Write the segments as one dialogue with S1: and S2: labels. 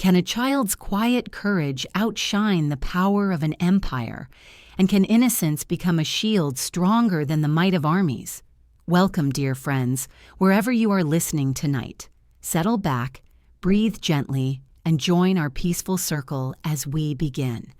S1: Can a child's quiet courage outshine the power of an empire? And can innocence become a shield stronger than the might of armies? Welcome, dear friends, wherever you are listening tonight. Settle back, breathe gently, and join our peaceful circle as we begin.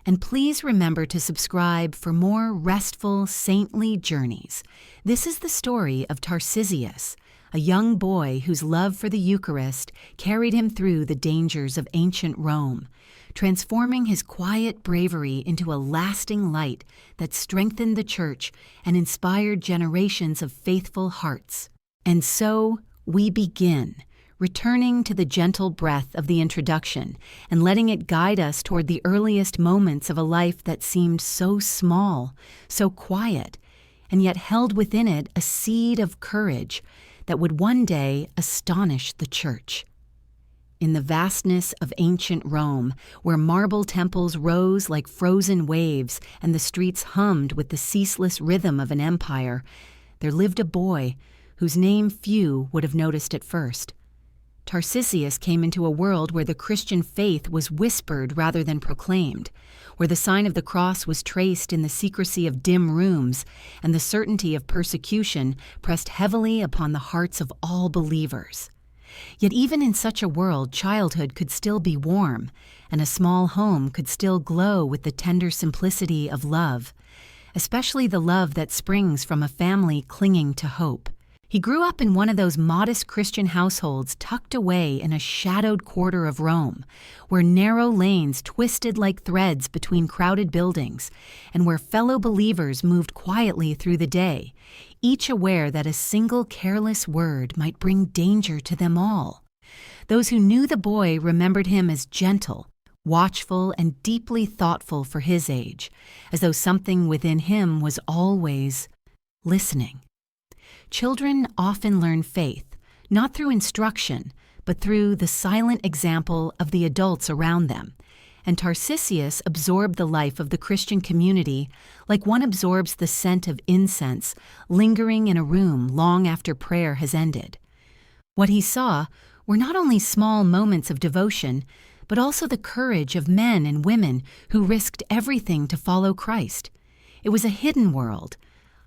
S1: And please remember to subscribe for more restful, saintly journeys. This is the story of Tarcisius, a young boy whose love for the Eucharist carried him through the dangers of ancient Rome, transforming his quiet bravery into a lasting light that strengthened the Church and inspired generations of faithful hearts. And so we begin, returning to the gentle breath of the introduction and letting it guide us toward the earliest moments of a life that seemed so small, so quiet, and yet held within it a seed of courage that would one day astonish the Church. In the vastness of ancient Rome, where marble temples rose like frozen waves and the streets hummed with the ceaseless rhythm of an empire, there lived a boy whose name few would have noticed at first. Tarcisius came into a world where the Christian faith was whispered rather than proclaimed, where the sign of the cross was traced in the secrecy of dim rooms, and the certainty of persecution pressed heavily upon the hearts of all believers. Yet even in such a world, childhood could still be warm, and a small home could still glow with the tender simplicity of love, especially the love that springs from a family clinging to hope. He grew up in one of those modest Christian households tucked away in a shadowed quarter of Rome, where narrow lanes twisted like threads between crowded buildings, and where fellow believers moved quietly through the day, each aware that a single careless word might bring danger to them all. Those who knew the boy remembered him as gentle, watchful, and deeply thoughtful for his age, as though something within him was always listening. Children often learn faith, not through instruction, but through the silent example of the adults around them. And Tarcisius absorbed the life of the Christian community like one absorbs the scent of incense lingering in a room long after prayer has ended. What he saw were not only small moments of devotion, but also the courage of men and women who risked everything to follow Christ. It was a hidden world,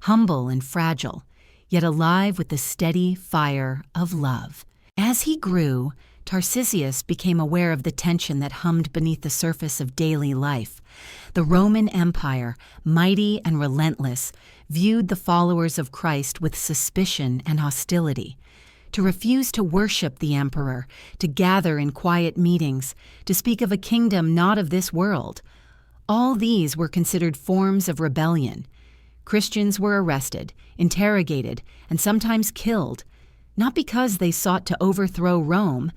S1: humble and fragile, yet alive with the steady fire of love. As he grew, Tarcisius became aware of the tension that hummed beneath the surface of daily life. The Roman Empire, mighty and relentless, viewed the followers of Christ with suspicion and hostility. To refuse to worship the emperor, to gather in quiet meetings, to speak of a kingdom not of this world, all these were considered forms of rebellion. Christians were arrested, interrogated, and sometimes killed, not because they sought to overthrow Rome,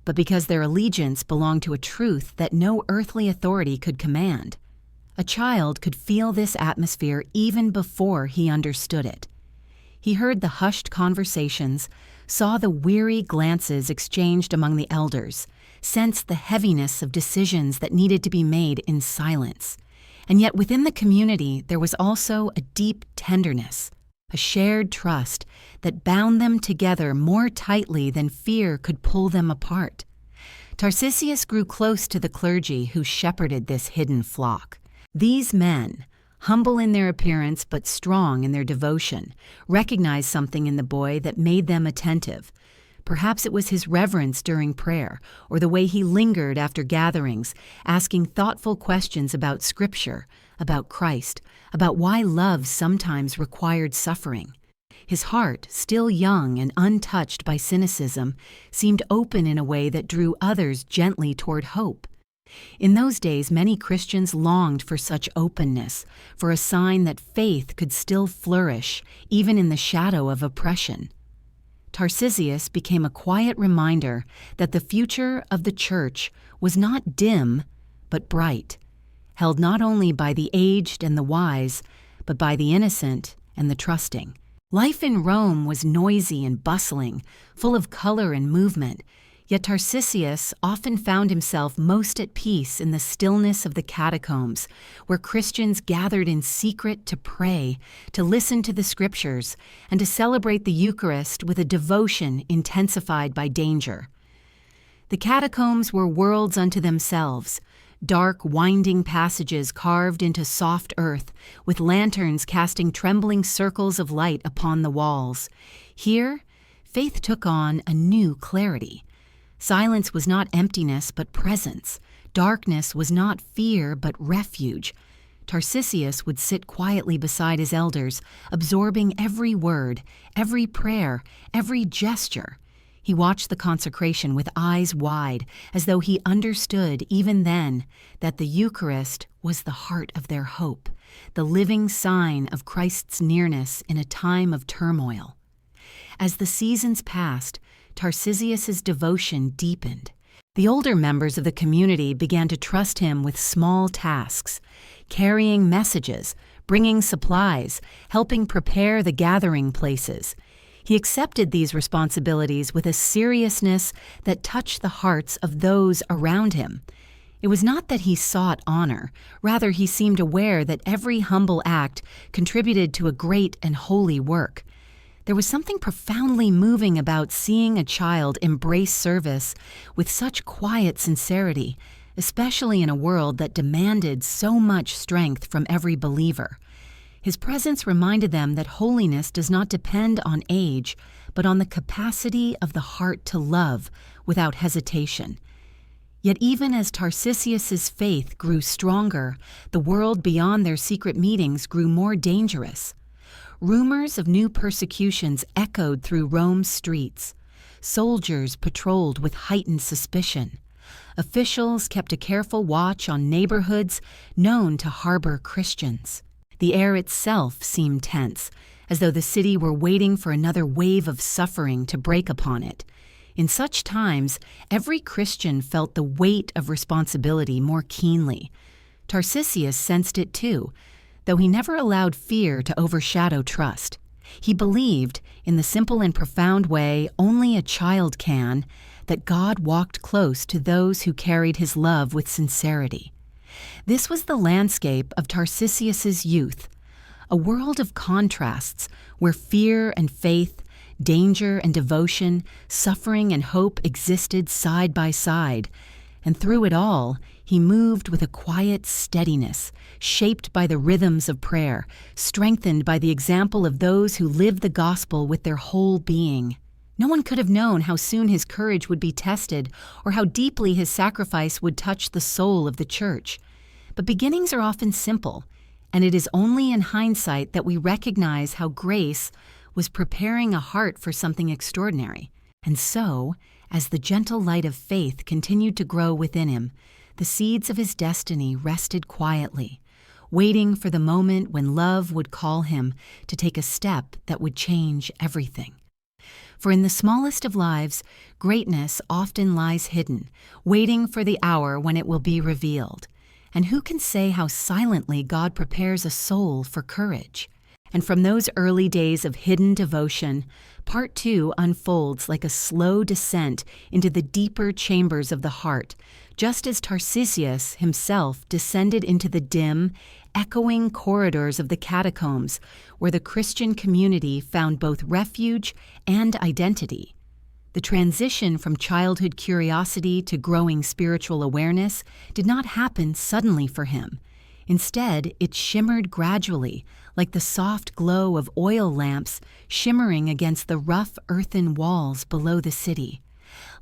S1: but because their allegiance belonged to a truth that no earthly authority could command. A child could feel this atmosphere even before he understood it. He heard the hushed conversations, saw the weary glances exchanged among the elders, sensed the heaviness of decisions that needed to be made in silence. And yet within the community there was also a deep tenderness, a shared trust that bound them together more tightly than fear could pull them apart. Tarcisius grew close to the clergy who shepherded this hidden flock. These men, humble in their appearance but strong in their devotion, recognized something in the boy that made them attentive. Perhaps it was his reverence during prayer, or the way he lingered after gatherings, asking thoughtful questions about Scripture, about Christ, about why love sometimes required suffering. His heart, still young and untouched by cynicism, seemed open in a way that drew others gently toward hope. In those days, many Christians longed for such openness, for a sign that faith could still flourish, even in the shadow of oppression. Tarcisius became a quiet reminder that the future of the Church was not dim, but bright, held not only by the aged and the wise, but by the innocent and the trusting. Life in Rome was noisy and bustling, full of color and movement, yet Tarcisius often found himself most at peace in the stillness of the catacombs, where Christians gathered in secret to pray, to listen to the Scriptures, and to celebrate the Eucharist with a devotion intensified by danger. The catacombs were worlds unto themselves, dark, winding passages carved into soft earth, with lanterns casting trembling circles of light upon the walls. Here, faith took on a new clarity. Silence was not emptiness, but presence. Darkness was not fear, but refuge. Tarcisius would sit quietly beside his elders, absorbing every word, every prayer, every gesture. He watched the consecration with eyes wide, as though he understood even then that the Eucharist was the heart of their hope, the living sign of Christ's nearness in a time of turmoil. As the seasons passed, Tarcisius's devotion deepened. The older members of the community began to trust him with small tasks, carrying messages, bringing supplies, helping prepare the gathering places. He accepted these responsibilities with a seriousness that touched the hearts of those around him. It was not that he sought honor, rather he seemed aware that every humble act contributed to a great and holy work. There was something profoundly moving about seeing a child embrace service with such quiet sincerity, especially in a world that demanded so much strength from every believer. His presence reminded them that holiness does not depend on age, but on the capacity of the heart to love without hesitation. Yet even as Tarcisius's faith grew stronger, the world beyond their secret meetings grew more dangerous. Rumors of new persecutions echoed through Rome's streets. Soldiers patrolled with heightened suspicion. Officials kept a careful watch on neighborhoods known to harbor Christians. The air itself seemed tense, as though the city were waiting for another wave of suffering to break upon it. In such times, every Christian felt the weight of responsibility more keenly. Tarcisius sensed it too, though he never allowed fear to overshadow trust. He believed, in the simple and profound way only a child can, that God walked close to those who carried his love with sincerity. This was the landscape of Tarcisius's youth, a world of contrasts where fear and faith, danger and devotion, suffering and hope existed side by side, and through it all, he moved with a quiet steadiness, shaped by the rhythms of prayer, strengthened by the example of those who lived the gospel with their whole being. No one could have known how soon his courage would be tested or how deeply his sacrifice would touch the soul of the church. But beginnings are often simple, and it is only in hindsight that we recognize how grace was preparing a heart for something extraordinary. And so, as the gentle light of faith continued to grow within him, the seeds of his destiny rested quietly, waiting for the moment when love would call him to take a step that would change everything. For in the smallest of lives, greatness often lies hidden, waiting for the hour when it will be revealed. And who can say how silently God prepares a soul for courage? And from those early days of hidden devotion, Part 2 unfolds like a slow descent into the deeper chambers of the heart, just as Tarcisius himself descended into the dim, echoing corridors of the catacombs, where the Christian community found both refuge and identity. The transition from childhood curiosity to growing spiritual awareness did not happen suddenly for him. Instead, it shimmered gradually, like the soft glow of oil lamps shimmering against the rough earthen walls below the city.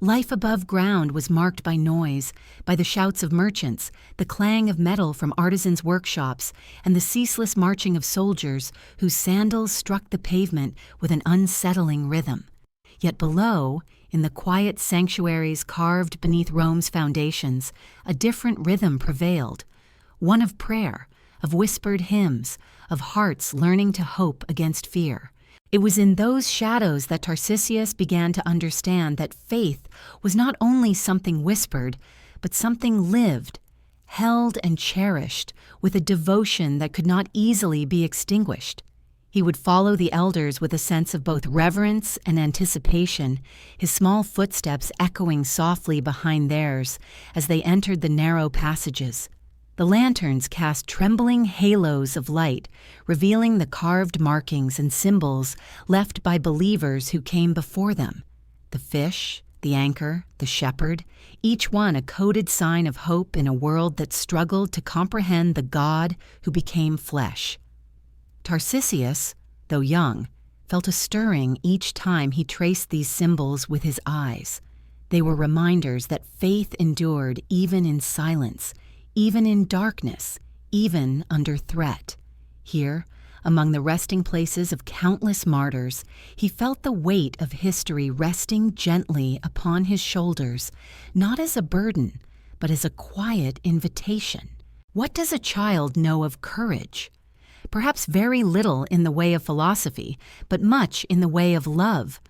S1: Life above ground was marked by noise, by the shouts of merchants, the clang of metal from artisans' workshops, and the ceaseless marching of soldiers whose sandals struck the pavement with an unsettling rhythm. Yet below, in the quiet sanctuaries carved beneath Rome's foundations, a different rhythm prevailed, one of prayer, of whispered hymns, of hearts learning to hope against fear. It was in those shadows that Tarcisius began to understand that faith was not only something whispered, but something lived, held and cherished with a devotion that could not easily be extinguished. He would follow the elders with a sense of both reverence and anticipation, his small footsteps echoing softly behind theirs as they entered the narrow passages. The lanterns cast trembling halos of light, revealing the carved markings and symbols left by believers who came before them. The fish, the anchor, the shepherd, each one a coded sign of hope in a world that struggled to comprehend the God who became flesh. Tarcisius, though young, felt a stirring each time he traced these symbols with his eyes. They were reminders that faith endured even in silence, even in darkness, even under threat. Here, among the resting places of countless martyrs, he felt the weight of history resting gently upon his shoulders, not as a burden, but as a quiet invitation. What does a child know of courage? Perhaps very little in the way of philosophy, but much in the way of love.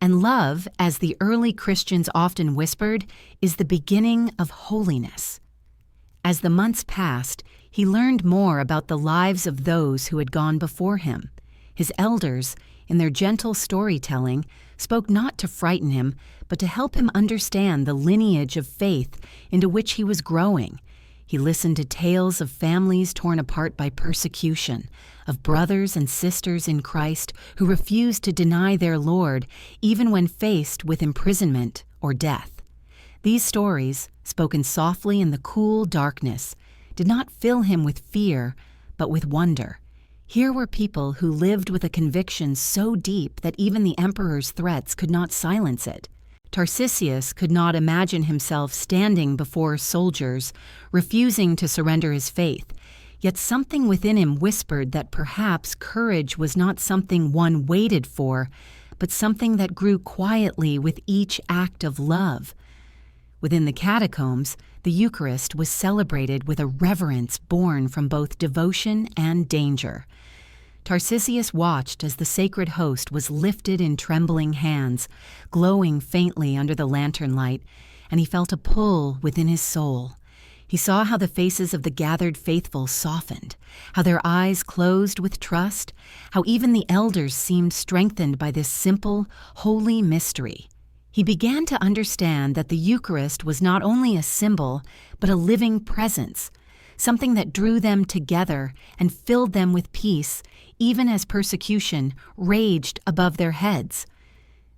S1: And love, as the early Christians often whispered, is the beginning of holiness. As the months passed, he learned more about the lives of those who had gone before him. His elders, in their gentle storytelling, spoke not to frighten him, but to help him understand the lineage of faith into which he was growing. He listened to tales of families torn apart by persecution, of brothers and sisters in Christ who refused to deny their Lord even when faced with imprisonment or death. These stories, spoken softly in the cool darkness, did not fill him with fear, but with wonder. Here were people who lived with a conviction so deep that even the emperor's threats could not silence it. Tarcisius could not imagine himself standing before soldiers, refusing to surrender his faith, yet something within him whispered that perhaps courage was not something one waited for, but something that grew quietly with each act of love. Within the catacombs, the Eucharist was celebrated with a reverence born from both devotion and danger. Tarcisius watched as the sacred host was lifted in trembling hands, glowing faintly under the lantern light, and he felt a pull within his soul. He saw how the faces of the gathered faithful softened, how their eyes closed with trust, how even the elders seemed strengthened by this simple, holy mystery. He began to understand that the Eucharist was not only a symbol, but a living presence, something that drew them together and filled them with peace, even as persecution raged above their heads.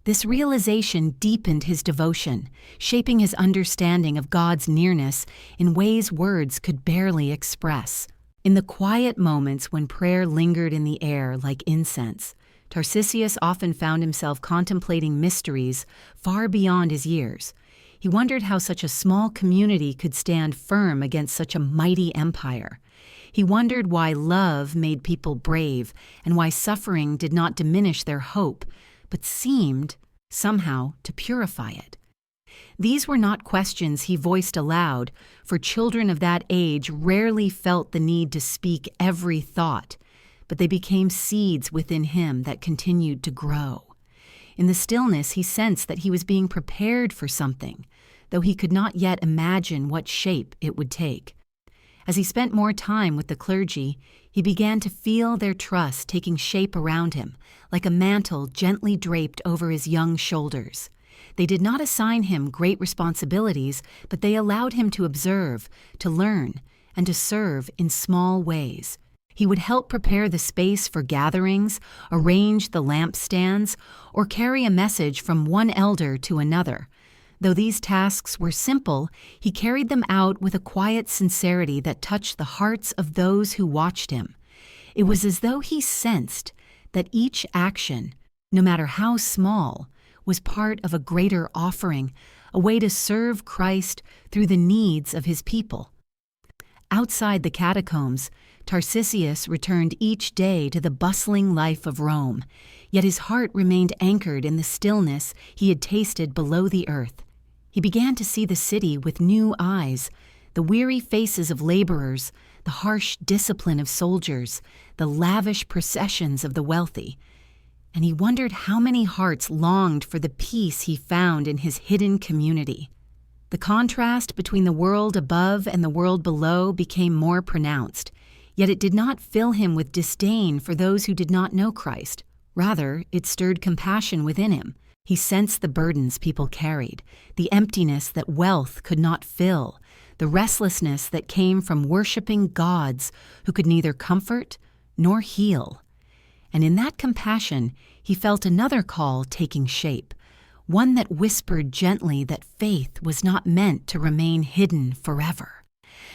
S1: This realization deepened his devotion, shaping his understanding of God's nearness in ways words could barely express. In the quiet moments when prayer lingered in the air like incense, Tarcisius often found himself contemplating mysteries far beyond his years. He wondered how such a small community could stand firm against such a mighty empire. He wondered why love made people brave and why suffering did not diminish their hope, but seemed, somehow, to purify it. These were not questions he voiced aloud, for children of that age rarely felt the need to speak every thought, but they became seeds within him that continued to grow. In the stillness, he sensed that he was being prepared for something, though he could not yet imagine what shape it would take. As he spent more time with the clergy, he began to feel their trust taking shape around him, like a mantle gently draped over his young shoulders. They did not assign him great responsibilities, but they allowed him to observe, to learn, and to serve in small ways. He would help prepare the space for gatherings, arrange the lampstands, or carry a message from one elder to another. Though these tasks were simple, he carried them out with a quiet sincerity that touched the hearts of those who watched him. It was as though he sensed that each action, no matter how small, was part of a greater offering, a way to serve Christ through the needs of his people. Outside the catacombs, Tarcisius returned each day to the bustling life of Rome, yet his heart remained anchored in the stillness he had tasted below the earth. He began to see the city with new eyes, the weary faces of laborers, the harsh discipline of soldiers, the lavish processions of the wealthy, and he wondered how many hearts longed for the peace he found in his hidden community. The contrast between the world above and the world below became more pronounced, yet it did not fill him with disdain for those who did not know Christ. Rather, it stirred compassion within him. He sensed the burdens people carried, the emptiness that wealth could not fill, the restlessness that came from worshiping gods who could neither comfort nor heal. And in that compassion, he felt another call taking shape, one that whispered gently that faith was not meant to remain hidden forever.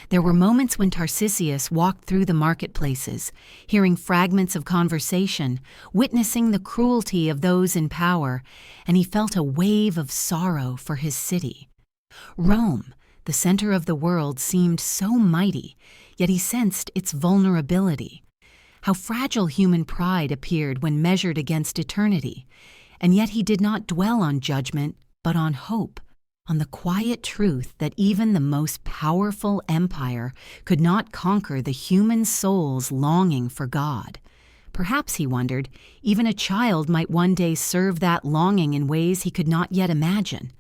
S1: There were moments when Tarcisius walked through the marketplaces, hearing fragments of conversation, witnessing the cruelty of those in power, and he felt a wave of sorrow for his city. Rome, the center of the world, seemed so mighty, yet he sensed its vulnerability. How fragile human pride appeared when measured against eternity, and yet he did not dwell on judgment, but on hope, on the quiet truth that even the most powerful empire could not conquer the human soul's longing for God. Perhaps, he wondered, even a child might one day serve that longing in ways he could not yet imagine.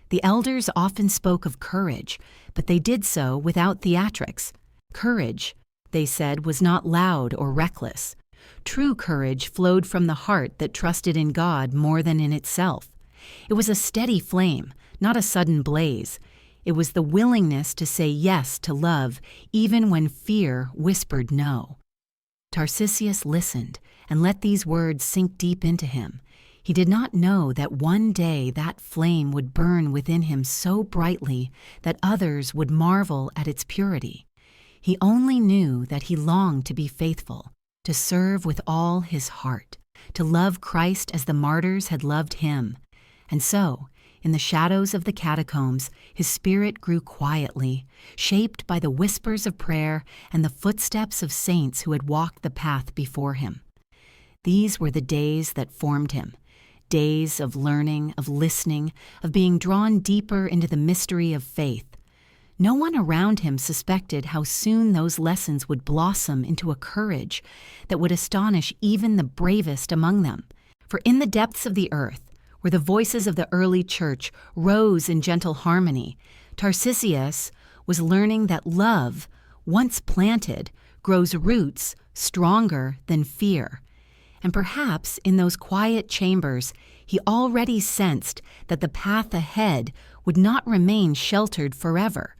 S1: The elders often spoke of courage, but they did so without theatrics. Courage, they said, was not loud or reckless. True courage flowed from the heart that trusted in God more than in itself. It was a steady flame, not a sudden blaze. It was the willingness to say yes to love, even when fear whispered no. Tarcisius listened and let these words sink deep into him. He did not know that one day that flame would burn within him so brightly that others would marvel at its purity. He only knew that he longed to be faithful, to serve with all his heart, to love Christ as the martyrs had loved him. And so, in the shadows of the catacombs, his spirit grew quietly, shaped by the whispers of prayer and the footsteps of saints who had walked the path before him. These were the days that formed him, days of learning, of listening, of being drawn deeper into the mystery of faith. No one around him suspected how soon those lessons would blossom into a courage that would astonish even the bravest among them. For in the depths of the earth, where the voices of the early church rose in gentle harmony, Tarcisius was learning that love, once planted, grows roots stronger than fear. And perhaps in those quiet chambers, he already sensed that the path ahead would not remain sheltered forever.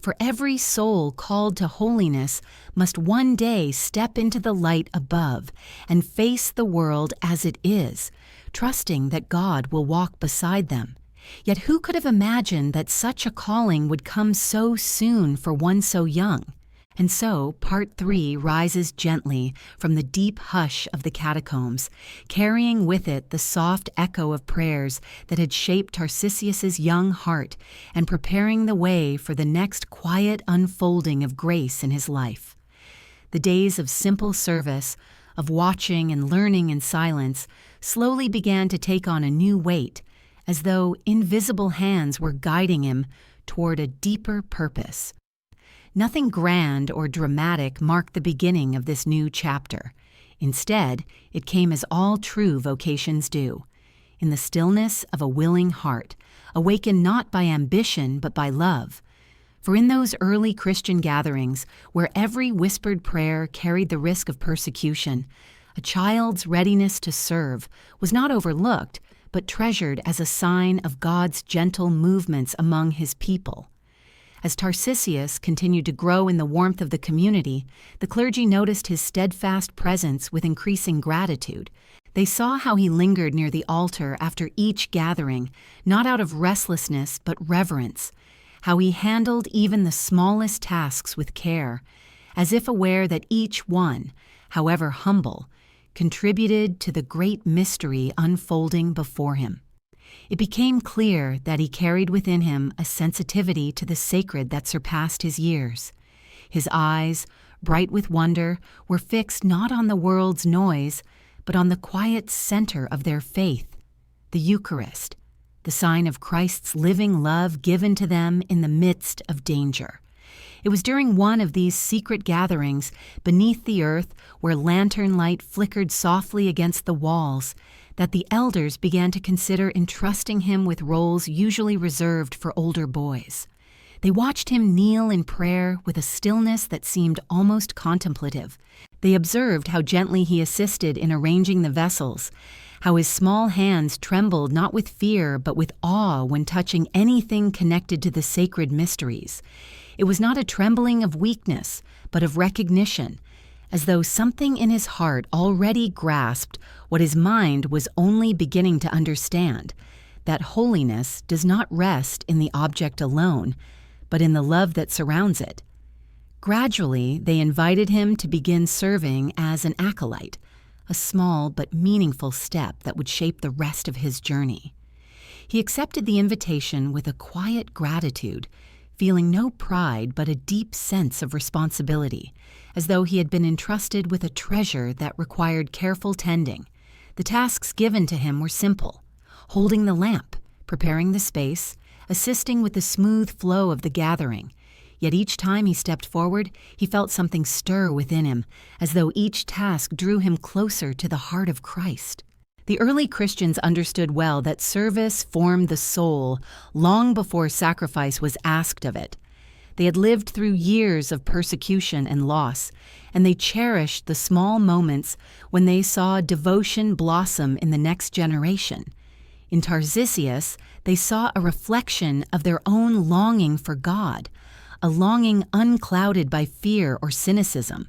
S1: For every soul called to holiness must one day step into the light above and face the world as it is, trusting that God will walk beside them. Yet who could have imagined that such a calling would come so soon for one so young? And so, part 3 rises gently from the deep hush of the catacombs, carrying with it the soft echo of prayers that had shaped Tarcisius's young heart and preparing the way for the next quiet unfolding of grace in his life. The days of simple service, of watching and learning in silence, slowly began to take on a new weight, as though invisible hands were guiding him toward a deeper purpose. Nothing grand or dramatic marked the beginning of this new chapter. Instead, it came as all true vocations do, in the stillness of a willing heart, awakened not by ambition but by love. For in those early Christian gatherings, where every whispered prayer carried the risk of persecution, a child's readiness to serve was not overlooked, but treasured as a sign of God's gentle movements among his people. As Tarcisius continued to grow in the warmth of the community, the clergy noticed his steadfast presence with increasing gratitude. They saw how he lingered near the altar after each gathering, not out of restlessness but reverence, how he handled even the smallest tasks with care, as if aware that each one, however humble, contributed to the great mystery unfolding before him. It became clear that he carried within him a sensitivity to the sacred that surpassed his years. His eyes, bright with wonder, were fixed not on the world's noise, but on the quiet center of their faith, the Eucharist, the sign of Christ's living love given to them in the midst of danger. It was during one of these secret gatherings, beneath the earth, where lantern light flickered softly against the walls, that the elders began to consider entrusting him with roles usually reserved for older boys. They watched him kneel in prayer with a stillness that seemed almost contemplative. They observed how gently he assisted in arranging the vessels, how his small hands trembled not with fear but with awe when touching anything connected to the sacred mysteries. It was not a trembling of weakness, but of recognition, as though something in his heart already grasped what his mind was only beginning to understand, that holiness does not rest in the object alone, but in the love that surrounds it. Gradually, they invited him to begin serving as an acolyte, a small but meaningful step that would shape the rest of his journey. He accepted the invitation with a quiet gratitude, feeling no pride but a deep sense of responsibility, as though he had been entrusted with a treasure that required careful tending. The tasks given to him were simple: holding the lamp, preparing the space, assisting with the smooth flow of the gathering. Yet each time he stepped forward, he felt something stir within him, as though each task drew him closer to the heart of Christ. The early Christians understood well that service formed the soul long before sacrifice was asked of it. They had lived through years of persecution and loss, and they cherished the small moments when they saw devotion blossom in the next generation. In Tarcisius, they saw a reflection of their own longing for God, a longing unclouded by fear or cynicism.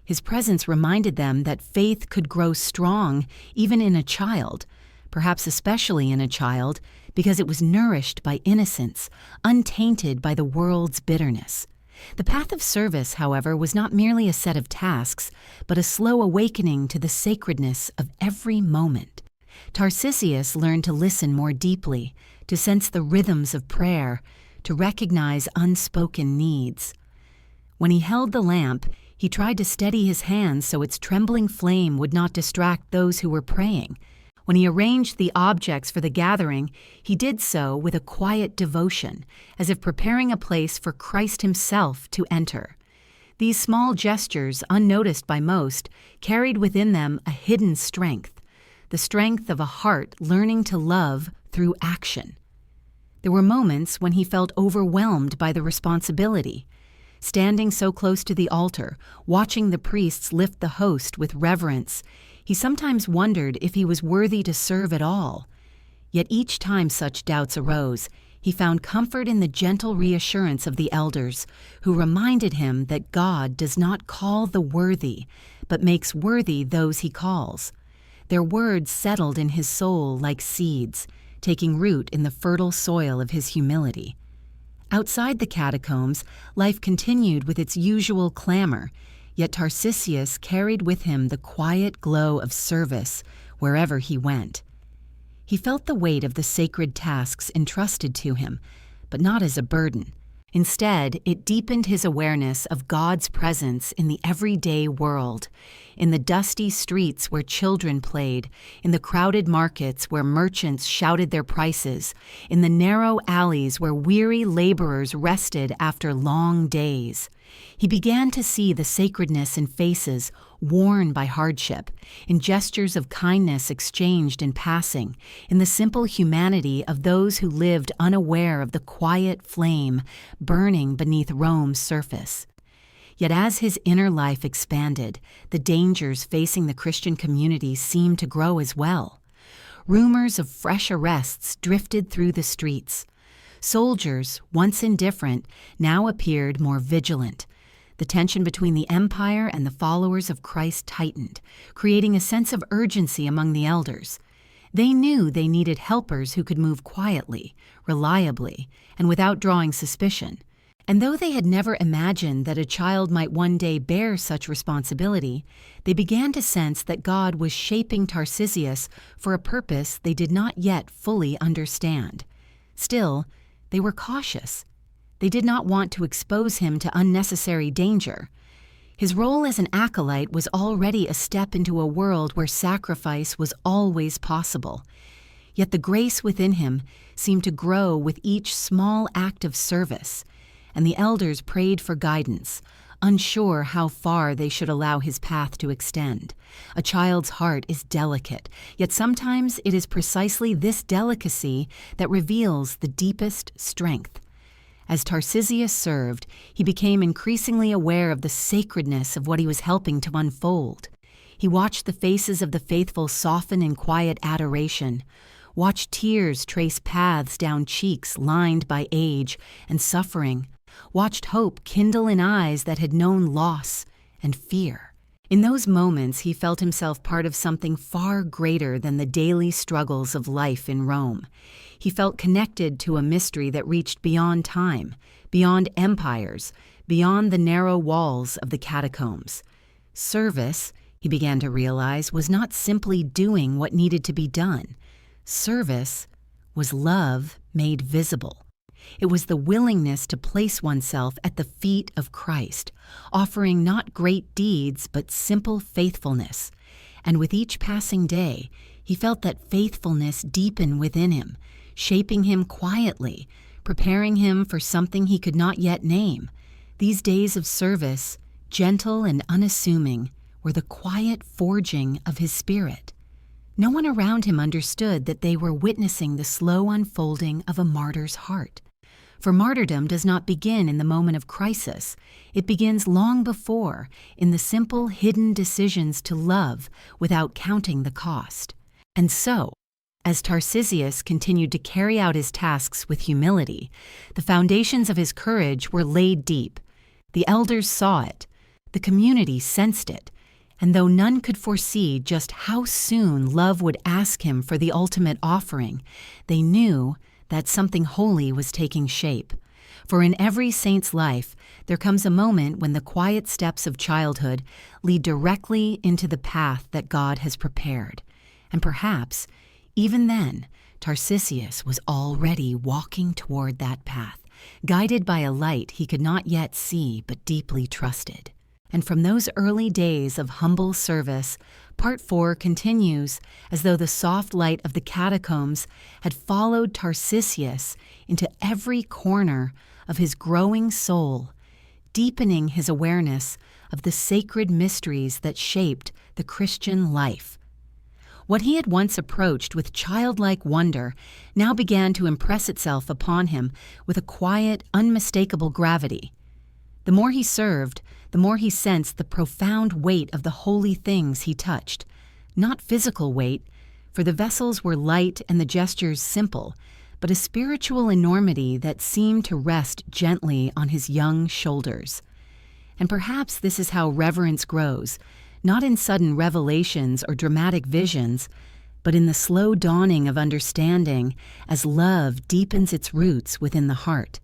S1: His presence reminded them that faith could grow strong even in a child, perhaps especially in a child, because it was nourished by innocence, untainted by the world's bitterness. The path of service, however, was not merely a set of tasks, but a slow awakening to the sacredness of every moment. Tarcisius learned to listen more deeply, to sense the rhythms of prayer, to recognize unspoken needs. When he held the lamp, he tried to steady his hands so its trembling flame would not distract those who were praying. When he arranged the objects for the gathering, he did so with a quiet devotion, as if preparing a place for Christ himself to enter. These small gestures, unnoticed by most, carried within them a hidden strength, the strength of a heart learning to love through action. There were moments when he felt overwhelmed by the responsibility. Standing so close to the altar, watching the priests lift the host with reverence, he sometimes wondered if he was worthy to serve at all. Yet each time such doubts arose, he found comfort in the gentle reassurance of the elders, who reminded him that God does not call the worthy, but makes worthy those he calls. Their words settled in his soul like seeds, taking root in the fertile soil of his humility. Outside the catacombs, life continued with its usual clamor, yet Tarcisius carried with him the quiet glow of service wherever he went. He felt the weight of the sacred tasks entrusted to him, but not as a burden. Instead, it deepened his awareness of God's presence in the everyday world, in the dusty streets where children played, in the crowded markets where merchants shouted their prices, in the narrow alleys where weary laborers rested after long days. He began to see the sacredness in faces worn by hardship, in gestures of kindness exchanged in passing, in the simple humanity of those who lived unaware of the quiet flame burning beneath Rome's surface. Yet as his inner life expanded, the dangers facing the Christian community seemed to grow as well. Rumors of fresh arrests drifted through the streets. Soldiers, once indifferent, now appeared more vigilant. The tension between the empire and the followers of Christ tightened, creating a sense of urgency among the elders. They knew they needed helpers who could move quietly, reliably, and without drawing suspicion. And though they had never imagined that a child might one day bear such responsibility, they began to sense that God was shaping Tarcisius for a purpose they did not yet fully understand. Still, they were cautious. They did not want to expose him to unnecessary danger. His role as an acolyte was already a step into a world where sacrifice was always possible. Yet the grace within him seemed to grow with each small act of service, and the elders prayed for guidance, unsure how far they should allow his path to extend. A child's heart is delicate, yet sometimes it is precisely this delicacy that reveals the deepest strength. As Tarcisius served, he became increasingly aware of the sacredness of what he was helping to unfold. He watched the faces of the faithful soften in quiet adoration, watched tears trace paths down cheeks lined by age and suffering, watched hope kindle in eyes that had known loss and fear. In those moments, he felt himself part of something far greater than the daily struggles of life in Rome. He felt connected to a mystery that reached beyond time, beyond empires, beyond the narrow walls of the catacombs. Service, he began to realize, was not simply doing what needed to be done. Service was love made visible. It was the willingness to place oneself at the feet of Christ, offering not great deeds but simple faithfulness. And with each passing day, he felt that faithfulness deepen within him, shaping him quietly, preparing him for something he could not yet name. These days of service, gentle and unassuming, were the quiet forging of his spirit. No one around him understood that they were witnessing the slow unfolding of a martyr's heart. For martyrdom does not begin in the moment of crisis. It begins long before, in the simple, hidden decisions to love without counting the cost. And so, as Tarcisius continued to carry out his tasks with humility, the foundations of his courage were laid deep. The elders saw it, the community sensed it, and though none could foresee just how soon love would ask him for the ultimate offering, they knew that something holy was taking shape. For in every saint's life, there comes a moment when the quiet steps of childhood lead directly into the path that God has prepared. And perhaps, even then, Tarcisius was already walking toward that path, guided by a light he could not yet see but deeply trusted. And from those early days of humble service, Part 4 continues as though the soft light of the catacombs had followed Tarcisius into every corner of his growing soul, deepening his awareness of the sacred mysteries that shaped the Christian life. What he had once approached with childlike wonder now began to impress itself upon him with a quiet, unmistakable gravity. The more he served, the more he sensed the profound weight of the holy things he touched. Not physical weight, for the vessels were light and the gestures simple, but a spiritual enormity that seemed to rest gently on his young shoulders. And perhaps this is how reverence grows, not in sudden revelations or dramatic visions, but in the slow dawning of understanding as love deepens its roots within the heart.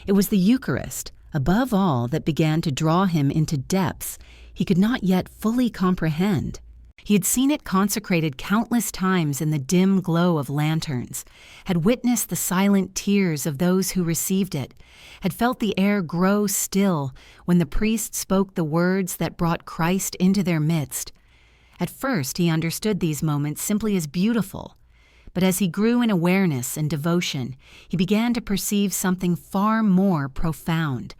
S1: It was the Eucharist, above all, that began to draw him into depths he could not yet fully comprehend. He had seen it consecrated countless times in the dim glow of lanterns, had witnessed the silent tears of those who received it, had felt the air grow still when the priest spoke the words that brought Christ into their midst. At first, he understood these moments simply as beautiful, but as he grew in awareness and devotion, he began to perceive something far more profound,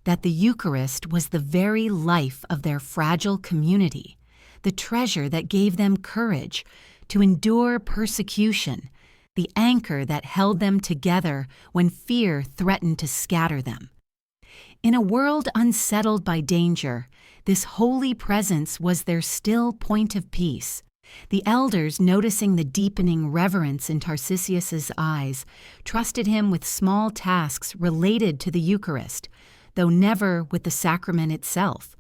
S1: that the Eucharist was the very life of their fragile community, the treasure that gave them courage to endure persecution, the anchor that held them together when fear threatened to scatter them. In a world unsettled by danger, this holy presence was their still point of peace. The elders, noticing the deepening reverence in Tarcisius's eyes, trusted him with small tasks related to the Eucharist, though never with the sacrament itself.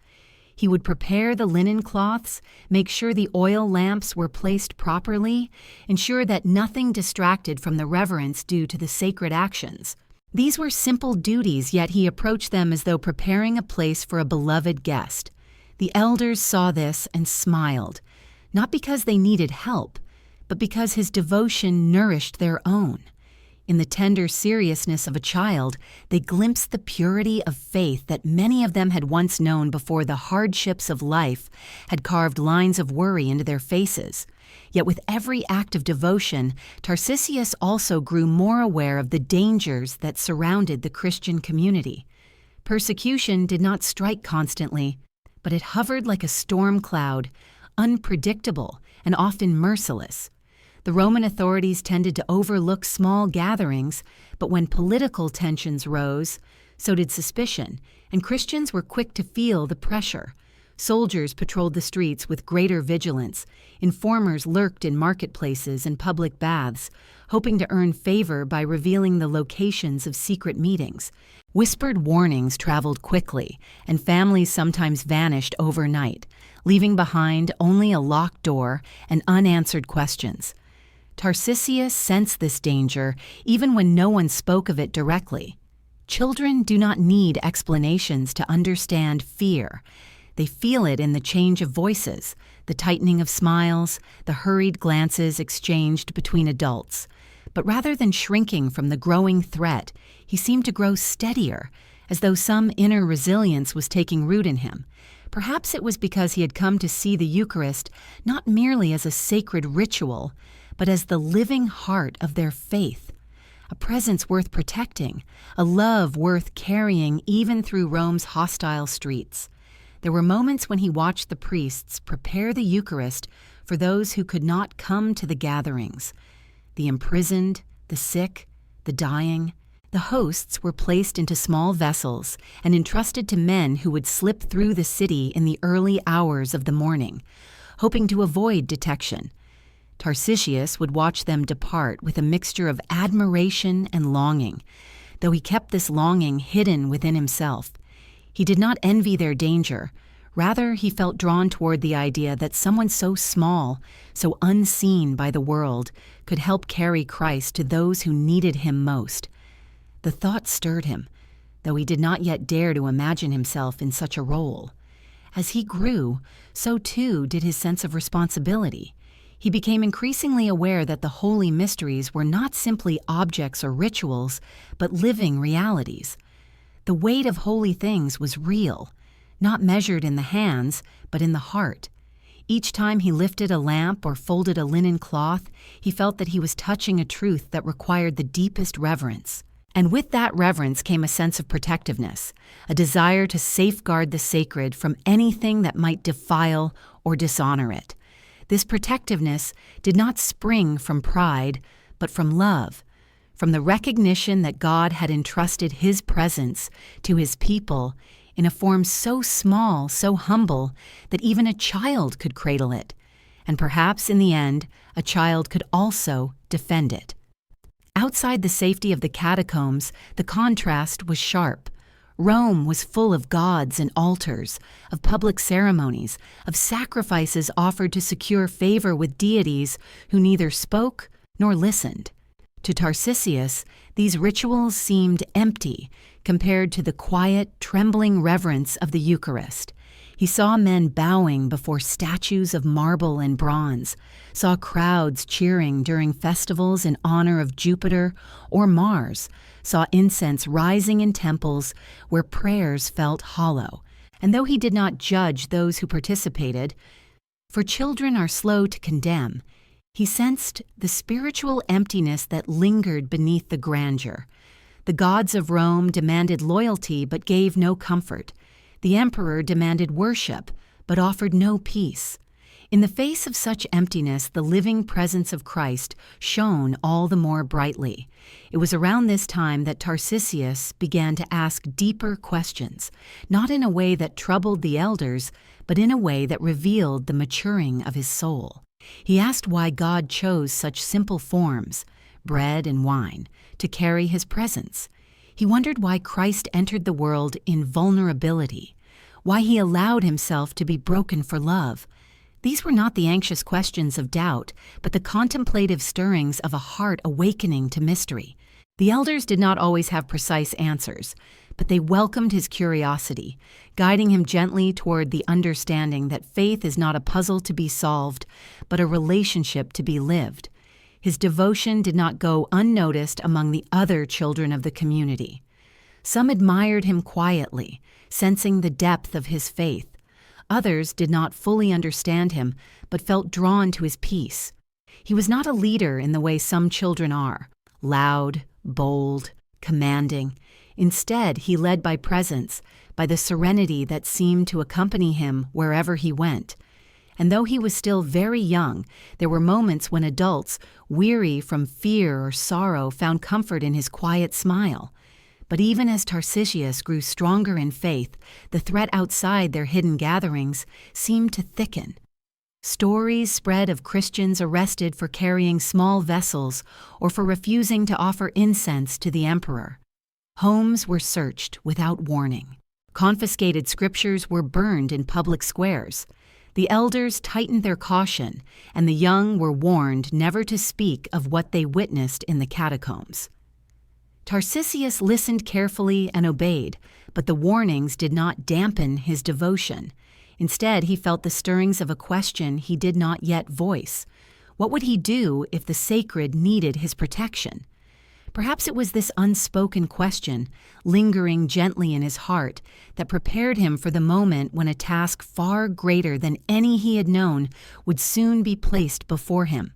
S1: He would prepare the linen cloths, make sure the oil lamps were placed properly, ensure that nothing distracted from the reverence due to the sacred actions. These were simple duties, yet he approached them as though preparing a place for a beloved guest. The elders saw this and smiled, not because they needed help, but because his devotion nourished their own. In the tender seriousness of a child, they glimpsed the purity of faith that many of them had once known before the hardships of life had carved lines of worry into their faces. Yet with every act of devotion, Tarcisius also grew more aware of the dangers that surrounded the Christian community. Persecution did not strike constantly, but it hovered like a storm cloud, unpredictable and often merciless. The Roman authorities tended to overlook small gatherings, but when political tensions rose, so did suspicion, and Christians were quick to feel the pressure. Soldiers patrolled the streets with greater vigilance. Informers lurked in marketplaces and public baths, hoping to earn favor by revealing the locations of secret meetings. Whispered warnings traveled quickly, and families sometimes vanished overnight, leaving behind only a locked door and unanswered questions. Tarcisius sensed this danger even when no one spoke of it directly. Children do not need explanations to understand fear. They feel it in the change of voices, the tightening of smiles, the hurried glances exchanged between adults. But rather than shrinking from the growing threat, he seemed to grow steadier, as though some inner resilience was taking root in him. Perhaps it was because he had come to see the Eucharist not merely as a sacred ritual, but as the living heart of their faith, a presence worth protecting, a love worth carrying even through Rome's hostile streets. There were moments when he watched the priests prepare the Eucharist for those who could not come to the gatherings. The imprisoned, the sick, the dying. The hosts were placed into small vessels and entrusted to men who would slip through the city in the early hours of the morning, hoping to avoid detection. Tarcisius would watch them depart with a mixture of admiration and longing, though he kept this longing hidden within himself. He did not envy their danger. Rather, he felt drawn toward the idea that someone so small, so unseen by the world, could help carry Christ to those who needed him most. The thought stirred him, though he did not yet dare to imagine himself in such a role. As he grew, so too did his sense of responsibility. He became increasingly aware that the holy mysteries were not simply objects or rituals, but living realities. The weight of holy things was real, not measured in the hands, but in the heart. Each time he lifted a lamp or folded a linen cloth, he felt that he was touching a truth that required the deepest reverence. And with that reverence came a sense of protectiveness, a desire to safeguard the sacred from anything that might defile or dishonor it. This protectiveness did not spring from pride, but from love, from the recognition that God had entrusted His presence to His people in a form so small, so humble, that even a child could cradle it, and perhaps in the end, a child could also defend it. Outside the safety of the catacombs, the contrast was sharp. Rome was full of gods and altars, of public ceremonies, of sacrifices offered to secure favor with deities who neither spoke nor listened. To Tarcisius, these rituals seemed empty compared to the quiet, trembling reverence of the Eucharist. He saw men bowing before statues of marble and bronze, saw crowds cheering during festivals in honor of Jupiter or Mars, saw incense rising in temples where prayers felt hollow. And though he did not judge those who participated, for children are slow to condemn, he sensed the spiritual emptiness that lingered beneath the grandeur. The gods of Rome demanded loyalty but gave no comfort. The emperor demanded worship but offered no peace. In the face of such emptiness, the living presence of Christ shone all the more brightly. It was around this time that Tarcisius began to ask deeper questions, not in a way that troubled the elders, but in a way that revealed the maturing of his soul. He asked why God chose such simple forms, bread and wine, to carry His presence. He wondered why Christ entered the world in vulnerability, why He allowed Himself to be broken for love. These were not the anxious questions of doubt, but the contemplative stirrings of a heart awakening to mystery. The elders did not always have precise answers, but they welcomed his curiosity, guiding him gently toward the understanding that faith is not a puzzle to be solved, but a relationship to be lived. His devotion did not go unnoticed among the other children of the community. Some admired him quietly, sensing the depth of his faith. Others did not fully understand him, but felt drawn to his peace. He was not a leader in the way some children are, loud, bold, commanding. Instead, he led by presence, by the serenity that seemed to accompany him wherever he went. And though he was still very young, there were moments when adults, weary from fear or sorrow, found comfort in his quiet smile. But even as Tarcisius grew stronger in faith, the threat outside their hidden gatherings seemed to thicken. Stories spread of Christians arrested for carrying small vessels or for refusing to offer incense to the emperor. Homes were searched without warning. Confiscated scriptures were burned in public squares. The elders tightened their caution, and the young were warned never to speak of what they witnessed in the catacombs. Tarcisius listened carefully and obeyed, but the warnings did not dampen his devotion. Instead, he felt the stirrings of a question he did not yet voice. What would he do if the sacred needed his protection? Perhaps it was this unspoken question, lingering gently in his heart, that prepared him for the moment when a task far greater than any he had known would soon be placed before him.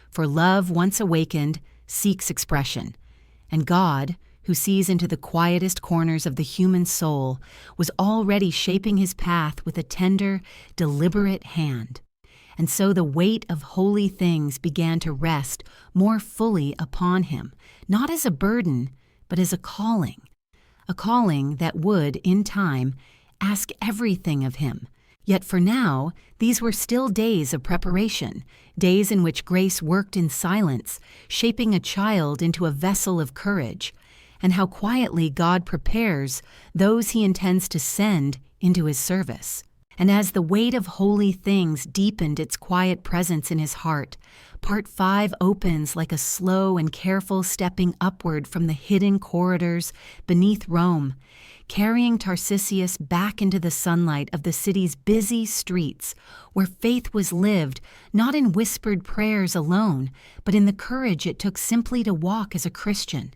S1: For love, once awakened, seeks expression, and God, who sees into the quietest corners of the human soul, was already shaping his path with a tender, deliberate hand. And so the weight of holy things began to rest more fully upon him, not as a burden, but as a calling that would, in time, ask everything of him. Yet for now, these were still days of preparation, days in which grace worked in silence, shaping a child into a vessel of courage, and how quietly God prepares those he intends to send into his service. And as the weight of holy things deepened its quiet presence in his heart, Part 5 opens like a slow and careful stepping upward from the hidden corridors beneath Rome, carrying Tarcisius back into the sunlight of the city's busy streets, where faith was lived not in whispered prayers alone, but in the courage it took simply to walk as a Christian.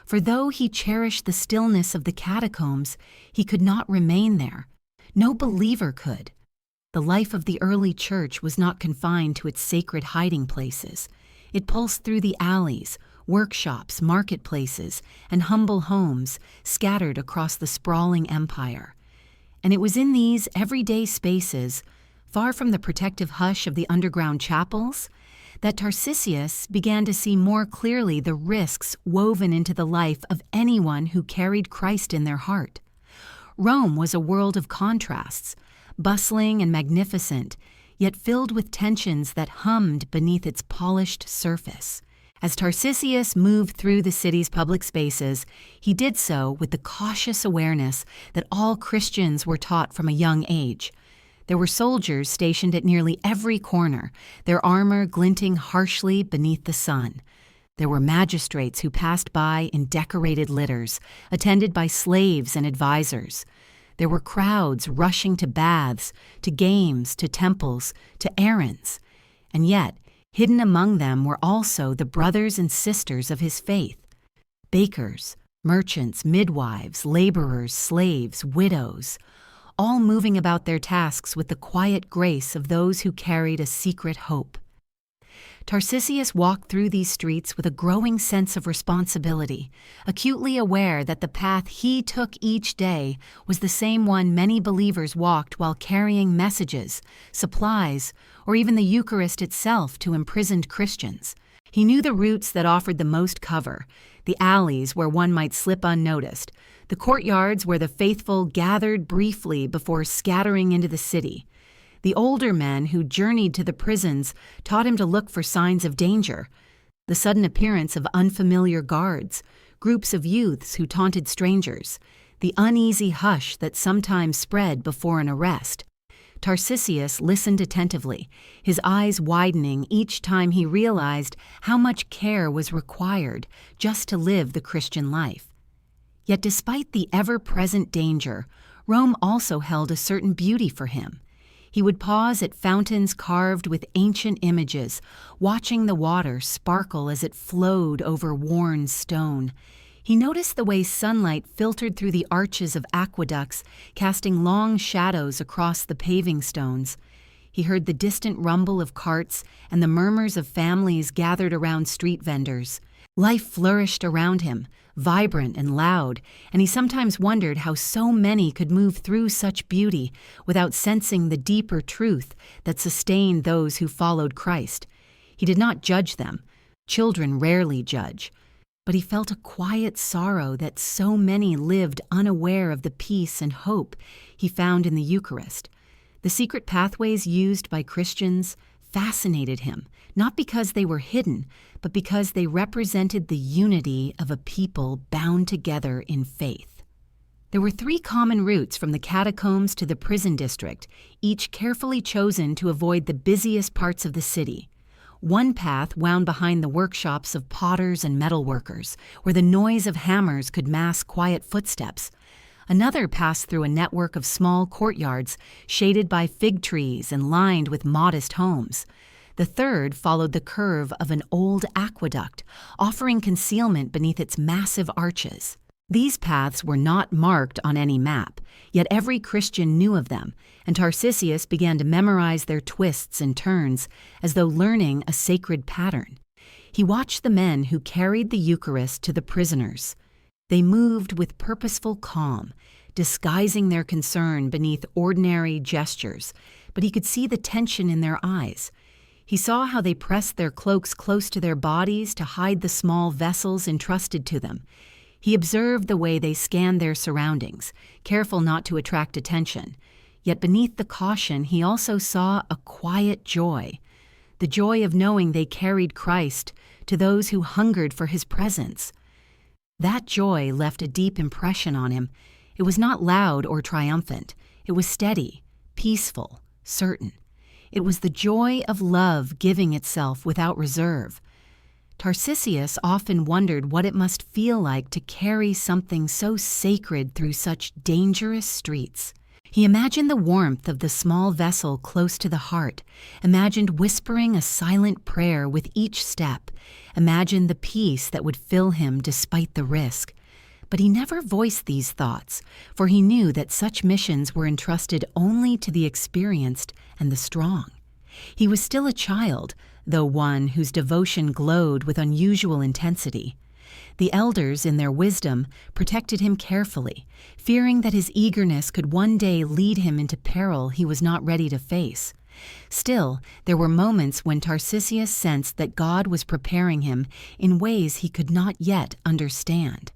S1: For though he cherished the stillness of the catacombs, he could not remain there. No believer could. The life of the early church was not confined to its sacred hiding places. It pulsed through the alleys, workshops, marketplaces, and humble homes scattered across the sprawling empire. And it was in these everyday spaces, far from the protective hush of the underground chapels, that Tarcisius began to see more clearly the risks woven into the life of anyone who carried Christ in their heart. Rome was a world of contrasts, bustling and magnificent, yet filled with tensions that hummed beneath its polished surface. As Tarcisius moved through the city's public spaces, he did so with the cautious awareness that all Christians were taught from a young age. There were soldiers stationed at nearly every corner, their armor glinting harshly beneath the sun. There were magistrates who passed by in decorated litters, attended by slaves and advisors. There were crowds rushing to baths, to games, to temples, to errands. And yet, hidden among them were also the brothers and sisters of his faith. Bakers, merchants, midwives, laborers, slaves, widows, all moving about their tasks with the quiet grace of those who carried a secret hope. Tarcisius walked through these streets with a growing sense of responsibility, acutely aware that the path he took each day was the same one many believers walked while carrying messages, supplies, or even the Eucharist itself to imprisoned Christians. He knew the routes that offered the most cover, the alleys where one might slip unnoticed, the courtyards where the faithful gathered briefly before scattering into the city. The older men who journeyed to the prisons taught him to look for signs of danger, the sudden appearance of unfamiliar guards, groups of youths who taunted strangers, the uneasy hush that sometimes spread before an arrest. Tarcisius listened attentively, his eyes widening each time he realized how much care was required just to live the Christian life. Yet despite the ever-present danger, Rome also held a certain beauty for him. He would pause at fountains carved with ancient images, watching the water sparkle as it flowed over worn stone. He noticed the way sunlight filtered through the arches of aqueducts, casting long shadows across the paving stones. He heard the distant rumble of carts and the murmurs of families gathered around street vendors. Life flourished around him, vibrant and loud, and he sometimes wondered how so many could move through such beauty without sensing the deeper truth that sustained those who followed Christ. He did not judge them. Children rarely judge. but he felt a quiet sorrow that so many lived unaware of the peace and hope he found in the Eucharist. The secret pathways used by Christians fascinated him, not because they were hidden, but because they represented the unity of a people bound together in faith. There were 3 common routes from the catacombs to the prison district, each carefully chosen to avoid the busiest parts of the city. One path wound behind the workshops of potters and metalworkers, where the noise of hammers could mask quiet footsteps. Another passed through a network of small courtyards, shaded by fig trees and lined with modest homes. The third followed the curve of an old aqueduct, offering concealment beneath its massive arches. These paths were not marked on any map, yet every Christian knew of them, and Tarcisius began to memorize their twists and turns, as though learning a sacred pattern. He watched the men who carried the Eucharist to the prisoners. They moved with purposeful calm, disguising their concern beneath ordinary gestures, but he could see the tension in their eyes. He saw how they pressed their cloaks close to their bodies to hide the small vessels entrusted to them. He observed the way they scanned their surroundings, careful not to attract attention. Yet beneath the caution, he also saw a quiet joy, the joy of knowing they carried Christ to those who hungered for his presence. That joy left a deep impression on him. It was not loud or triumphant. It was steady, peaceful, certain. It was the joy of love giving itself without reserve. Tarcisius often wondered what it must feel like to carry something so sacred through such dangerous streets. He imagined the warmth of the small vessel close to the heart, imagined whispering a silent prayer with each step, imagined the peace that would fill him despite the risk. But he never voiced these thoughts, for he knew that such missions were entrusted only to the experienced and the strong. He was still a child, though one whose devotion glowed with unusual intensity. The elders, in their wisdom, protected him carefully, fearing that his eagerness could one day lead him into peril he was not ready to face. Still, there were moments when Tarcisius sensed that God was preparing him in ways he could not yet understand.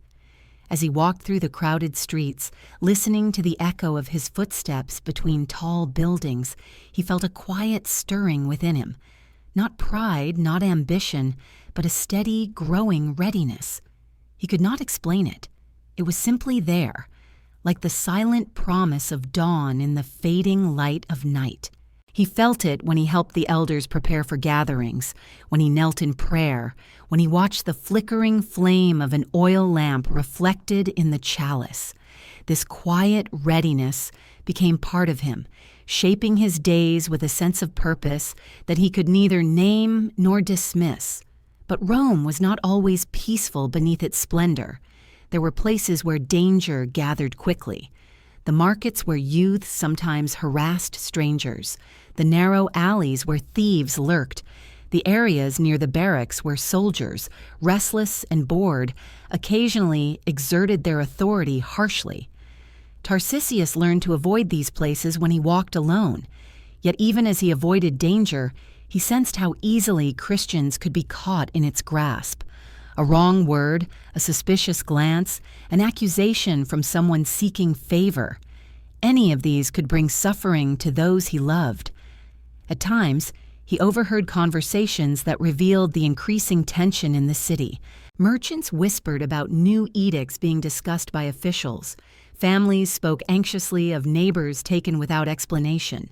S1: As he walked through the crowded streets, listening to the echo of his footsteps between tall buildings, he felt a quiet stirring within him. Not pride, not ambition, but a steady, growing readiness. He could not explain it. It was simply there, like the silent promise of dawn in the fading light of night. He felt it when he helped the elders prepare for gatherings, when he knelt in prayer, when he watched the flickering flame of an oil lamp reflected in the chalice. This quiet readiness became part of him, shaping his days with a sense of purpose that he could neither name nor dismiss. But Rome was not always peaceful beneath its splendor. There were places where danger gathered quickly. The markets where youth sometimes harassed strangers, the narrow alleys where thieves lurked, the areas near the barracks where soldiers, restless and bored, occasionally exerted their authority harshly. Tarcisius learned to avoid these places when he walked alone. Yet even as he avoided danger, he sensed how easily Christians could be caught in its grasp. A wrong word, a suspicious glance, an accusation from someone seeking favor. Any of these could bring suffering to those he loved. At times, he overheard conversations that revealed the increasing tension in the city. Merchants whispered about new edicts being discussed by officials. Families spoke anxiously of neighbors taken without explanation.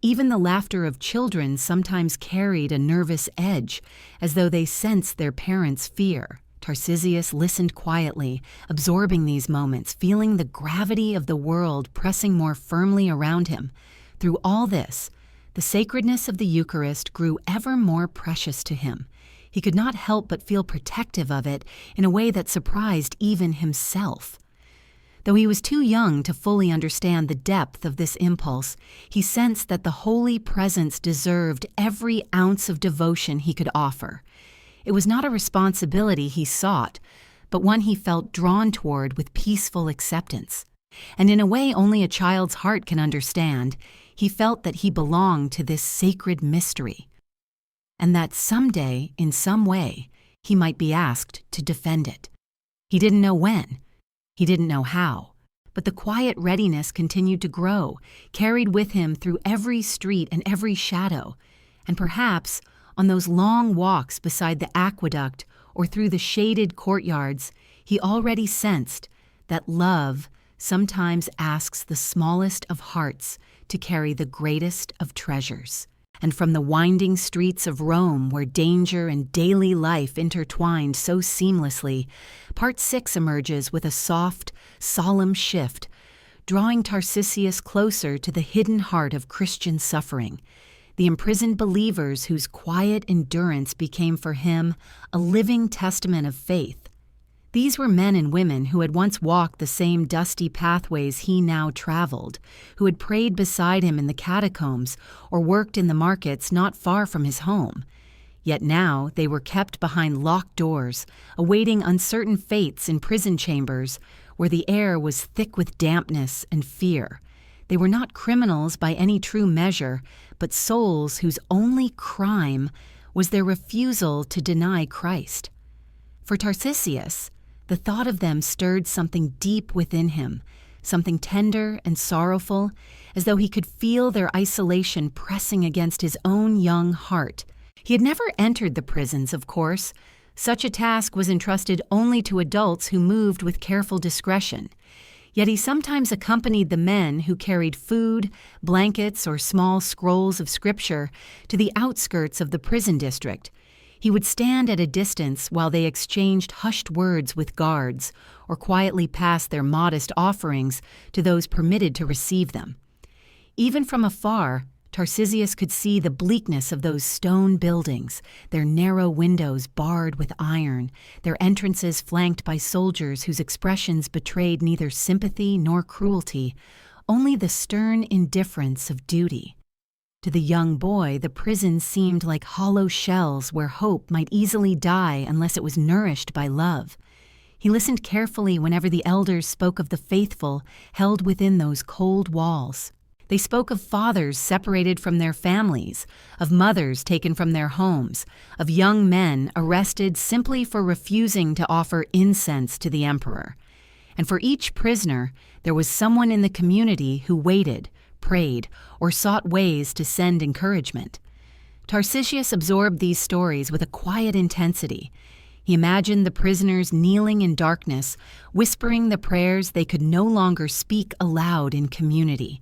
S1: Even the laughter of children sometimes carried a nervous edge, as though they sensed their parents' fear. Tarcisius listened quietly, absorbing these moments, feeling the gravity of the world pressing more firmly around him. Through all this, the sacredness of the Eucharist grew ever more precious to him. He could not help but feel protective of it in a way that surprised even himself. Though he was too young to fully understand the depth of this impulse, he sensed that the holy presence deserved every ounce of devotion he could offer. It was not a responsibility he sought, but one he felt drawn toward with peaceful acceptance. And in a way only a child's heart can understand, he felt that he belonged to this sacred mystery, and that someday, in some way, he might be asked to defend it. He didn't know when. He didn't know how. But the quiet readiness continued to grow, carried with him through every street and every shadow, and perhaps on those long walks beside the aqueduct or through the shaded courtyards, he already sensed that love sometimes asks the smallest of hearts to carry the greatest of treasures. And from the winding streets of Rome, where danger and daily life intertwined so seamlessly, Part 6 emerges with a soft, solemn shift, drawing Tarcisius closer to the hidden heart of Christian suffering, the imprisoned believers whose quiet endurance became for him a living testament of faith. These were men and women who had once walked the same dusty pathways he now traveled, who had prayed beside him in the catacombs or worked in the markets not far from his home. Yet now they were kept behind locked doors, awaiting uncertain fates in prison chambers where the air was thick with dampness and fear. They were not criminals by any true measure, but souls whose only crime was their refusal to deny Christ. For Tarcisius, the thought of them stirred something deep within him, something tender and sorrowful, as though he could feel their isolation pressing against his own young heart. He had never entered the prisons, of course. Such a task was entrusted only to adults who moved with careful discretion. Yet he sometimes accompanied the men who carried food, blankets, or small scrolls of scripture to the outskirts of the prison district. He would stand at a distance while they exchanged hushed words with guards or quietly passed their modest offerings to those permitted to receive them. Even from afar, Tarcisius could see the bleakness of those stone buildings, their narrow windows barred with iron, their entrances flanked by soldiers whose expressions betrayed neither sympathy nor cruelty, only the stern indifference of duty. To the young boy, the prison seemed like hollow shells where hope might easily die unless it was nourished by love. He listened carefully whenever the elders spoke of the faithful held within those cold walls. They spoke of fathers separated from their families, of mothers taken from their homes, of young men arrested simply for refusing to offer incense to the emperor. And for each prisoner, there was someone in the community who waited, prayed, or sought ways to send encouragement. Tarcisius absorbed these stories with a quiet intensity. He imagined the prisoners kneeling in darkness, whispering the prayers they could no longer speak aloud in community.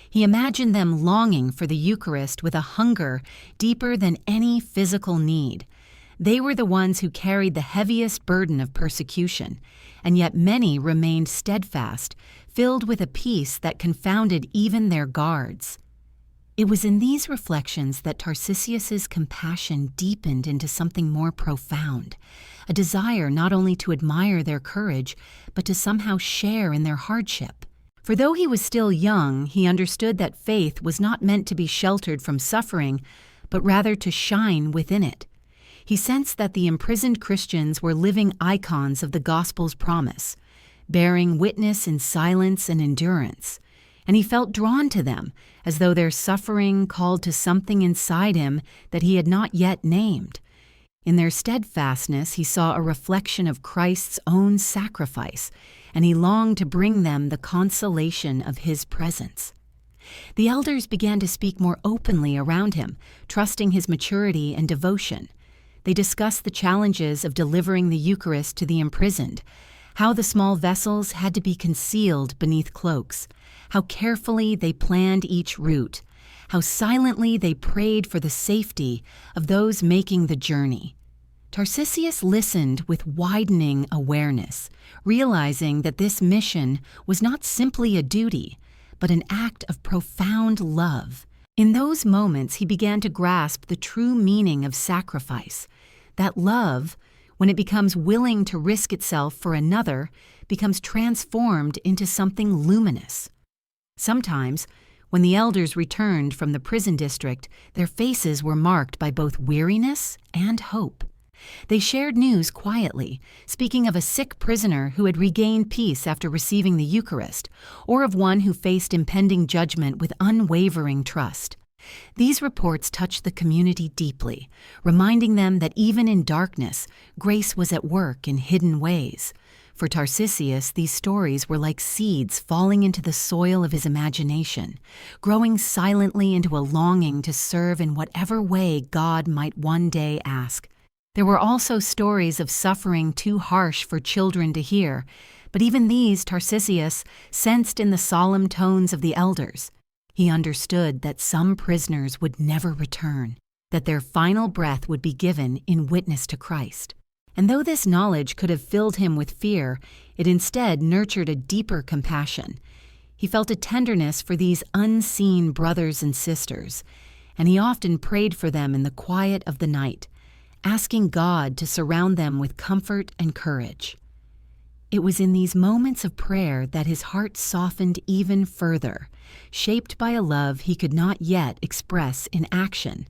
S1: He imagined them longing for the Eucharist with a hunger deeper than any physical need. They were the ones who carried the heaviest burden of persecution, and yet many remained steadfast, filled with a peace that confounded even their guards. It was in these reflections that Tarcisius's compassion deepened into something more profound, a desire not only to admire their courage, but to somehow share in their hardship. For though he was still young, he understood that faith was not meant to be sheltered from suffering, but rather to shine within it. He sensed that the imprisoned Christians were living icons of the gospel's promise, bearing witness in silence and endurance, and he felt drawn to them, as though their suffering called to something inside him that he had not yet named. In their steadfastness, he saw a reflection of Christ's own sacrifice, and he longed to bring them the consolation of his presence. The elders began to speak more openly around him, trusting his maturity and devotion. They discussed the challenges of delivering the Eucharist to the imprisoned, how the small vessels had to be concealed beneath cloaks, how carefully they planned each route, how silently they prayed for the safety of those making the journey. Tarcisius listened with widening awareness, realizing that this mission was not simply a duty, but an act of profound love. In those moments, he began to grasp the true meaning of sacrifice. That love, when it becomes willing to risk itself for another, becomes transformed into something luminous. Sometimes, when the elders returned from the prison district, their faces were marked by both weariness and hope. They shared news quietly, speaking of a sick prisoner who had regained peace after receiving the Eucharist, or of one who faced impending judgment with unwavering trust. These reports touched the community deeply, reminding them that even in darkness, grace was at work in hidden ways. For Tarcisius, these stories were like seeds falling into the soil of his imagination, growing silently into a longing to serve in whatever way God might one day ask. There were also stories of suffering too harsh for children to hear, but even these Tarcisius sensed in the solemn tones of the elders. He understood that some prisoners would never return, that their final breath would be given in witness to Christ. And though this knowledge could have filled him with fear, it instead nurtured a deeper compassion. He felt a tenderness for these unseen brothers and sisters, and he often prayed for them in the quiet of the night, asking God to surround them with comfort and courage. It was in these moments of prayer that his heart softened even further, shaped by a love he could not yet express in action.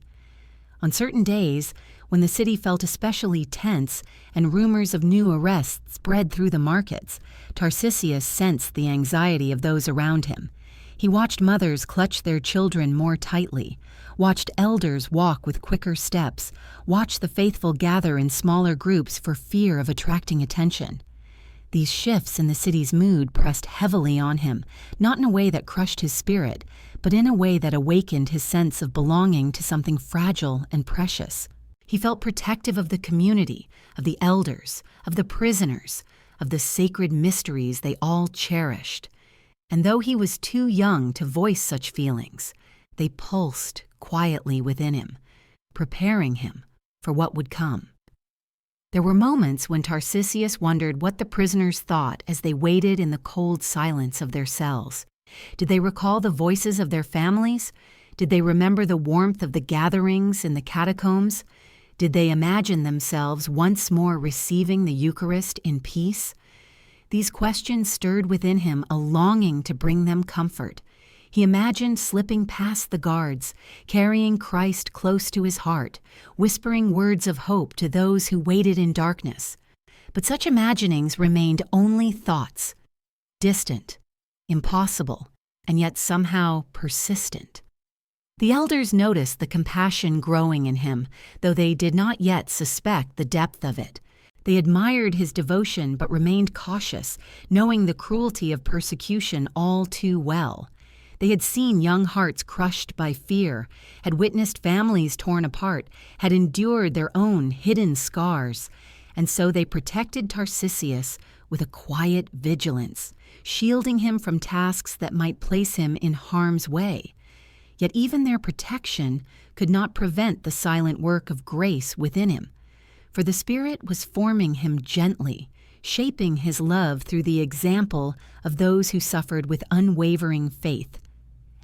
S1: On certain days, when the city felt especially tense and rumors of new arrests spread through the markets, Tarcisius sensed the anxiety of those around him. He watched mothers clutch their children more tightly, watched elders walk with quicker steps, watched the faithful gather in smaller groups for fear of attracting attention. These shifts in the city's mood pressed heavily on him, not in a way that crushed his spirit, but in a way that awakened his sense of belonging to something fragile and precious. He felt protective of the community, of the elders, of the prisoners, of the sacred mysteries they all cherished. And though he was too young to voice such feelings, they pulsed quietly within him, preparing him for what would come. There were moments when Tarcisius wondered what the prisoners thought as they waited in the cold silence of their cells. Did they recall the voices of their families? Did they remember the warmth of the gatherings in the catacombs? Did they imagine themselves once more receiving the Eucharist in peace? These questions stirred within him a longing to bring them comfort. He imagined slipping past the guards, carrying Christ close to his heart, whispering words of hope to those who waited in darkness. But such imaginings remained only thoughts, distant, impossible, and yet somehow persistent. The elders noticed the compassion growing in him, though they did not yet suspect the depth of it. They admired his devotion but remained cautious, knowing the cruelty of persecution all too well. They had seen young hearts crushed by fear, had witnessed families torn apart, had endured their own hidden scars, and so they protected Tarcisius with a quiet vigilance, shielding him from tasks that might place him in harm's way. Yet even their protection could not prevent the silent work of grace within him, for the Spirit was forming him gently, shaping his love through the example of those who suffered with unwavering faith.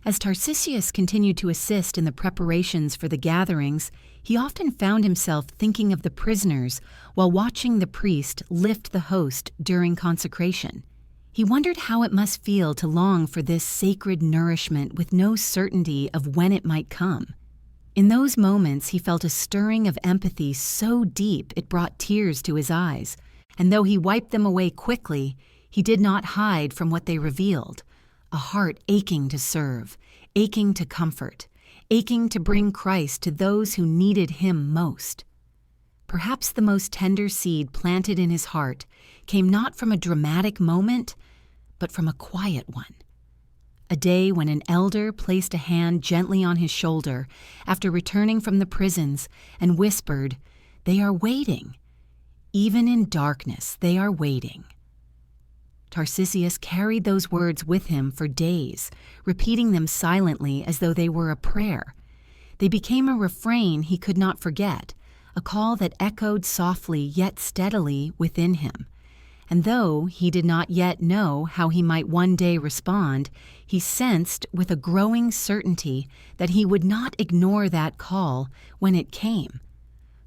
S1: As Tarcisius continued to assist in the preparations for the gatherings, he often found himself thinking of the prisoners while watching the priest lift the host during consecration. He wondered how it must feel to long for this sacred nourishment with no certainty of when it might come. In those moments, he felt a stirring of empathy so deep it brought tears to his eyes, and though he wiped them away quickly, he did not hide from what they revealed, a heart aching to serve, aching to comfort, aching to bring Christ to those who needed him most. Perhaps the most tender seed planted in his heart came not from a dramatic moment, but from a quiet one. A day when an elder placed a hand gently on his shoulder after returning from the prisons and whispered, "They are waiting. Even in darkness, they are waiting." Tarcisius carried those words with him for days, repeating them silently as though they were a prayer. They became a refrain he could not forget, a call that echoed softly yet steadily within him. And though he did not yet know how he might one day respond, he sensed with a growing certainty that he would not ignore that call when it came.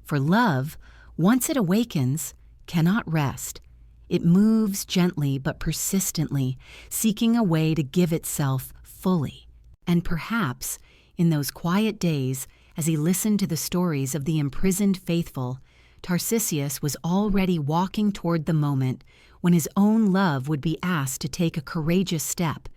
S1: For love, once it awakens, cannot rest. It moves gently but persistently, seeking a way to give itself fully. And perhaps, in those quiet days, as he listened to the stories of the imprisoned faithful, Tarcisius was already walking toward the moment when his own love would be asked to take a courageous step,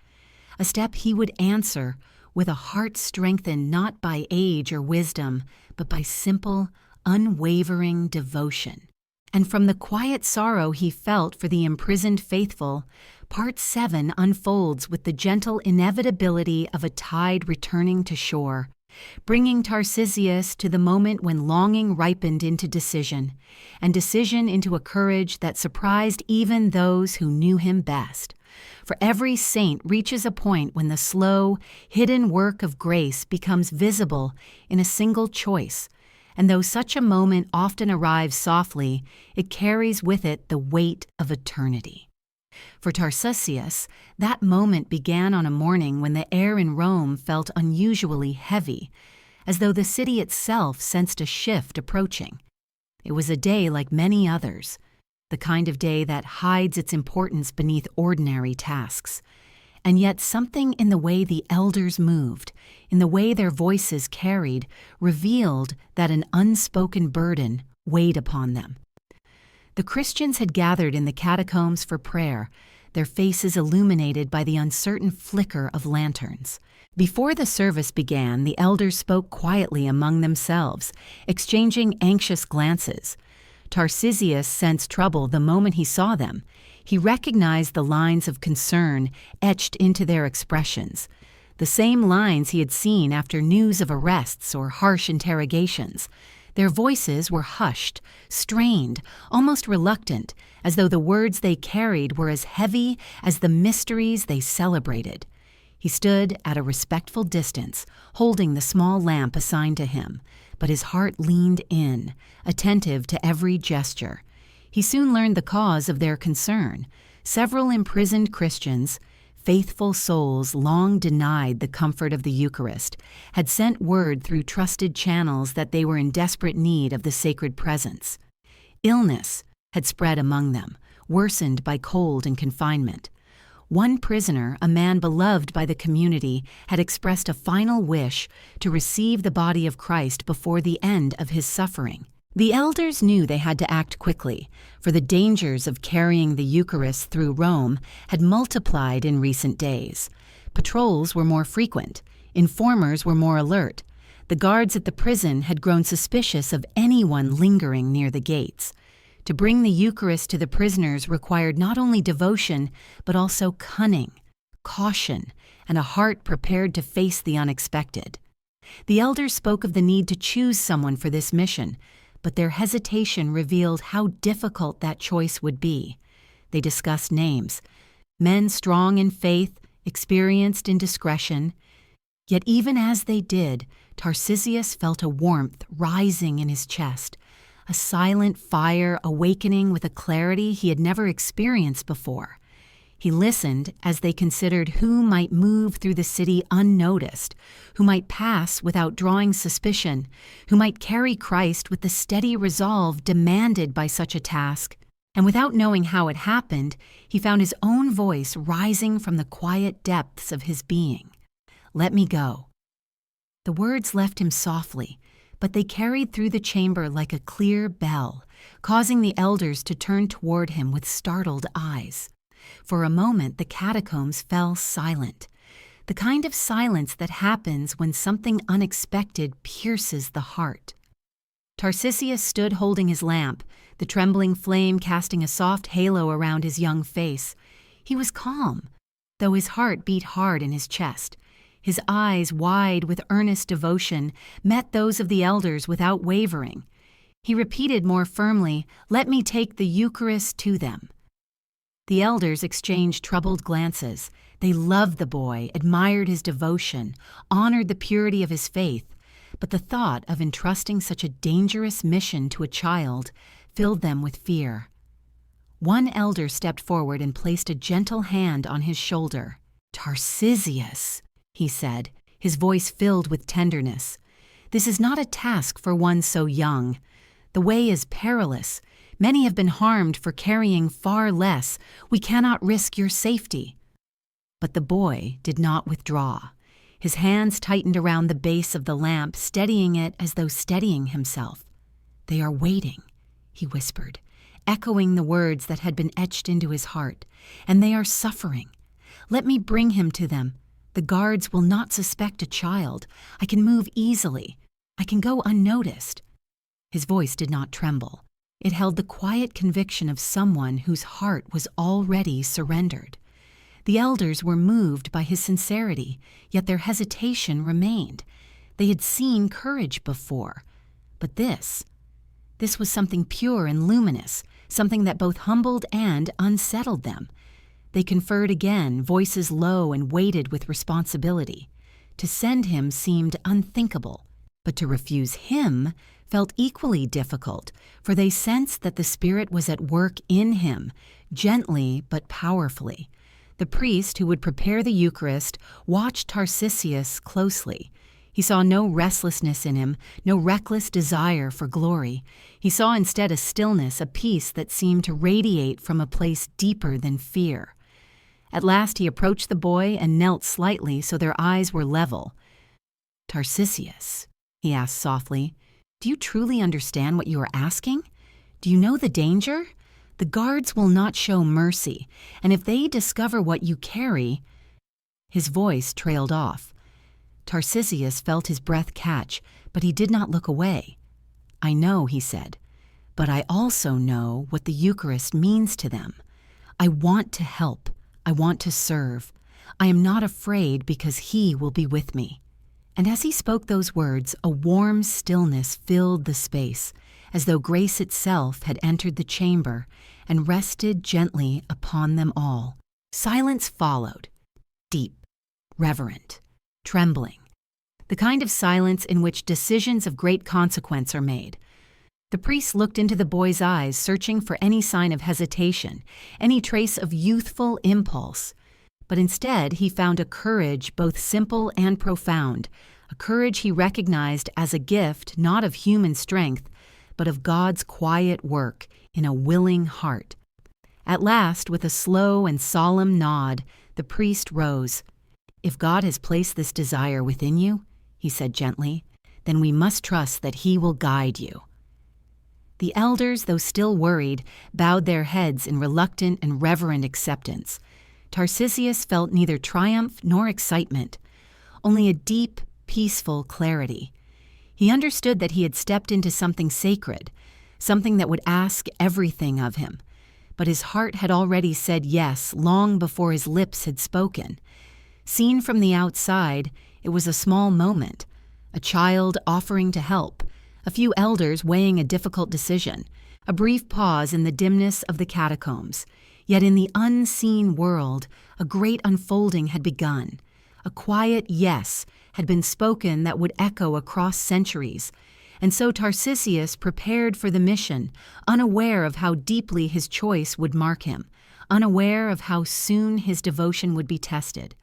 S1: a step he would answer with a heart strengthened not by age or wisdom, but by simple, unwavering devotion. And from the quiet sorrow he felt for the imprisoned faithful, Part 7 unfolds with the gentle inevitability of a tide returning to shore, bringing Tarcisius to the moment when longing ripened into decision, and decision into a courage that surprised even those who knew him best. For every saint reaches a point when the slow, hidden work of grace becomes visible in a single choice, and though such a moment often arrives softly, it carries with it the weight of eternity. For Tarcisius, that moment began on a morning when the air in Rome felt unusually heavy, as though the city itself sensed a shift approaching. It was a day like many others, the kind of day that hides its importance beneath ordinary tasks. And yet something in the way the elders moved, in the way their voices carried, revealed that an unspoken burden weighed upon them. The Christians had gathered in the catacombs for prayer, their faces illuminated by the uncertain flicker of lanterns. Before the service began, the elders spoke quietly among themselves, exchanging anxious glances. Tarcisius sensed trouble the moment he saw them. He recognized the lines of concern etched into their expressions, the same lines he had seen after news of arrests or harsh interrogations. Their voices were hushed, strained, almost reluctant, as though the words they carried were as heavy as the mysteries they celebrated. He stood at a respectful distance, holding the small lamp assigned to him, but his heart leaned in, attentive to every gesture. He soon learned the cause of their concern. Several imprisoned Christians, faithful souls long denied the comfort of the Eucharist, had sent word through trusted channels that they were in desperate need of the sacred presence. Illness had spread among them, worsened by cold and confinement. One prisoner, a man beloved by the community, had expressed a final wish to receive the body of Christ before the end of his suffering. The elders knew they had to act quickly, for the dangers of carrying the Eucharist through Rome had multiplied in recent days. Patrols were more frequent, informers were more alert. The guards at the prison had grown suspicious of anyone lingering near the gates. To bring the Eucharist to the prisoners required not only devotion, but also cunning, caution, and a heart prepared to face the unexpected. The elders spoke of the need to choose someone for this mission, but their hesitation revealed how difficult that choice would be. They discussed names, men strong in faith, experienced in discretion. Yet even as they did, Tarcisius felt a warmth rising in his chest, a silent fire awakening with a clarity he had never experienced before. He listened as they considered who might move through the city unnoticed, who might pass without drawing suspicion, who might carry Christ with the steady resolve demanded by such a task. And without knowing how it happened, he found his own voice rising from the quiet depths of his being. "Let me go." The words left him softly, but they carried through the chamber like a clear bell, causing the elders to turn toward him with startled eyes. For a moment, the catacombs fell silent, the kind of silence that happens when something unexpected pierces the heart. Tarcisius stood holding his lamp, the trembling flame casting a soft halo around his young face. He was calm, though his heart beat hard in his chest. His eyes, wide with earnest devotion, met those of the elders without wavering. He repeated more firmly, "Let me take the Eucharist to them." The elders exchanged troubled glances. They loved the boy, admired his devotion, honored the purity of his faith, but the thought of entrusting such a dangerous mission to a child filled them with fear. One elder stepped forward and placed a gentle hand on his shoulder. "Tarcisius," he said, his voice filled with tenderness. "This is not a task for one so young. The way is perilous. Many have been harmed for carrying far less. We cannot risk your safety." But the boy did not withdraw. His hands tightened around the base of the lamp, steadying it as though steadying himself. "They are waiting," he whispered, echoing the words that had been etched into his heart. "And they are suffering. Let me bring him to them, The guards will not suspect a child. I can move easily. I can go unnoticed." His voice did not tremble. It held the quiet conviction of someone whose heart was already surrendered. The elders were moved by his sincerity, yet their hesitation remained. They had seen courage before, but this was something pure and luminous, something that both humbled and unsettled them. They conferred again, voices low and weighted with responsibility. To send him seemed unthinkable, but to refuse him felt equally difficult, for they sensed that the Spirit was at work in him, gently but powerfully. The priest who would prepare the Eucharist watched Tarcisius closely. He saw no restlessness in him, no reckless desire for glory. He saw instead a stillness, a peace that seemed to radiate from a place deeper than fear. At last he approached the boy and knelt slightly so their eyes were level. "Tarcisius," he asked softly, "do you truly understand what you are asking? Do you know the danger? The guards will not show mercy, and if they discover what you carry—" His voice trailed off. Tarcisius felt his breath catch, but he did not look away. "I know," he said, "but I also know what the Eucharist means to them. I want to help. I want to serve. I am not afraid because he will be with me." And as he spoke those words, a warm stillness filled the space, as though grace itself had entered the chamber and rested gently upon them all. Silence followed, deep, reverent, trembling, the kind of silence in which decisions of great consequence are made. The priest looked into the boy's eyes, searching for any sign of hesitation, any trace of youthful impulse. But instead he found a courage both simple and profound, a courage he recognized as a gift not of human strength, but of God's quiet work in a willing heart. At last, with a slow and solemn nod, the priest rose. "If God has placed this desire within you," he said gently, "then we must trust that he will guide you." The elders, though still worried, bowed their heads in reluctant and reverent acceptance. Tarcisius felt neither triumph nor excitement, only a deep, peaceful clarity. He understood that he had stepped into something sacred, something that would ask everything of him. But his heart had already said yes long before his lips had spoken. Seen from the outside, it was a small moment, a child offering to help, a few elders weighing a difficult decision, a brief pause in the dimness of the catacombs. Yet in the unseen world, a great unfolding had begun. A quiet yes had been spoken that would echo across centuries. And so Tarcisius prepared for the mission, unaware of how deeply his choice would mark him, unaware of how soon his devotion would be tested,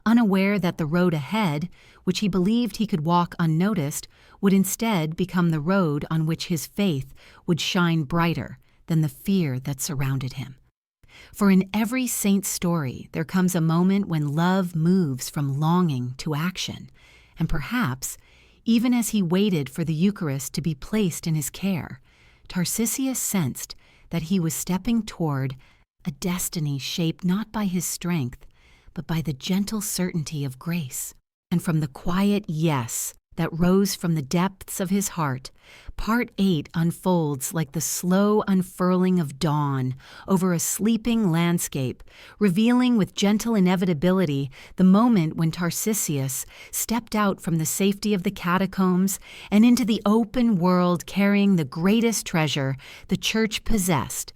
S1: unaware that the road ahead, which he believed he could walk unnoticed, would instead become the road on which his faith would shine brighter than the fear that surrounded him. For in every saint's story there comes a moment when love moves from longing to action, and perhaps, even as he waited for the Eucharist to be placed in his care, Tarcisius sensed that he was stepping toward a destiny shaped not by his strength, but by the gentle certainty of grace. And from the quiet yes that rose from the depths of his heart, Part 8 unfolds like the slow unfurling of dawn over a sleeping landscape, revealing with gentle inevitability the moment when Tarcisius stepped out from the safety of the catacombs and into the open world carrying the greatest treasure the Church possessed.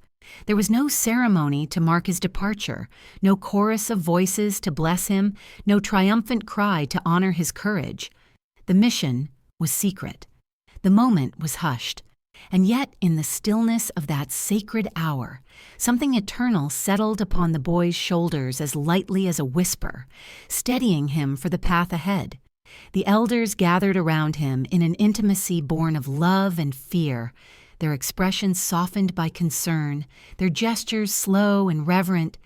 S1: There was no ceremony to mark his departure, no chorus of voices to bless him, no triumphant cry to honor his courage. The mission was secret. The moment was hushed. And yet, in the stillness of that sacred hour, something eternal settled upon the boy's shoulders as lightly as a whisper, steadying him for the path ahead. The elders gathered around him in an intimacy born of love and fear, their expressions softened by concern, their gestures slow and reverent.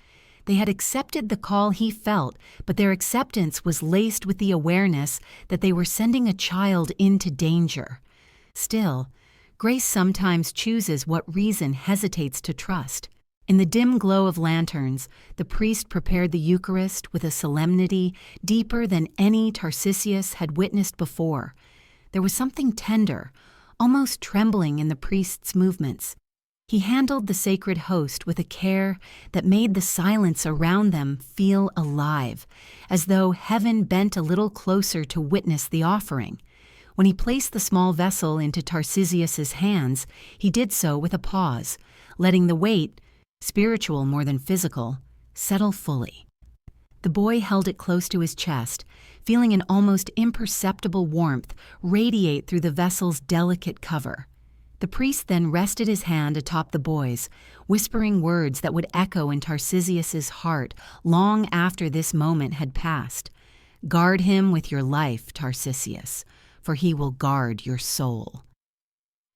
S1: They had accepted the call he felt, but their acceptance was laced with the awareness that they were sending a child into danger. Still, grace sometimes chooses what reason hesitates to trust. In the dim glow of lanterns, the priest prepared the Eucharist with a solemnity deeper than any Tarcisius had witnessed before. There was something tender, almost trembling in the priest's movements. He handled the sacred host with a care that made the silence around them feel alive, as though heaven bent a little closer to witness the offering. When he placed the small vessel into Tarcisius's hands, he did so with a pause, letting the weight, spiritual more than physical, settle fully. The boy held it close to his chest, feeling an almost imperceptible warmth radiate through the vessel's delicate cover. The priest then rested his hand atop the boy's, whispering words that would echo in Tarcisius's heart long after this moment had passed. "Guard him with your life, Tarcisius, for he will guard your soul."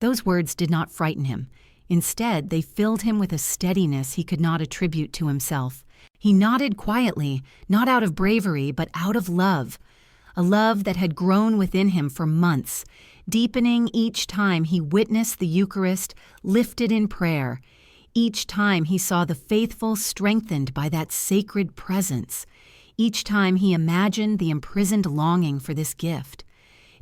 S1: Those words did not frighten him. Instead, they filled him with a steadiness he could not attribute to himself. He nodded quietly, not out of bravery, but out of love, a love that had grown within him for months, deepening each time he witnessed the Eucharist lifted in prayer, each time he saw the faithful strengthened by that sacred presence, each time he imagined the imprisoned longing for this gift.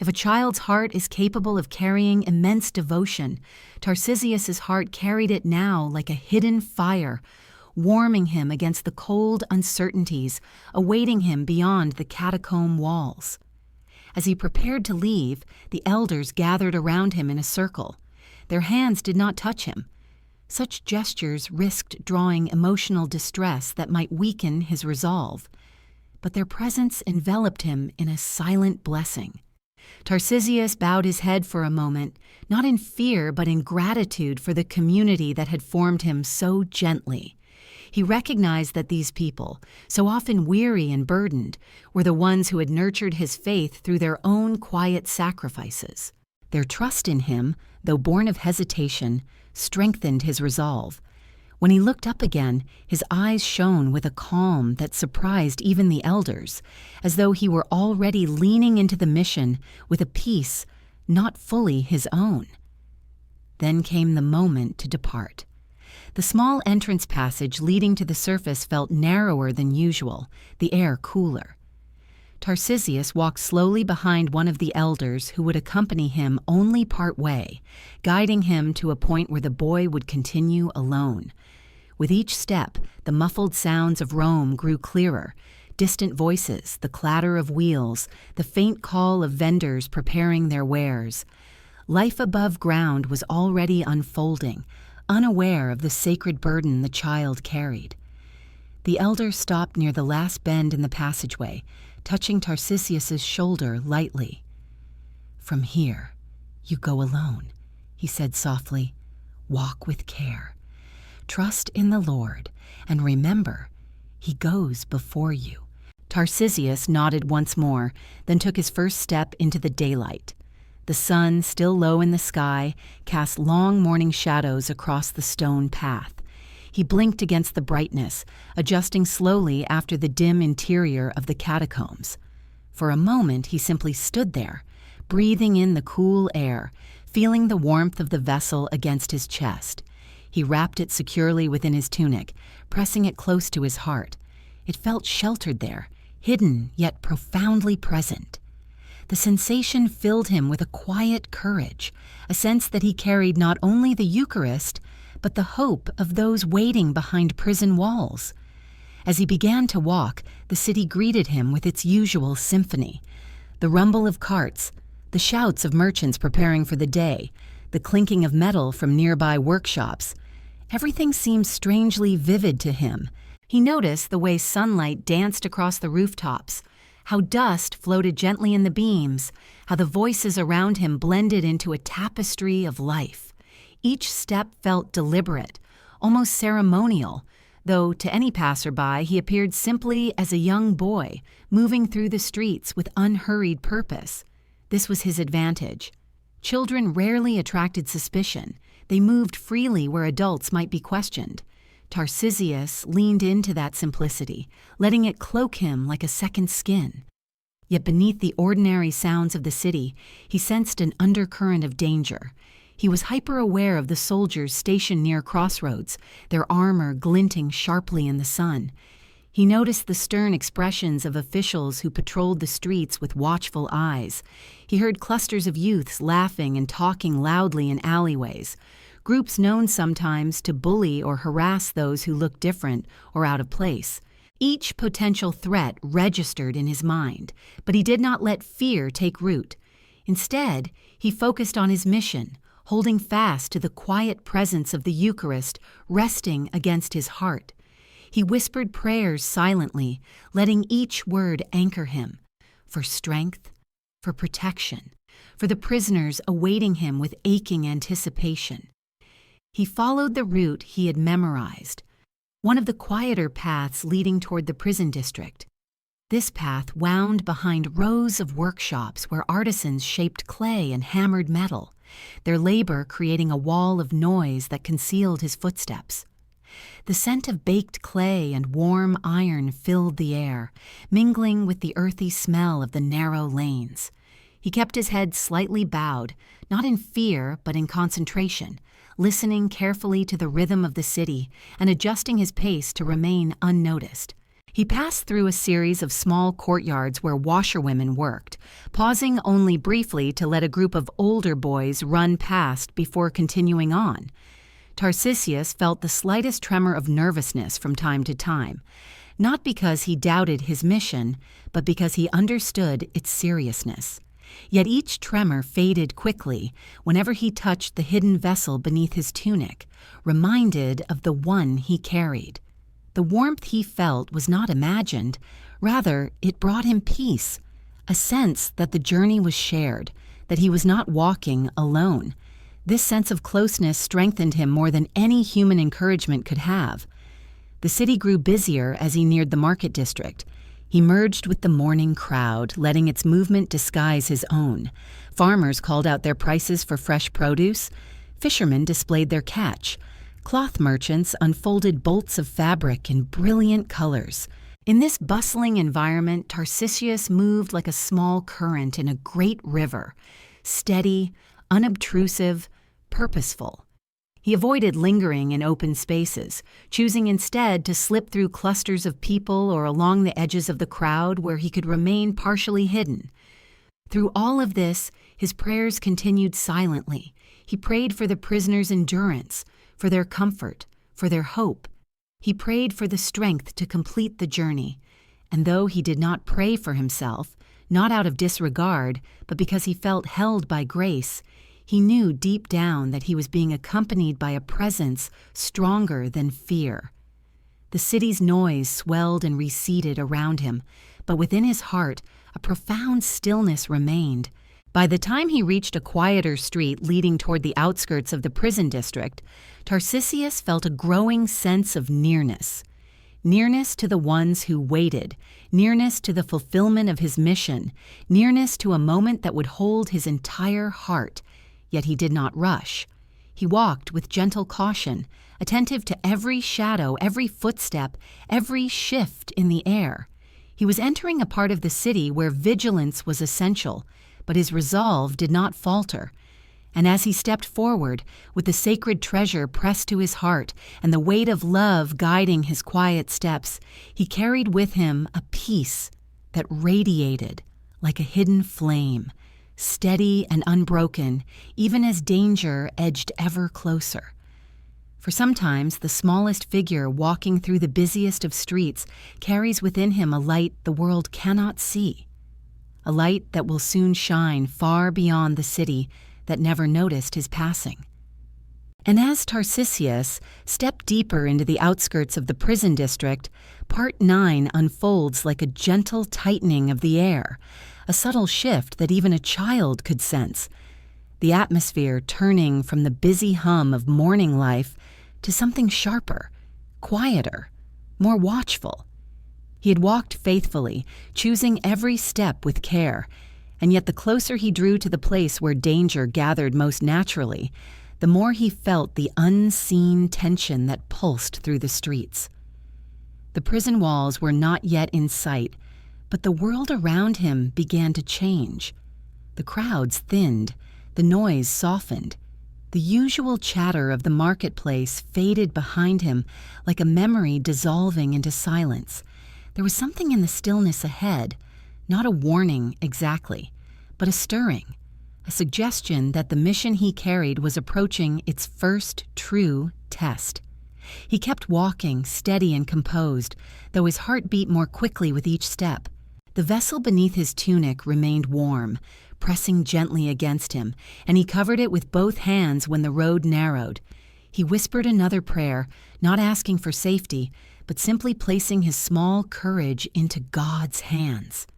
S1: If a child's heart is capable of carrying immense devotion, Tarcisius's heart carried it now like a hidden fire, warming him against the cold uncertainties awaiting him beyond the catacomb walls. As he prepared to leave, the elders gathered around him in a circle. Their hands did not touch him. Such gestures risked drawing emotional distress that might weaken his resolve. But their presence enveloped him in a silent blessing. Tarcisius bowed his head for a moment, not in fear but in gratitude for the community that had formed him so gently. He recognized that these people, so often weary and burdened, were the ones who had nurtured his faith through their own quiet sacrifices. Their trust in him, though born of hesitation, strengthened his resolve. When he looked up again, his eyes shone with a calm that surprised even the elders, as though he were already leaning into the mission with a peace not fully his own. Then came the moment to depart. The small entrance passage leading to the surface felt narrower than usual, the air cooler. Tarcisius walked slowly behind one of the elders who would accompany him only part way, guiding him to a point where the boy would continue alone. With each step, the muffled sounds of Rome grew clearer, distant voices, the clatter of wheels, the faint call of vendors preparing their wares. Life above ground was already unfolding, unaware of the sacred burden the child carried. The elder stopped near the last bend in the passageway, touching Tarcisius's shoulder lightly. "From here, you go alone," he said softly. "Walk with care. Trust in the Lord, and remember, he goes before you." Tarcisius nodded once more, then took his first step into the daylight. The sun, still low in the sky, cast long morning shadows across the stone path. He blinked against the brightness, adjusting slowly after the dim interior of the catacombs. For a moment he simply stood there, breathing in the cool air, feeling the warmth of the vessel against his chest. He wrapped it securely within his tunic, pressing it close to his heart. It felt sheltered there, hidden yet profoundly present. The sensation filled him with a quiet courage, a sense that he carried not only the Eucharist, but the hope of those waiting behind prison walls. As he began to walk, the city greeted him with its usual symphony. The rumble of carts, the shouts of merchants preparing for the day, the clinking of metal from nearby workshops. Everything seemed strangely vivid to him. He noticed the way sunlight danced across the rooftops, how dust floated gently in the beams, how the voices around him blended into a tapestry of life. Each step felt deliberate, almost ceremonial, though to any passerby he appeared simply as a young boy, moving through the streets with unhurried purpose. This was his advantage. Children rarely attracted suspicion. They moved freely where adults might be questioned. Tarcisius leaned into that simplicity, letting it cloak him like a second skin. Yet beneath the ordinary sounds of the city, he sensed an undercurrent of danger. He was hyper-aware of the soldiers stationed near crossroads, their armor glinting sharply in the sun. He noticed the stern expressions of officials who patrolled the streets with watchful eyes. He heard clusters of youths laughing and talking loudly in alleyways, groups known sometimes to bully or harass those who looked different or out of place. Each potential threat registered in his mind, but he did not let fear take root. Instead, he focused on his mission, holding fast to the quiet presence of the Eucharist resting against his heart. He whispered prayers silently, letting each word anchor him, for strength, for protection, for the prisoners awaiting him with aching anticipation. He followed the route he had memorized, one of the quieter paths leading toward the prison district. This path wound behind rows of workshops where artisans shaped clay and hammered metal, their labor creating a wall of noise that concealed his footsteps. The scent of baked clay and warm iron filled the air, mingling with the earthy smell of the narrow lanes. He kept his head slightly bowed, not in fear but in concentration, listening carefully to the rhythm of the city and adjusting his pace to remain unnoticed. He passed through a series of small courtyards where washerwomen worked, pausing only briefly to let a group of older boys run past before continuing on. Tarcisius felt the slightest tremor of nervousness from time to time, not because he doubted his mission, but because he understood its seriousness. Yet each tremor faded quickly whenever he touched the hidden vessel beneath his tunic, reminded of the one he carried. The warmth he felt was not imagined, rather it brought him peace, a sense that the journey was shared, that he was not walking alone. This sense of closeness strengthened him more than any human encouragement could have. The city grew busier as he neared the market district. He merged with the morning crowd, letting its movement disguise his own. Farmers called out their prices for fresh produce. Fishermen displayed their catch. Cloth merchants unfolded bolts of fabric in brilliant colors. In this bustling environment, Tarcisius moved like a small current in a great river, steady, unobtrusive, purposeful. He avoided lingering in open spaces, choosing instead to slip through clusters of people or along the edges of the crowd where he could remain partially hidden. Through all of this, his prayers continued silently. He prayed for the prisoners' endurance, for their comfort, for their hope. He prayed for the strength to complete the journey. And though he did not pray for himself, not out of disregard, but because he felt held by grace, he knew deep down that he was being accompanied by a presence stronger than fear. The city's noise swelled and receded around him, but within his heart, a profound stillness remained. By the time he reached a quieter street leading toward the outskirts of the prison district, Tarcisius felt a growing sense of nearness. Nearness to the ones who waited, nearness to the fulfillment of his mission, nearness to a moment that would hold his entire heart. Yet he did not rush. He walked with gentle caution, attentive to every shadow, every footstep, every shift in the air. He was entering a part of the city where vigilance was essential, but his resolve did not falter. And as he stepped forward, with the sacred treasure pressed to his heart and the weight of love guiding his quiet steps, he carried with him a peace that radiated like a hidden flame, steady and unbroken, even as danger edged ever closer. For sometimes the smallest figure walking through the busiest of streets carries within him a light the world cannot see, a light that will soon shine far beyond the city that never noticed his passing. And as Tarcisius stepped deeper into the outskirts of the prison district, Part 9 unfolds like a gentle tightening of the air, a subtle shift that even a child could sense, the atmosphere turning from the busy hum of morning life to something sharper, quieter, more watchful. He had walked faithfully, choosing every step with care, and yet the closer he drew to the place where danger gathered most naturally, the more he felt the unseen tension that pulsed through the streets. The prison walls were not yet in sight, but the world around him began to change. The crowds thinned, the noise softened. The usual chatter of the marketplace faded behind him like a memory dissolving into silence. There was something in the stillness ahead, not a warning exactly, but a stirring, a suggestion that the mission he carried was approaching its first true test. He kept walking, steady and composed, though his heart beat more quickly with each step. The vessel beneath his tunic remained warm, pressing gently against him, and he covered it with both hands when the road narrowed. He whispered another prayer, not asking for safety, but simply placing his small courage into God's hands.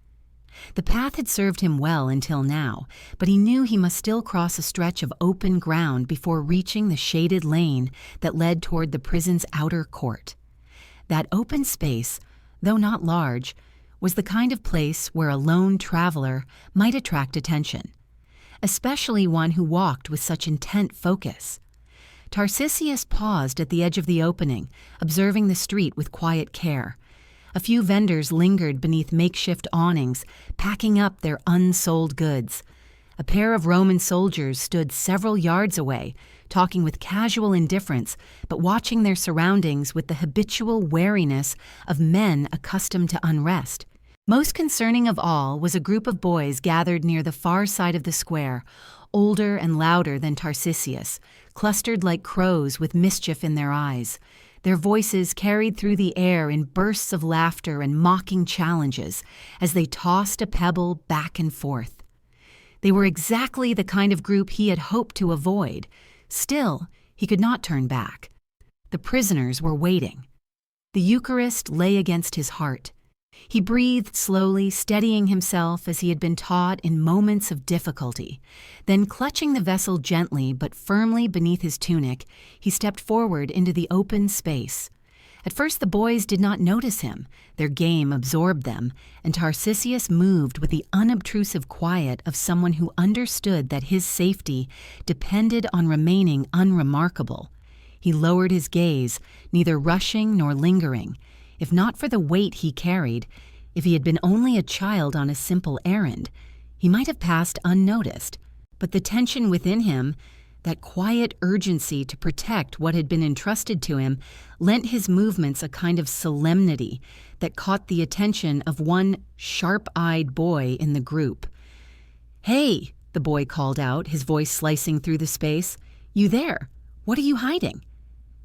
S1: The path had served him well until now, but he knew he must still cross a stretch of open ground before reaching the shaded lane that led toward the prison's outer court. That open space, though not large, was the kind of place where a lone traveler might attract attention, especially one who walked with such intent focus. Tarcisius paused at the edge of the opening, observing the street with quiet care. A few vendors lingered beneath makeshift awnings, packing up their unsold goods. A pair of Roman soldiers stood several yards away, talking with casual indifference, but watching their surroundings with the habitual wariness of men accustomed to unrest. Most concerning of all was a group of boys gathered near the far side of the square, older and louder than Tarcisius, clustered like crows with mischief in their eyes. Their voices carried through the air in bursts of laughter and mocking challenges as they tossed a pebble back and forth. They were exactly the kind of group he had hoped to avoid. Still, he could not turn back. The prisoners were waiting. The Eucharist lay against his heart. He breathed slowly, steadying himself as he had been taught in moments of difficulty. Then, clutching the vessel gently but firmly beneath his tunic, he stepped forward into the open space. At first the boys did not notice him. Their game absorbed them, and Tarcisius moved with the unobtrusive quiet of someone who understood that his safety depended on remaining unremarkable. He lowered his gaze, neither rushing nor lingering. If not for the weight he carried, if he had been only a child on a simple errand, he might have passed unnoticed. But the tension within him, that quiet urgency to protect what had been entrusted to him, lent his movements a kind of solemnity that caught the attention of one sharp-eyed boy in the group. "Hey," the boy called out, his voice slicing through the space. "You there? What are you hiding?"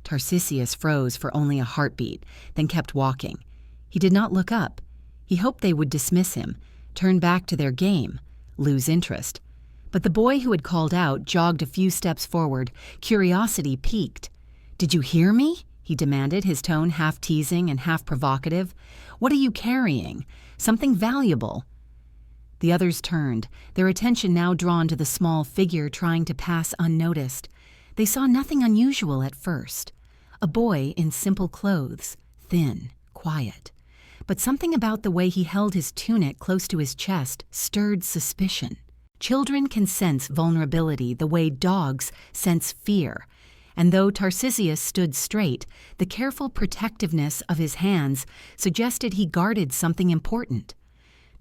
S1: Tarcisius froze for only a heartbeat, then kept walking. He did not look up. He hoped they would dismiss him, turn back to their game, lose interest. But the boy who had called out jogged a few steps forward, curiosity piqued. "Did you hear me?" he demanded, his tone half teasing and half provocative. "What are you carrying? Something valuable?" The others turned, their attention now drawn to the small figure trying to pass unnoticed. They saw nothing unusual at first. A boy in simple clothes, thin, quiet. But something about the way he held his tunic close to his chest stirred suspicion. Children can sense vulnerability the way dogs sense fear, and though Tarcisius stood straight, the careful protectiveness of his hands suggested he guarded something important.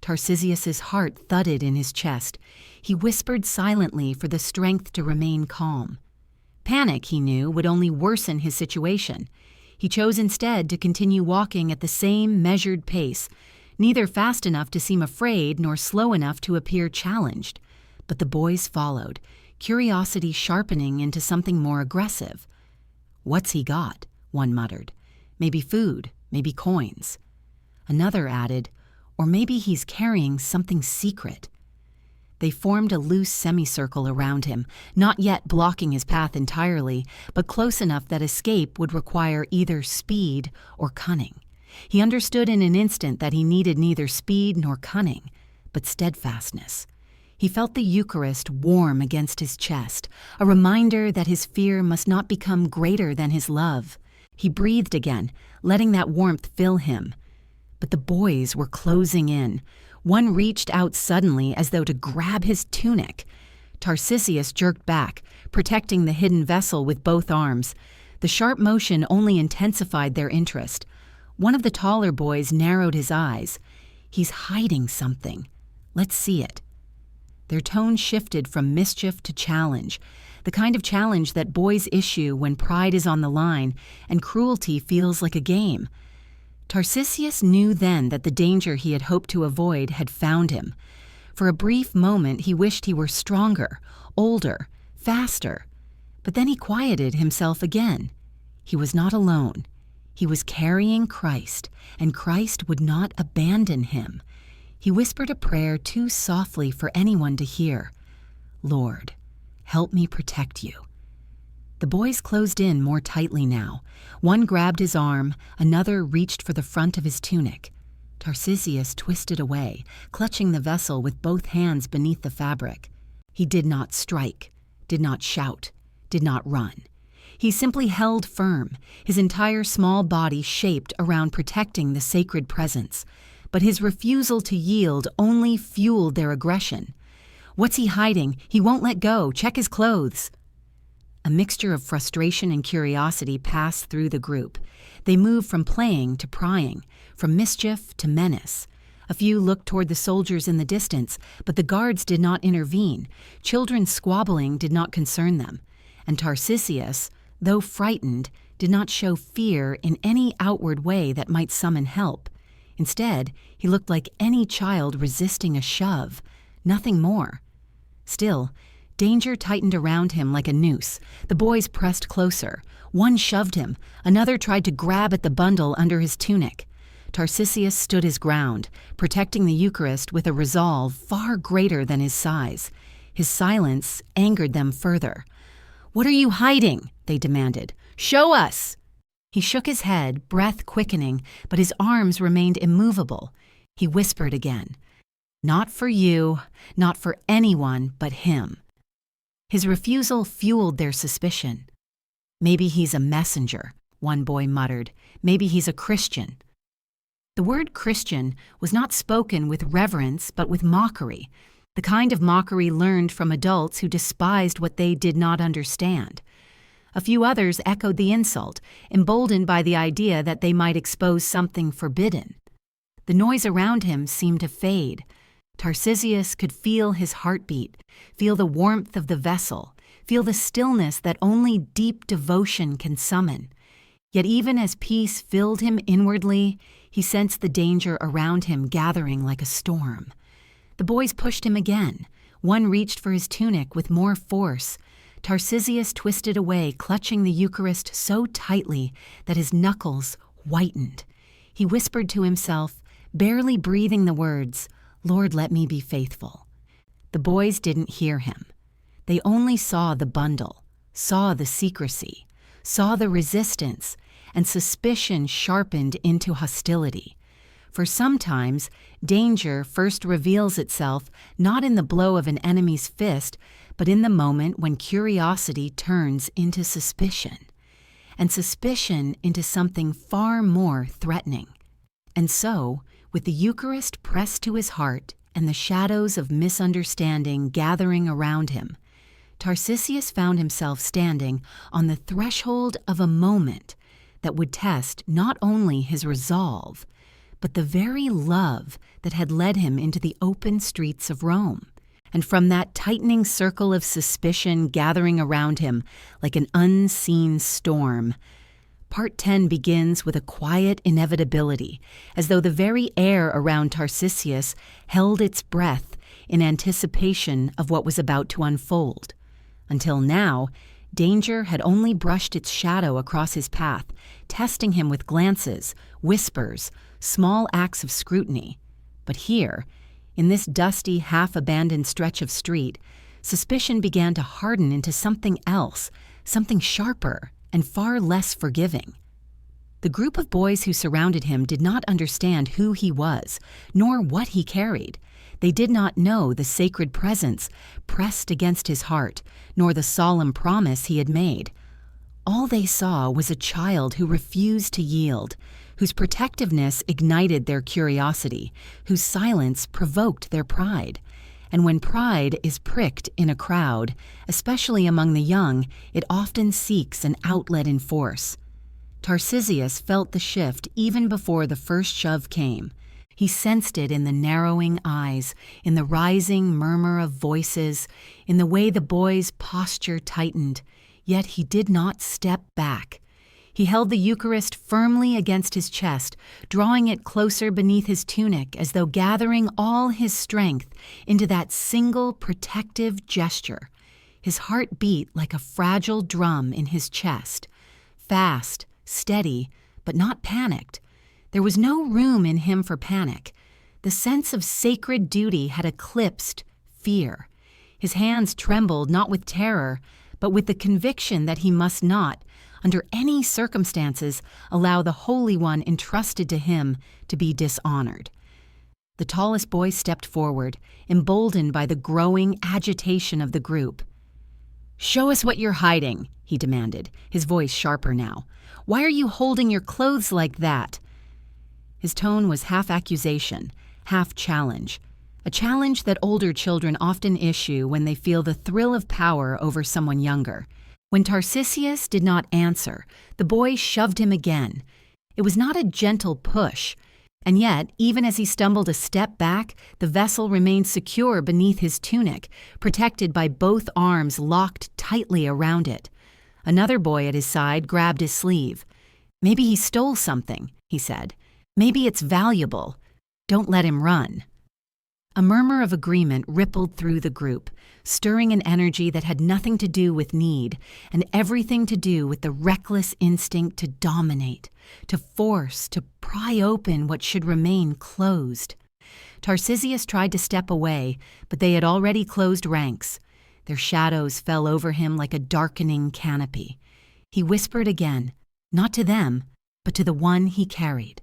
S1: Tarcisius's heart thudded in his chest. He whispered silently for the strength to remain calm. Panic, he knew, would only worsen his situation. He chose instead to continue walking at the same measured pace, neither fast enough to seem afraid nor slow enough to appear challenged. But the boys followed, curiosity sharpening into something more aggressive. "What's he got?" one muttered. "Maybe food, maybe coins." Another added, "Or maybe he's carrying something secret." They formed a loose semicircle around him, not yet blocking his path entirely, but close enough that escape would require either speed or cunning. He understood in an instant that he needed neither speed nor cunning, but steadfastness. He felt the Eucharist warm against his chest, a reminder that his fear must not become greater than his love. He breathed again, letting that warmth fill him. But the boys were closing in. One reached out suddenly as though to grab his tunic. Tarcisius jerked back, protecting the hidden vessel with both arms. The sharp motion only intensified their interest. One of the taller boys narrowed his eyes. "He's hiding something. Let's see it." Their tone shifted from mischief to challenge, the kind of challenge that boys issue when pride is on the line and cruelty feels like a game. Tarcisius knew then that the danger he had hoped to avoid had found him. For a brief moment he wished he were stronger, older, faster. But then he quieted himself again. He was not alone. He was carrying Christ, and Christ would not abandon him. He whispered a prayer too softly for anyone to hear. "Lord, help me protect you." The boys closed in more tightly now. One grabbed his arm, another reached for the front of his tunic. Tarcisius twisted away, clutching the vessel with both hands beneath the fabric. He did not strike, did not shout, did not run. He simply held firm, his entire small body shaped around protecting the sacred presence. But his refusal to yield only fueled their aggression. "What's he hiding? He won't let go. Check his clothes." A mixture of frustration and curiosity passed through the group. They moved from playing to prying, from mischief to menace. A few looked toward the soldiers in the distance, but the guards did not intervene. Children squabbling did not concern them. And Tarcisius, though frightened, did not show fear in any outward way that might summon help. Instead, he looked like any child resisting a shove, nothing more. Still, danger tightened around him like a noose. The boys pressed closer. One shoved him. Another tried to grab at the bundle under his tunic. Tarcisius stood his ground, protecting the Eucharist with a resolve far greater than his size. His silence angered them further. "What are you hiding?" they demanded. "Show us!" He shook his head, breath quickening, but his arms remained immovable. He whispered again, "Not for you, not for anyone but him." His refusal fueled their suspicion. "Maybe he's a messenger," one boy muttered. "Maybe he's a Christian." The word Christian was not spoken with reverence but with mockery, the kind of mockery learned from adults who despised what they did not understand. A few others echoed the insult, emboldened by the idea that they might expose something forbidden. The noise around him seemed to fade. Tarcisius could feel his heartbeat, feel the warmth of the vessel, feel the stillness that only deep devotion can summon. Yet even as peace filled him inwardly, he sensed the danger around him gathering like a storm. The boys pushed him again. One reached for his tunic with more force. Tarcisius twisted away, clutching the Eucharist so tightly that his knuckles whitened. He whispered to himself, barely breathing the words, "Lord, let me be faithful." The boys didn't hear him. They only saw the bundle, saw the secrecy, saw the resistance, and suspicion sharpened into hostility. For sometimes, danger first reveals itself not in the blow of an enemy's fist, but in the moment when curiosity turns into suspicion, and suspicion into something far more threatening. And so, with the Eucharist pressed to his heart and the shadows of misunderstanding gathering around him, Tarcisius found himself standing on the threshold of a moment that would test not only his resolve, but the very love that had led him into the open streets of Rome. And from that tightening circle of suspicion gathering around him like an unseen storm, Part 10 begins with a quiet inevitability, as though the very air around Tarcisius held its breath in anticipation of what was about to unfold. Until now, danger had only brushed its shadow across his path, testing him with glances, whispers, small acts of scrutiny. But here, in this dusty, half-abandoned stretch of street, suspicion began to harden into something else, something sharper and far less forgiving. The group of boys who surrounded him did not understand who he was, nor what he carried. They did not know the sacred presence pressed against his heart, nor the solemn promise he had made. All they saw was a child who refused to yield, whose protectiveness ignited their curiosity, whose silence provoked their pride. And when pride is pricked in a crowd, especially among the young, it often seeks an outlet in force. Tarcisius felt the shift even before the first shove came. He sensed it in the narrowing eyes, in the rising murmur of voices, in the way the boy's posture tightened, yet he did not step back. He held the Eucharist firmly against his chest, drawing it closer beneath his tunic as though gathering all his strength into that single protective gesture. His heart beat like a fragile drum in his chest, fast, steady, but not panicked. There was no room in him for panic. The sense of sacred duty had eclipsed fear. His hands trembled not with terror, but with the conviction that he must not, under any circumstances, allow the Holy One entrusted to him to be dishonored. The tallest boy stepped forward, emboldened by the growing agitation of the group. "Show us what you're hiding," he demanded, his voice sharper now. "Why are you holding your clothes like that?" His tone was half accusation, half challenge, a challenge that older children often issue when they feel the thrill of power over someone younger. When Tarcisius did not answer, the boy shoved him again. It was not a gentle push, and yet, even as he stumbled a step back, the vessel remained secure beneath his tunic, protected by both arms locked tightly around it. Another boy at his side grabbed his sleeve. "Maybe he stole something," he said. "Maybe it's valuable. Don't let him run." A murmur of agreement rippled through the group, stirring an energy that had nothing to do with need and everything to do with the reckless instinct to dominate, to force, to pry open what should remain closed. Tarcisius tried to step away, but they had already closed ranks. Their shadows fell over him like a darkening canopy. He whispered again, not to them, but to the one he carried.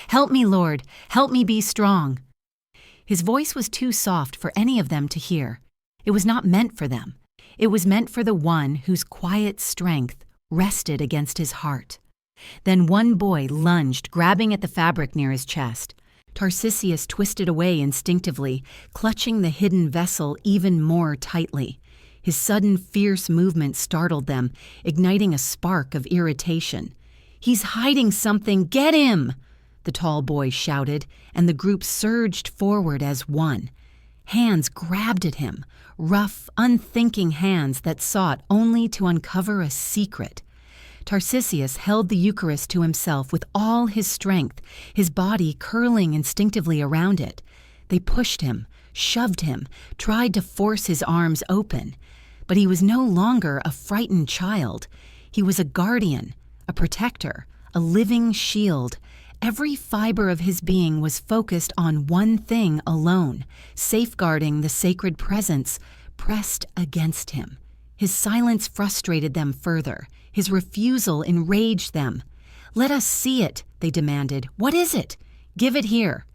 S1: "Help me, Lord, help me be strong." His voice was too soft for any of them to hear. It was not meant for them. It was meant for the one whose quiet strength rested against his heart. Then one boy lunged, grabbing at the fabric near his chest. Tarcisius twisted away instinctively, clutching the hidden vessel even more tightly. His sudden, fierce movement startled them, igniting a spark of irritation. "He's hiding something! Get him!" the tall boy shouted, and the group surged forward as one. Hands grabbed at him, rough, unthinking hands that sought only to uncover a secret. Tarcisius held the Eucharist to himself with all his strength, his body curling instinctively around it. They pushed him, shoved him, tried to force his arms open. But he was no longer a frightened child. He was a guardian, a protector, a living shield. Every fiber of his being was focused on one thing alone, safeguarding the sacred presence pressed against him. His silence frustrated them further. His refusal enraged them. "Let us see it," they demanded. "What is it? Give it here."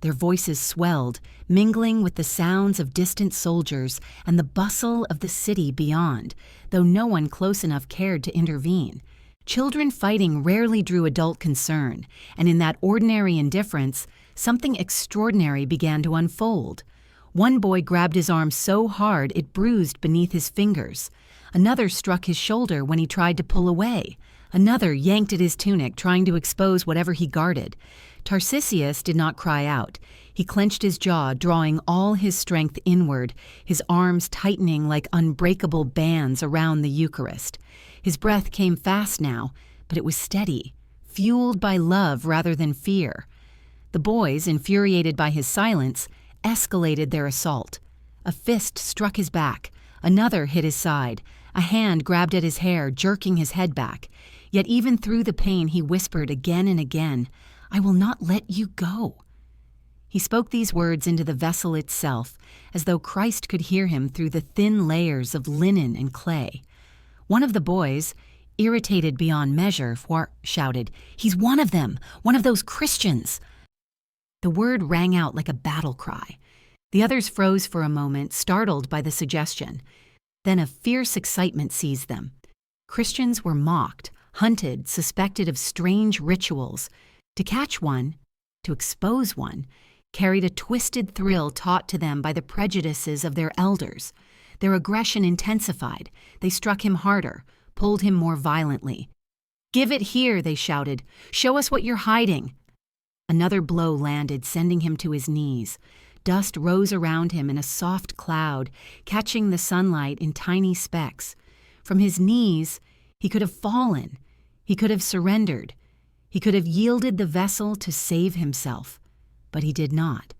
S1: Their voices swelled, mingling with the sounds of distant soldiers and the bustle of the city beyond, though no one close enough cared to intervene. Children fighting rarely drew adult concern, and in that ordinary indifference, something extraordinary began to unfold. One boy grabbed his arm so hard it bruised beneath his fingers. Another struck his shoulder when he tried to pull away. Another yanked at his tunic, trying to expose whatever he guarded. Tarcisius did not cry out. He clenched his jaw, drawing all his strength inward, his arms tightening like unbreakable bands around the Eucharist. His breath came fast now, but it was steady, fueled by love rather than fear. The boys, infuriated by his silence, escalated their assault. A fist struck his back. Another hit his side. A hand grabbed at his hair, jerking his head back. Yet even through the pain he whispered again and again, "I will not let you go." He spoke these words into the vessel itself, as though Christ could hear him through the thin layers of linen and clay. One of the boys, irritated beyond measure, shouted, "He's one of them, one of those Christians." The word rang out like a battle cry. The others froze for a moment, startled by the suggestion. Then a fierce excitement seized them. Christians were mocked, hunted, suspected of strange rituals. To catch one, to expose one, carried a twisted thrill taught to them by the prejudices of their elders. Their aggression intensified. They struck him harder, pulled him more violently. "Give it here," they shouted. "Show us what you're hiding." Another blow landed, sending him to his knees. Dust rose around him in a soft cloud, catching the sunlight in tiny specks. From his knees, he could have fallen. He could have surrendered. He could have yielded the vessel to save himself. But he did not.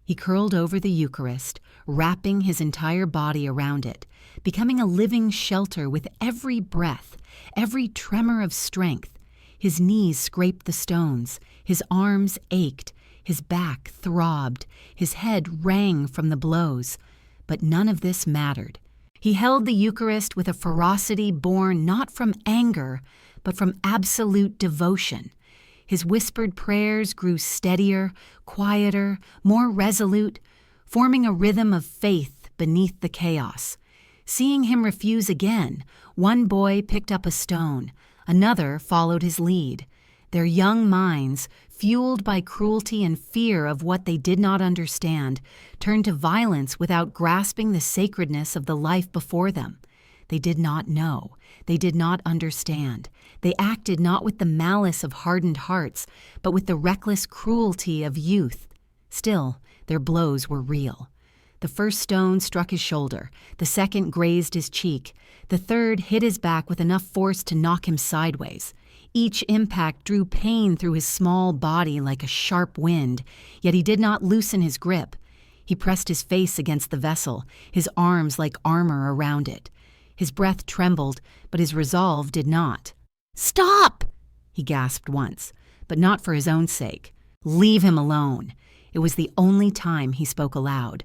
S1: He curled over the Eucharist, wrapping his entire body around it, becoming a living shelter with every breath, every tremor of strength. His knees scraped the stones, his arms ached, his back throbbed, his head rang from the blows. But none of this mattered. He held the Eucharist with a ferocity born not from anger, but from absolute devotion. His whispered prayers grew steadier, quieter, more resolute, forming a rhythm of faith beneath the chaos. Seeing him refuse again, one boy picked up a stone, another followed his lead. Their young minds, fueled by cruelty and fear of what they did not understand, turned to violence without grasping the sacredness of the life before them. They did not know. They did not understand. They acted not with the malice of hardened hearts, but with the reckless cruelty of youth. Still, their blows were real. The first stone struck his shoulder, the second grazed his cheek, the third hit his back with enough force to knock him sideways. Each impact drew pain through his small body like a sharp wind, yet he did not loosen his grip. He pressed his face against the vessel, his arms like armor around it. His breath trembled, but his resolve did not. "Stop!" he gasped once, but not for his own sake. "Leave him alone." It was the only time he spoke aloud.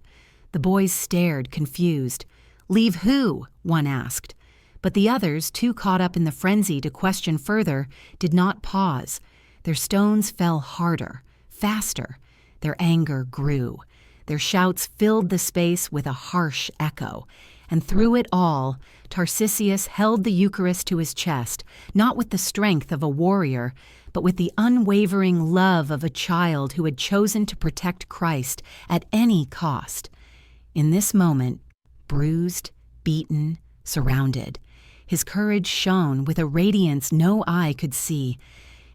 S1: The boys stared, confused. "Leave who?" one asked. But the others, too caught up in the frenzy to question further, did not pause. Their stones fell harder, faster. Their anger grew. Their shouts filled the space with a harsh echo. And through it all, Tarcisius held the Eucharist to his chest, not with the strength of a warrior, but with the unwavering love of a child who had chosen to protect Christ at any cost. In this moment, bruised, beaten, surrounded, his courage shone with a radiance no eye could see.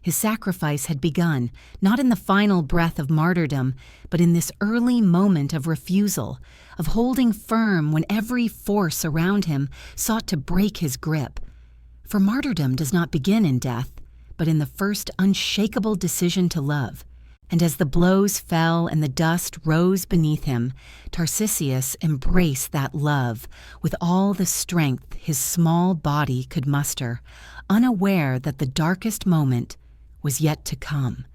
S1: His sacrifice had begun, not in the final breath of martyrdom, but in this early moment of refusal, of holding firm when every force around him sought to break his grip. For martyrdom does not begin in death, but in the first unshakable decision to love. And as the blows fell and the dust rose beneath him, Tarcisius embraced that love with all the strength his small body could muster, unaware that the darkest moment was yet to come,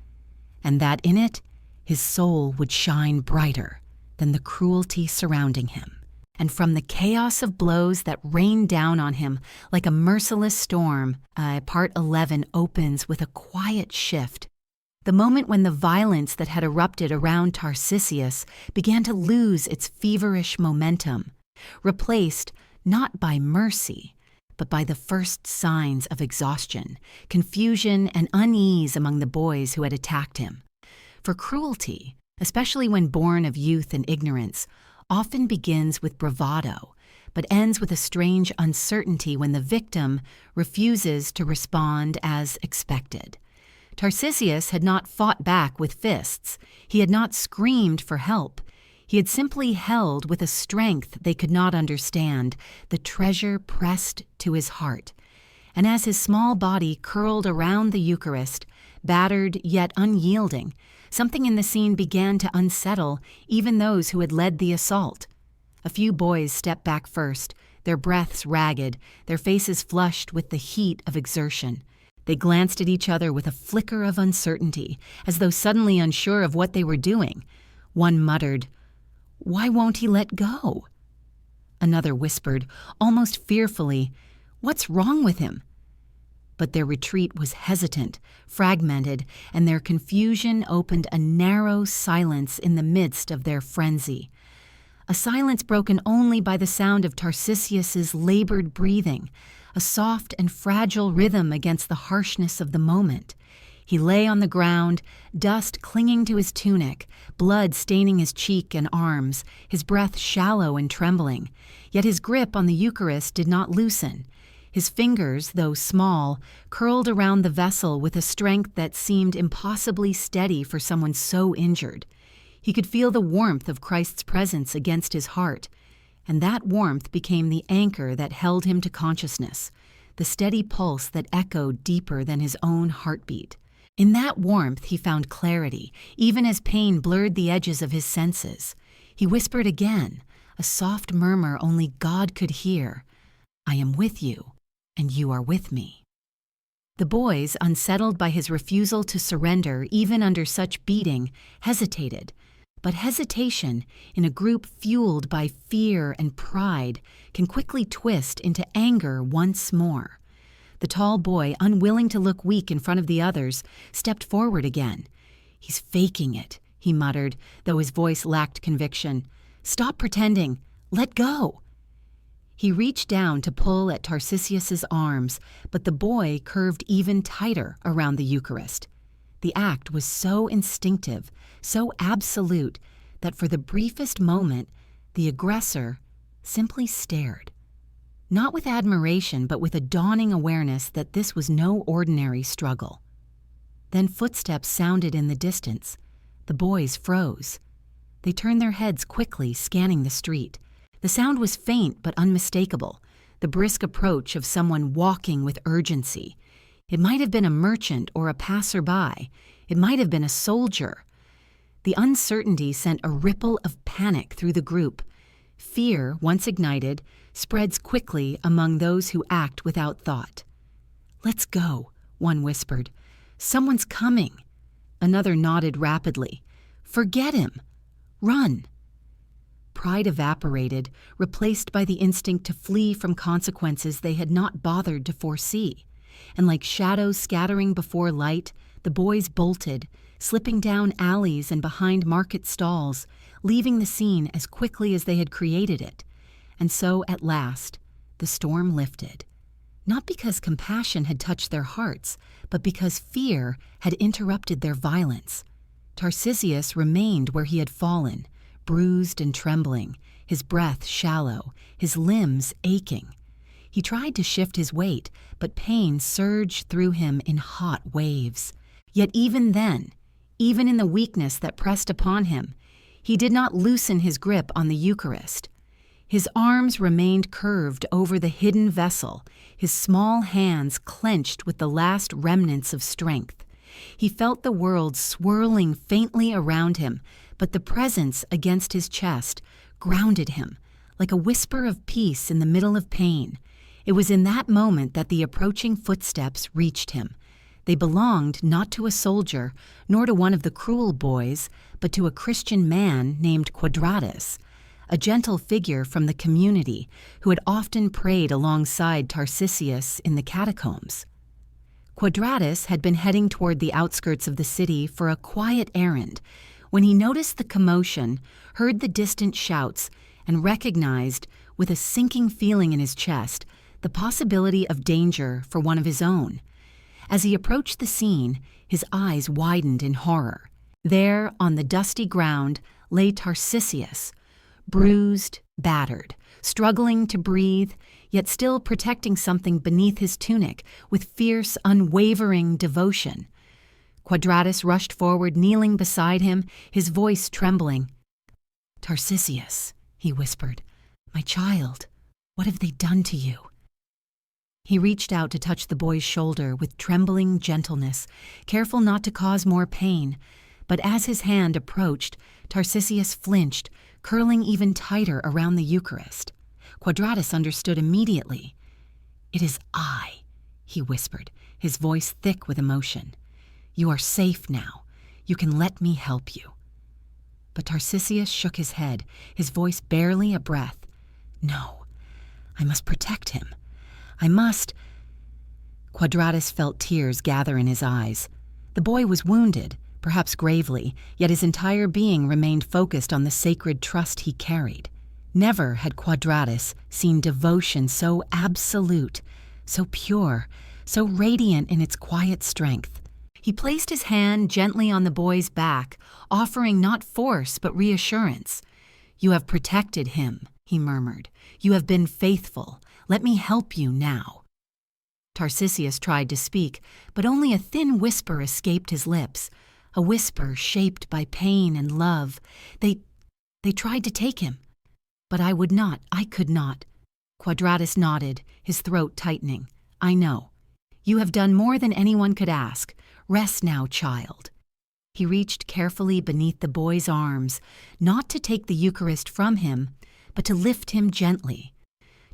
S1: and that in it his soul would shine brighter than the cruelty surrounding him. And from the chaos of blows that rained down on him like a merciless storm, Part 11 opens with a quiet shift. The moment when the violence that had erupted around Tarcisius began to lose its feverish momentum, replaced not by mercy, but by the first signs of exhaustion, confusion, and unease among the boys who had attacked him. For cruelty, especially when born of youth and ignorance, often begins with bravado, but ends with a strange uncertainty when the victim refuses to respond as expected. Tarcisius had not fought back with fists. He had not screamed for help. He had simply held with a strength they could not understand the treasure pressed to his heart. And as his small body curled around the Eucharist, battered yet unyielding, something in the scene began to unsettle even those who had led the assault. A few boys stepped back first, their breaths ragged, their faces flushed with the heat of exertion. They glanced at each other with a flicker of uncertainty, as though suddenly unsure of what they were doing. One muttered, "Why won't he let go?" Another whispered, almost fearfully, "What's wrong with him?" But their retreat was hesitant, fragmented, and their confusion opened a narrow silence in the midst of their frenzy. A silence broken only by the sound of Tarcisius's labored breathing, a soft and fragile rhythm against the harshness of the moment. He lay on the ground, dust clinging to his tunic, blood staining his cheek and arms, his breath shallow and trembling. Yet his grip on the Eucharist did not loosen. His fingers, though small, curled around the vessel with a strength that seemed impossibly steady for someone so injured. He could feel the warmth of Christ's presence against his heart, and that warmth became the anchor that held him to consciousness, the steady pulse that echoed deeper than his own heartbeat. In that warmth he found clarity, even as pain blurred the edges of his senses. He whispered again, a soft murmur only God could hear, "I am with you, and you are with me." The boys, unsettled by his refusal to surrender even under such beating, hesitated. But hesitation, in a group fueled by fear and pride, can quickly twist into anger once more. The tall boy, unwilling to look weak in front of the others, stepped forward again. "He's faking it," he muttered, though his voice lacked conviction. "Stop pretending. Let go." He reached down to pull at Tarcisius's arms, but the boy curved even tighter around the Eucharist. The act was so instinctive, so absolute, that for the briefest moment, the aggressor simply stared. Not with admiration, but with a dawning awareness that this was no ordinary struggle. Then footsteps sounded in the distance. The boys froze. They turned their heads quickly, scanning the street. The sound was faint but unmistakable, the brisk approach of someone walking with urgency. It might have been a merchant or a passerby. It might have been a soldier. The uncertainty sent a ripple of panic through the group. Fear, once ignited, spreads quickly among those who act without thought. "Let's go," one whispered. "Someone's coming." Another nodded rapidly. "Forget him. Run." Pride evaporated, replaced by the instinct to flee from consequences they had not bothered to foresee. And like shadows scattering before light, the boys bolted, slipping down alleys and behind market stalls, leaving the scene as quickly as they had created it. And so, at last, the storm lifted. Not because compassion had touched their hearts, but because fear had interrupted their violence. Tarcisius remained where he had fallen, bruised and trembling, his breath shallow, his limbs aching. He tried to shift his weight, but pain surged through him in hot waves. Yet even then, even in the weakness that pressed upon him, he did not loosen his grip on the Eucharist. His arms remained curved over the hidden vessel, his small hands clenched with the last remnants of strength. He felt the world swirling faintly around him, but the presence against his chest grounded him, like a whisper of peace in the middle of pain. It was in that moment that the approaching footsteps reached him. They belonged not to a soldier, nor to one of the cruel boys, but to a Christian man named Quadratus, a gentle figure from the community who had often prayed alongside Tarcisius in the catacombs. Quadratus had been heading toward the outskirts of the city for a quiet errand when he noticed the commotion, heard the distant shouts, and recognized, with a sinking feeling in his chest, the possibility of danger for one of his own. As he approached the scene, his eyes widened in horror. There, on the dusty ground, lay Tarcisius, bruised, battered, struggling to breathe, yet still protecting something beneath his tunic with fierce, unwavering devotion. Quadratus rushed forward, kneeling beside him, his voice trembling. "Tarcisius," he whispered, "my child, what have they done to you?" He reached out to touch the boy's shoulder with trembling gentleness, careful not to cause more pain. But as his hand approached, Tarcisius flinched, curling even tighter around the Eucharist. Quadratus understood immediately. "It is I," he whispered, his voice thick with emotion. "You are safe now. You can let me help you." But Tarcisius shook his head, his voice barely a breath. "No, I must protect him. I must—" Quadratus felt tears gather in his eyes. The boy was wounded, perhaps gravely, yet his entire being remained focused on the sacred trust he carried. Never had Quadratus seen devotion so absolute, so pure, so radiant in its quiet strength. He placed his hand gently on the boy's back, offering not force but reassurance. "You have protected him," he murmured. "You have been faithful. Let me help you now." Tarcisius tried to speak, but only a thin whisper escaped his lips, a whisper shaped by pain and love. They tried to take him, but I could not. Quadratus nodded, his throat tightening. I know. You have done more than anyone could ask. Rest now, child. He reached carefully beneath the boy's arms, not to take the Eucharist from him, but to lift him gently.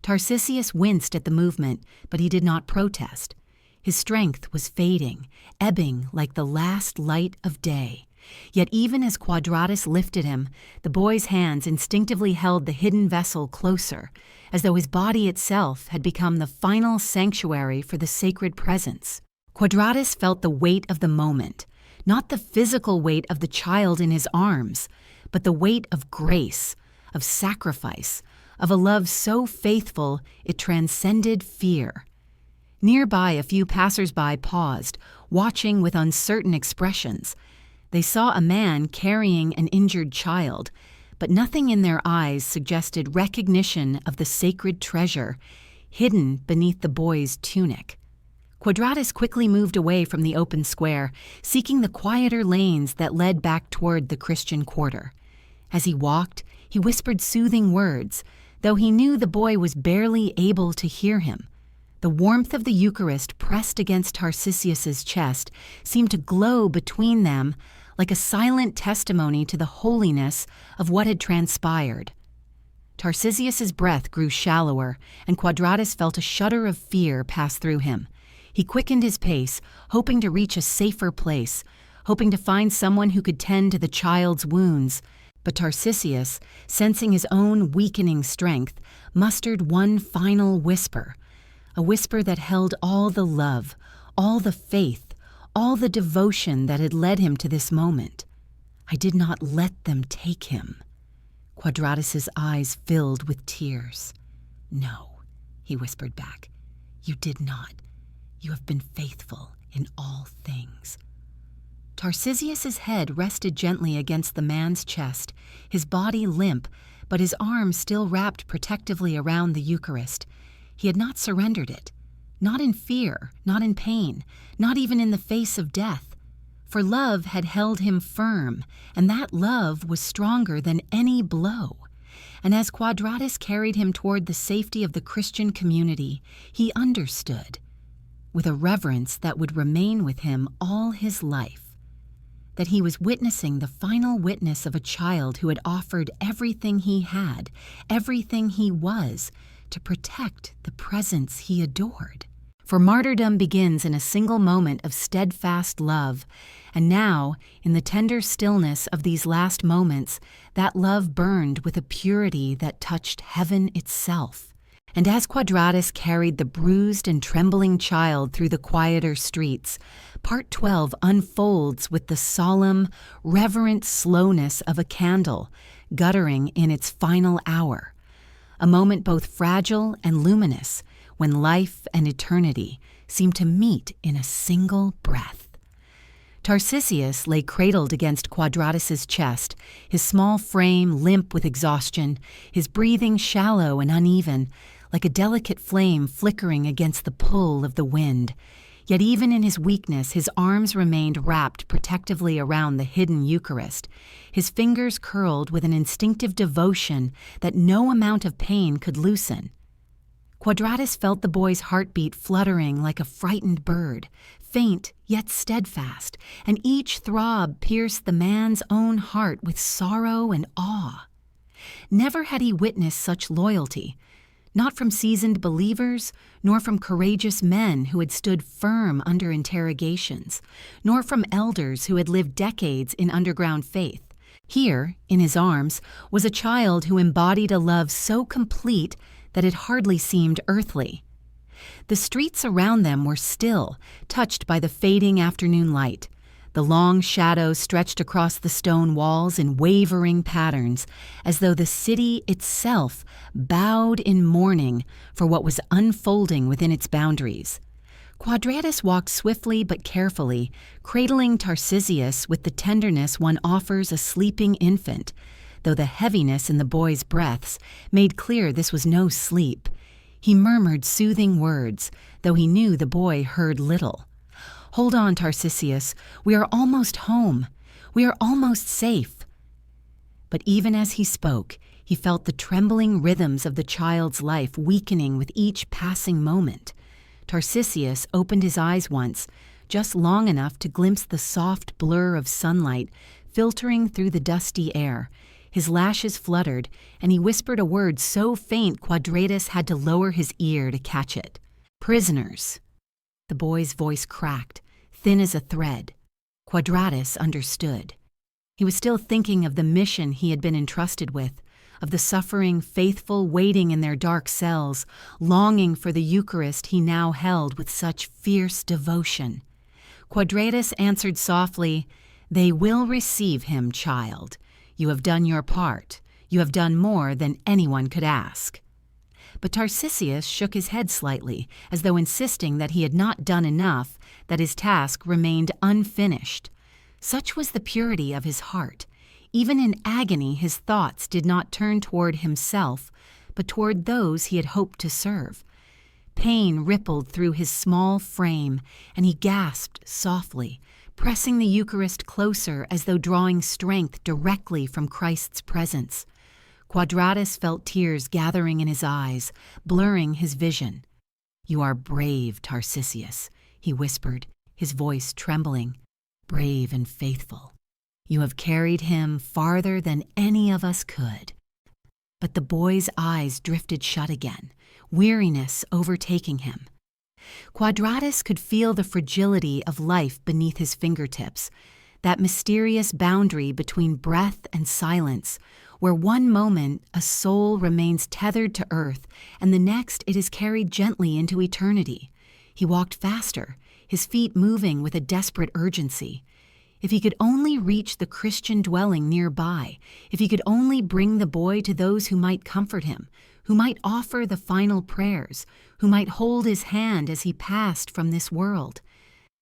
S1: Tarcisius winced at the movement, but he did not protest. His strength was fading, ebbing like the last light of day. Yet even as Quadratus lifted him, the boy's hands instinctively held the hidden vessel closer, as though his body itself had become the final sanctuary for the sacred presence. Quadratus felt the weight of the moment, not the physical weight of the child in his arms, but the weight of grace, of sacrifice, of a love so faithful it transcended fear. Nearby, a few passers-by paused, watching with uncertain expressions. They saw a man carrying an injured child, but nothing in their eyes suggested recognition of the sacred treasure hidden beneath the boy's tunic. Quadratus quickly moved away from the open square, seeking the quieter lanes that led back toward the Christian quarter. As he walked, he whispered soothing words, though he knew the boy was barely able to hear him. The warmth of the Eucharist pressed against Tarcisius's chest seemed to glow between them like a silent testimony to the holiness of what had transpired. Tarcisius's breath grew shallower, and Quadratus felt a shudder of fear pass through him. He quickened his pace, hoping to reach a safer place, hoping to find someone who could tend to the child's wounds. But Tarcisius, sensing his own weakening strength, mustered one final whisper, a whisper that held all the love, all the faith, all the devotion that had led him to this moment. I did not let them take him. Quadratus's eyes filled with tears. No, he whispered back. You did not. You have been faithful in all things. Tarcisius's head rested gently against the man's chest, his body limp, but his arms still wrapped protectively around the Eucharist. He had not surrendered it, not in fear, not in pain, not even in the face of death. For love had held him firm, and that love was stronger than any blow. And as Quadratus carried him toward the safety of the Christian community, he understood, with a reverence that would remain with him all his life, that he was witnessing the final witness of a child who had offered everything he had, everything he was, to protect the presence he adored. For martyrdom begins in a single moment of steadfast love, and now, in the tender stillness of these last moments, that love burned with a purity that touched heaven itself. And as Quadratus carried the bruised and trembling child through the quieter streets, Part 12 unfolds with the solemn, reverent slowness of a candle guttering in its final hour, a moment both fragile and luminous when life and eternity seem to meet in a single breath. Tarcisius lay cradled against Quadratus's chest, his small frame limp with exhaustion, his breathing shallow and uneven, like a delicate flame flickering against the pull of the wind. Yet even in his weakness, his arms remained wrapped protectively around the hidden Eucharist, his fingers curled with an instinctive devotion that no amount of pain could loosen. Quadratus felt the boy's heartbeat fluttering like a frightened bird, faint yet steadfast, and each throb pierced the man's own heart with sorrow and awe. Never had he witnessed such loyalty, not from seasoned believers, nor from courageous men who had stood firm under interrogations, nor from elders who had lived decades in underground faith. Here, in his arms, was a child who embodied a love so complete that it hardly seemed earthly. The streets around them were still, touched by the fading afternoon light. The long shadows stretched across the stone walls in wavering patterns, as though the city itself bowed in mourning for what was unfolding within its boundaries. Quadratus walked swiftly but carefully, cradling Tarcisius with the tenderness one offers a sleeping infant, though the heaviness in the boy's breaths made clear this was no sleep. He murmured soothing words, though he knew the boy heard little. "Hold on, Tarcisius. We are almost home. We are almost safe." But even as he spoke, he felt the trembling rhythms of the child's life weakening with each passing moment. Tarcisius opened his eyes once, just long enough to glimpse the soft blur of sunlight filtering through the dusty air. His lashes fluttered, and he whispered a word so faint Quadratus had to lower his ear to catch it. "Prisoners." The boy's voice cracked, thin as a thread. Quadratus understood. He was still thinking of the mission he had been entrusted with, of the suffering faithful waiting in their dark cells, longing for the Eucharist he now held with such fierce devotion. Quadratus answered softly, "They will receive him, child. You have done your part. You have done more than anyone could ask." But Tarcisius shook his head slightly, as though insisting that he had not done enough, that his task remained unfinished. Such was the purity of his heart. Even in agony, his thoughts did not turn toward himself, but toward those he had hoped to serve. Pain rippled through his small frame, and he gasped softly, pressing the Eucharist closer as though drawing strength directly from Christ's presence. Quadratus felt tears gathering in his eyes, blurring his vision. "You are brave, Tarcisius," he whispered, his voice trembling. "Brave and faithful. You have carried him farther than any of us could." But the boy's eyes drifted shut again, weariness overtaking him. Quadratus could feel the fragility of life beneath his fingertips, that mysterious boundary between breath and silence, where one moment a soul remains tethered to earth and the next it is carried gently into eternity. He walked faster, his feet moving with a desperate urgency. If he could only reach the Christian dwelling nearby, if he could only bring the boy to those who might comfort him, who might offer the final prayers, who might hold his hand as he passed from this world,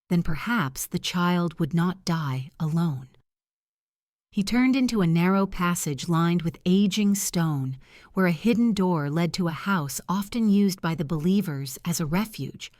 S1: then perhaps the child would not die alone. He turned into a narrow passage lined with aging stone, where a hidden door led to a house often used by the believers as a refuge.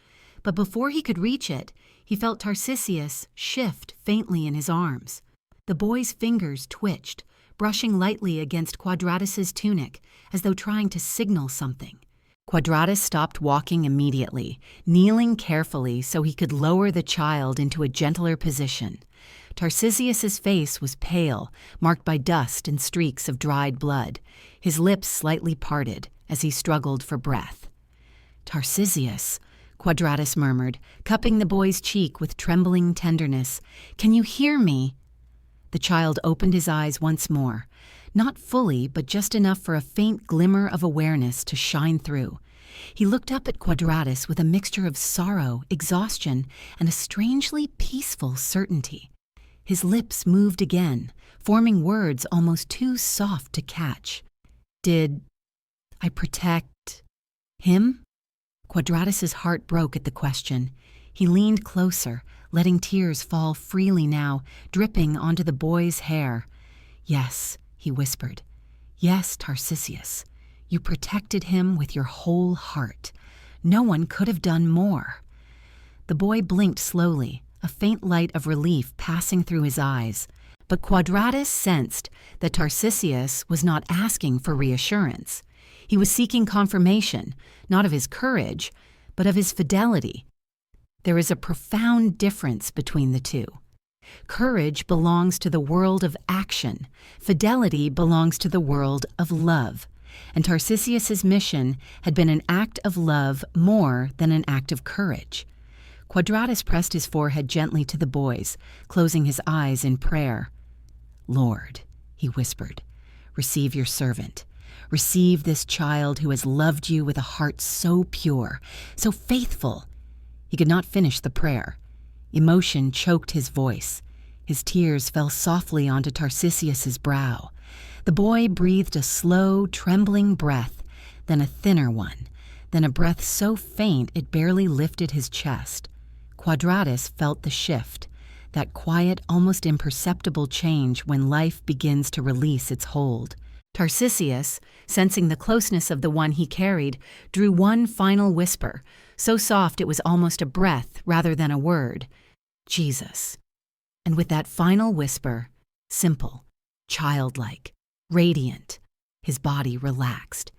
S1: But before he could reach it, he felt Tarcisius shift faintly in his arms. The boy's fingers twitched, brushing lightly against Quadratus's tunic, as though trying to signal something. Quadratus stopped walking immediately, kneeling carefully so he could lower the child into a gentler position. Tarcisius's face was pale, marked by dust and streaks of dried blood, his lips slightly parted as he struggled for breath. "Tarcisius," Quadratus murmured, cupping the boy's cheek with trembling tenderness, "can you hear me?" The child opened his eyes once more, not fully, but just enough for a faint glimmer of awareness to shine through. He looked up at Quadratus with a mixture of sorrow, exhaustion, and a strangely peaceful certainty. His lips moved again, forming words almost too soft to catch. "Did I protect him?" Quadratus's heart broke at the question. He leaned closer, letting tears fall freely now, dripping onto the boy's hair. "Yes," he whispered. "Yes, Tarcisius. You protected him with your whole heart. No one could have done more." The boy blinked slowly, a faint light of relief passing through his eyes. But Quadratus sensed that Tarcisius was not asking for reassurance. He was seeking confirmation, not of his courage, but of his fidelity. There is a profound difference between the two. Courage belongs to the world of action. Fidelity belongs to the world of love. And Tarcisius's mission had been an act of love more than an act of courage. Quadratus pressed his forehead gently to the boy's, closing his eyes in prayer. "Lord," he whispered, "receive your servant. Receive this child who has loved you with a heart so pure, so faithful." He could not finish the prayer. Emotion choked his voice. His tears fell softly onto Tarcisius's brow. The boy breathed a slow, trembling breath, then a thinner one, then a breath so faint it barely lifted his chest. Quadratus felt the shift, that quiet, almost imperceptible change when life begins to release its hold. Tarcisius, sensing the closeness of the one he carried, drew one final whisper, so soft it was almost a breath rather than a word. Jesus. And with that final whisper, simple, childlike, radiant, his body relaxed.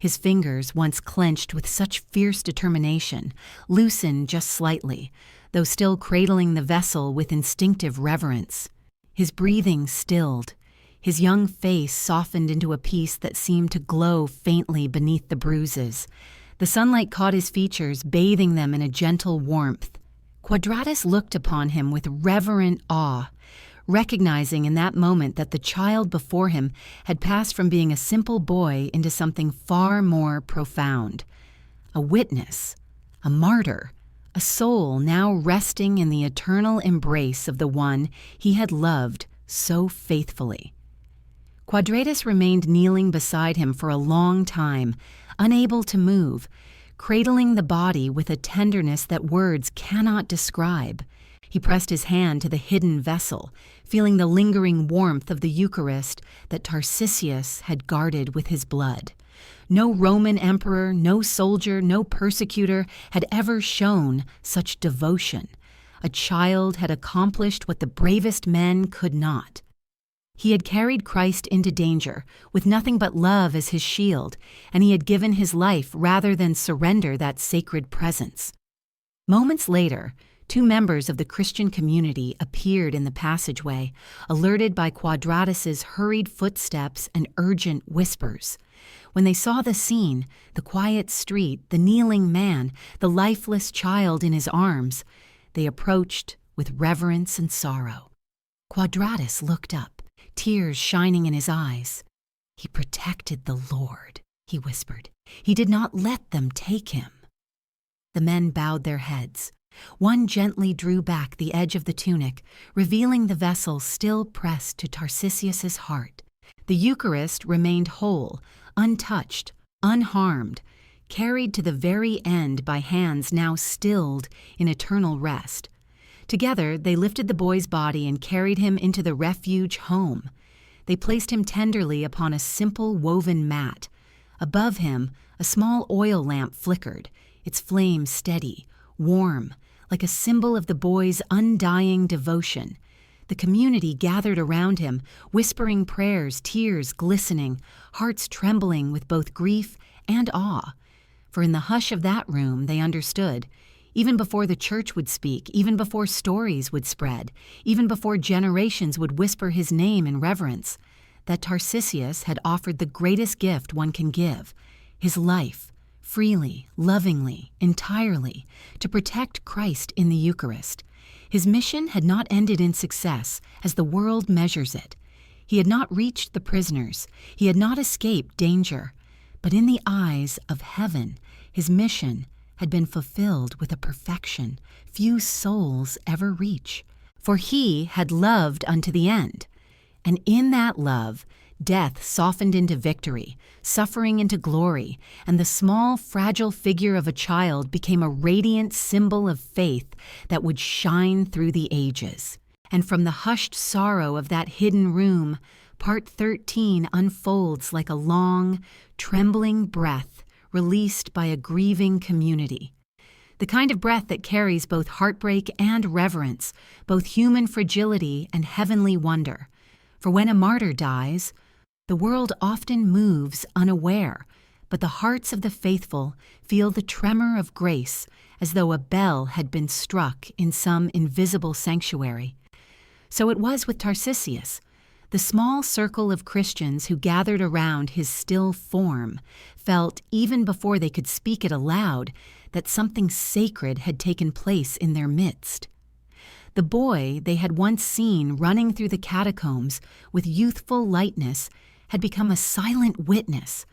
S1: His fingers, once clenched with such fierce determination, loosened just slightly, though still cradling the vessel with instinctive reverence. His breathing stilled. His young face softened into a peace that seemed to glow faintly beneath the bruises. The sunlight caught his features, bathing them in a gentle warmth. Quadratus looked upon him with reverent awe, recognizing in that moment that the child before him had passed from being a simple boy into something far more profound. A witness, a martyr, a soul now resting in the eternal embrace of the one he had loved so faithfully. Quadratus remained kneeling beside him for a long time, unable to move, cradling the body with a tenderness that words cannot describe. He pressed his hand to the hidden vessel, feeling the lingering warmth of the Eucharist that Tarcisius had guarded with his blood. No Roman emperor, no soldier, no persecutor had ever shown such devotion. A child had accomplished what the bravest men could not. He had carried Christ into danger, with nothing but love as his shield, and he had given his life rather than surrender that sacred presence. Moments later, 2 members of the Christian community appeared in the passageway, alerted by Quadratus's hurried footsteps and urgent whispers. When they saw the scene, the quiet street, the kneeling man, the lifeless child in his arms, they approached with reverence and sorrow. Quadratus looked up, tears shining in his eyes. "He protected the Lord," he whispered. "He did not let them take him." The men bowed their heads. One gently drew back the edge of the tunic, revealing the vessel still pressed to Tarcisius's heart. The Eucharist remained whole, untouched, unharmed, carried to the very end by hands now stilled in eternal rest. Together, they lifted the boy's body and carried him into the refuge home. They placed him tenderly upon a simple woven mat. Above him, a small oil lamp flickered, its flame steady, warm, like a symbol of the boy's undying devotion. The community gathered around him, whispering prayers, tears glistening, hearts trembling with both grief and awe. For in the hush of that room, they understood, even before the church would speak, even before stories would spread, even before generations would whisper his name in reverence, that Tarcisius had offered the greatest gift one can give, his life, freely, lovingly, entirely, to protect Christ in the Eucharist. His mission had not ended in success, as the world measures it. He had not reached the prisoners. He had not escaped danger. But in the eyes of heaven, his mission had been fulfilled with a perfection few souls ever reach. For he had loved unto the end. And in that love, death softened into victory, suffering into glory, and the small, fragile figure of a child became a radiant symbol of faith that would shine through the ages. And from the hushed sorrow of that hidden room, Part 13 unfolds like a long, trembling breath released by a grieving community. The kind of breath that carries both heartbreak and reverence, both human fragility and heavenly wonder. For when a martyr dies, the world often moves unaware, but the hearts of the faithful feel the tremor of grace as though a bell had been struck in some invisible sanctuary. So it was with Tarcisius. The small circle of Christians who gathered around his still form felt, even before they could speak it aloud, that something sacred had taken place in their midst. The boy they had once seen running through the catacombs with youthful lightness had become a silent witness,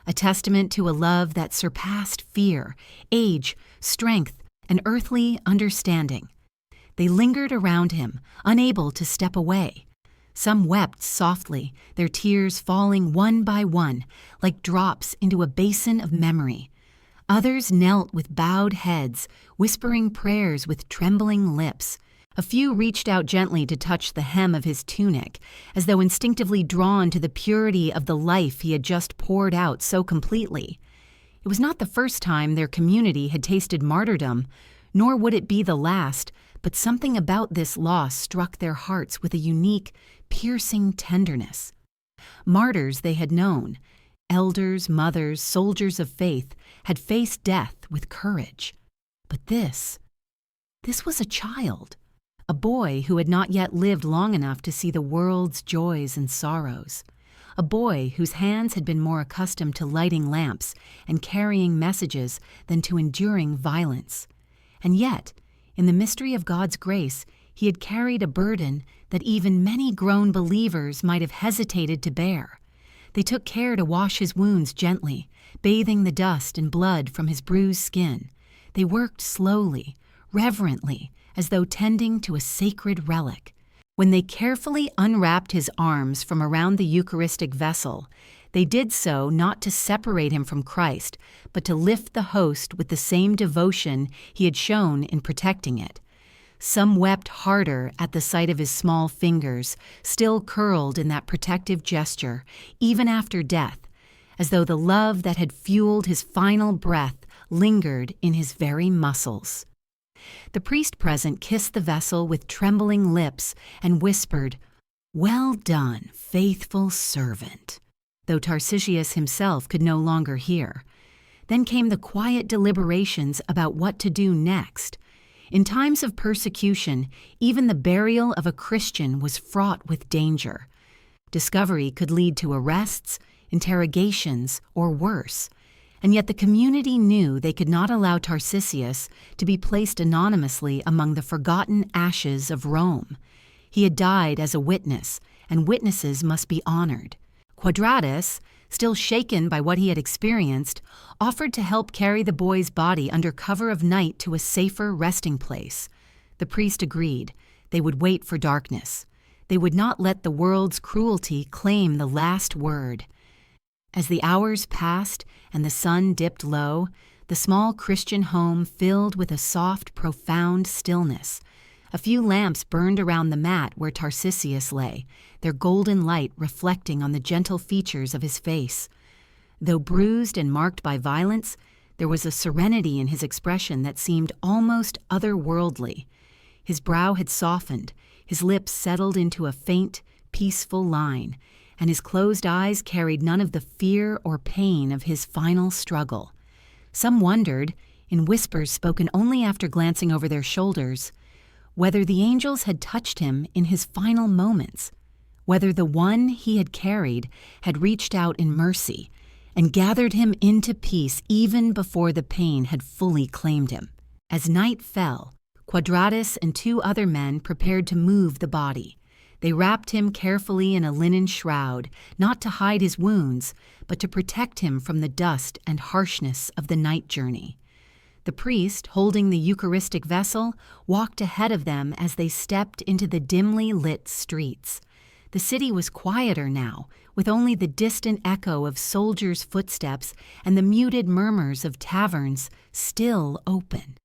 S1: a testament to a love that surpassed fear, age, strength, and earthly understanding. They lingered around him, unable to step away. Some wept softly, their tears falling one by one, like drops into a basin of memory. Others knelt with bowed heads, whispering prayers with trembling lips. A few reached out gently to touch the hem of his tunic, as though instinctively drawn to the purity of the life he had just poured out so completely. It was not the first time their community had tasted martyrdom, nor would it be the last, but something about this loss struck their hearts with a unique, piercing tenderness. Martyrs they had known, elders, mothers, soldiers of faith, had faced death with courage. But this was a child. A boy who had not yet lived long enough to see the world's joys and sorrows. A boy whose hands had been more accustomed to lighting lamps and carrying messages than to enduring violence. And yet, in the mystery of God's grace, he had carried a burden that even many grown believers might have hesitated to bear. They took care to wash his wounds gently, bathing the dust and blood from his bruised skin. They worked slowly, reverently, as though tending to a sacred relic. When they carefully unwrapped his arms from around the Eucharistic vessel, they did so not to separate him from Christ, but to lift the host with the same devotion he had shown in protecting it. Some wept harder at the sight of his small fingers, still curled in that protective gesture, even after death, as though the love that had fueled his final breath lingered in his very muscles. The priest present kissed the vessel with trembling lips and whispered, "Well done, faithful servant," though Tarcisius himself could no longer hear. Then came the quiet deliberations about what to do next. In times of persecution, even the burial of a Christian was fraught with danger. Discovery could lead to arrests, interrogations, or worse. And yet the community knew they could not allow Tarcisius to be placed anonymously among the forgotten ashes of Rome. He had died as a witness, and witnesses must be honored. Quadratus, still shaken by what he had experienced, offered to help carry the boy's body under cover of night to a safer resting place. The priest agreed. They would wait for darkness. They would not let the world's cruelty claim the last word. As the hours passed and the sun dipped low, the small Christian home filled with a soft, profound stillness. A few lamps burned around the mat where Tarcisius lay, their golden light reflecting on the gentle features of his face. Though bruised and marked by violence, there was a serenity in his expression that seemed almost otherworldly. His brow had softened, his lips settled into a faint, peaceful line, and his closed eyes carried none of the fear or pain of his final struggle. Some wondered, in whispers spoken only after glancing over their shoulders, whether the angels had touched him in his final moments, whether the one he had carried had reached out in mercy and gathered him into peace even before the pain had fully claimed him. As night fell, Quadratus and 2 other men prepared to move the body. They wrapped him carefully in a linen shroud, not to hide his wounds, but to protect him from the dust and harshness of the night journey. The priest, holding the Eucharistic vessel, walked ahead of them as they stepped into the dimly lit streets. The city was quieter now, with only the distant echo of soldiers' footsteps and the muted murmurs of taverns still open.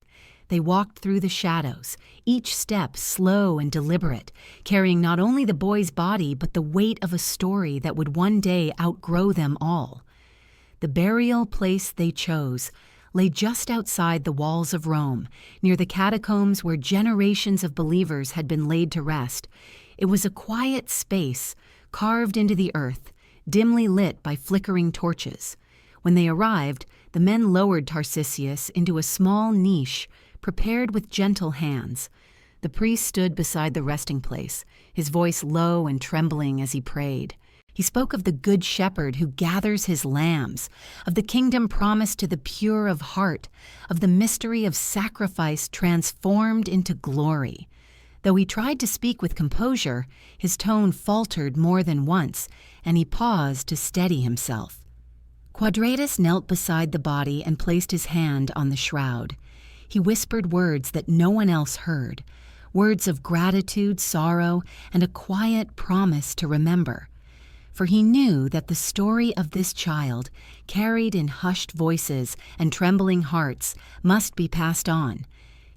S1: They walked through the shadows, each step slow and deliberate, carrying not only the boy's body but the weight of a story that would one day outgrow them all. The burial place they chose lay just outside the walls of Rome, near the catacombs where generations of believers had been laid to rest. It was a quiet space, carved into the earth, dimly lit by flickering torches. When they arrived, the men lowered Tarcisius into a small niche, prepared with gentle hands. The priest stood beside the resting place, his voice low and trembling as he prayed. He spoke of the good shepherd who gathers his lambs, of the kingdom promised to the pure of heart, of the mystery of sacrifice transformed into glory. Though he tried to speak with composure, his tone faltered more than once, and he paused to steady himself. Quadratus knelt beside the body and placed his hand on the shroud. He whispered words that no one else heard, words of gratitude, sorrow, and a quiet promise to remember. For he knew that the story of this child, carried in hushed voices and trembling hearts, must be passed on.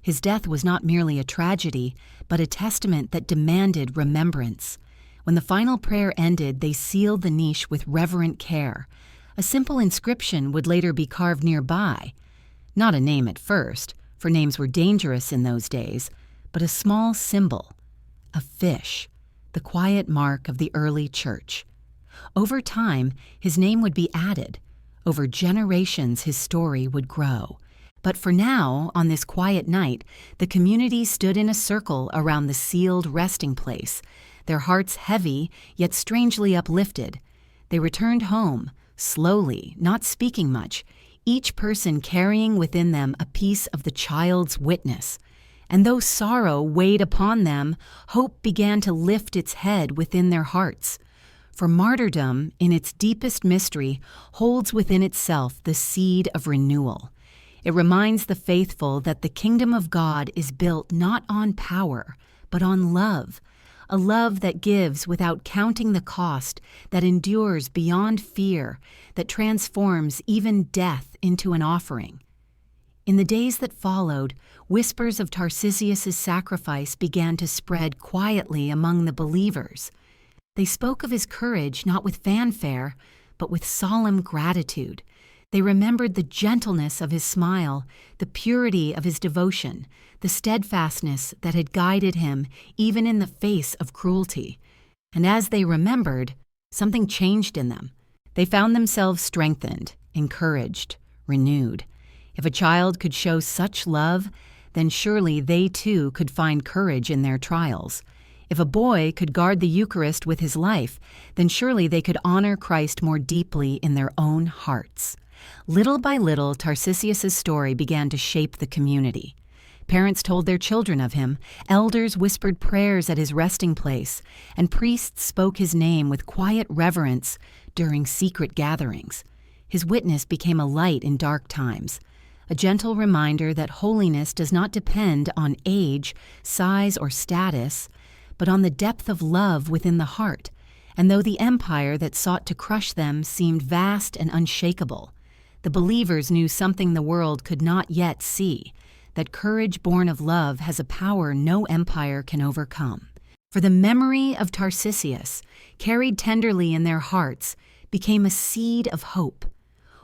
S1: His death was not merely a tragedy, but a testament that demanded remembrance. When the final prayer ended, they sealed the niche with reverent care. A simple inscription would later be carved nearby. Not a name at first, for names were dangerous in those days, but a small symbol, a fish, the quiet mark of the early church. Over time, his name would be added. Over generations, his story would grow. But for now, on this quiet night, the community stood in a circle around the sealed resting place, their hearts heavy, yet strangely uplifted. They returned home, slowly, not speaking much, each person carrying within them a piece of the child's witness. And though sorrow weighed upon them, hope began to lift its head within their hearts. For martyrdom, in its deepest mystery, holds within itself the seed of renewal. It reminds the faithful that the kingdom of God is built not on power, but on love, a love that gives without counting the cost, that endures beyond fear, that transforms even death into an offering. In the days that followed, whispers of Tarcisius's sacrifice began to spread quietly among the believers. They spoke of his courage not with fanfare, but with solemn gratitude. They remembered the gentleness of his smile, the purity of his devotion, the steadfastness that had guided him even in the face of cruelty. And as they remembered, something changed in them. They found themselves strengthened, encouraged, renewed. If a child could show such love, then surely they too could find courage in their trials. If a boy could guard the Eucharist with his life, then surely they could honor Christ more deeply in their own hearts. Little by little, Tarcisius's story began to shape the community. Parents told their children of him, elders whispered prayers at his resting place, and priests spoke his name with quiet reverence during secret gatherings. His witness became a light in dark times, a gentle reminder that holiness does not depend on age, size, or status, but on the depth of love within the heart. And though the empire that sought to crush them seemed vast and unshakable, the believers knew something the world could not yet see, that courage born of love has a power no empire can overcome. For the memory of Tarcisius, carried tenderly in their hearts, became a seed of hope,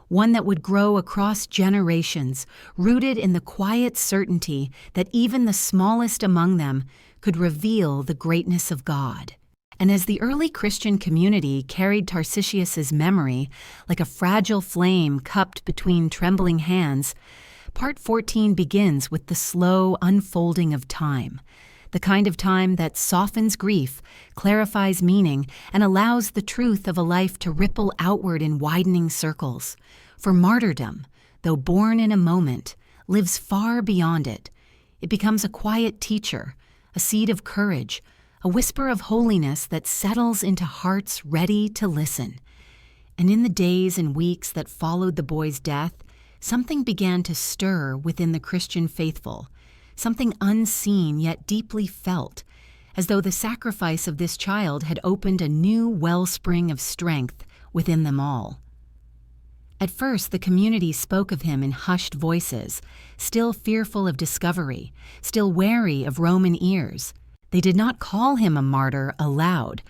S1: one that would grow across generations, rooted in the quiet certainty that even the smallest among them could reveal the greatness of God. And as the early Christian community carried Tarcisius's memory like a fragile flame cupped between trembling hands, Part 14 begins with the slow unfolding of time, the kind of time that softens grief, clarifies meaning, and allows the truth of a life to ripple outward in widening circles. For martyrdom, though born in a moment, lives far beyond it. It becomes a quiet teacher, a seed of courage, a whisper of holiness that settles into hearts ready to listen. And in the days and weeks that followed the boy's death, something began to stir within the Christian faithful, something unseen yet deeply felt, as though the sacrifice of this child had opened a new wellspring of strength within them all. At first, the community spoke of him in hushed voices, still fearful of discovery, still wary of Roman ears. They did not call him a martyr aloud,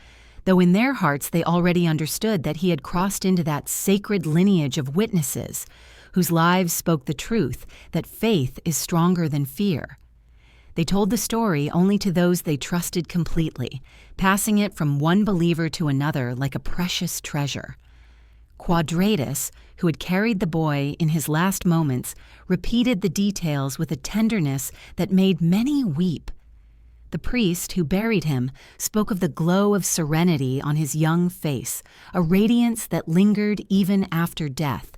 S1: though in their hearts they already understood that he had crossed into that sacred lineage of witnesses, whose lives spoke the truth that faith is stronger than fear. They told the story only to those they trusted completely, passing it from one believer to another like a precious treasure. Quadratus, who had carried the boy in his last moments, repeated the details with a tenderness that made many weep. The priest who buried him spoke of the glow of serenity on his young face, a radiance that lingered even after death.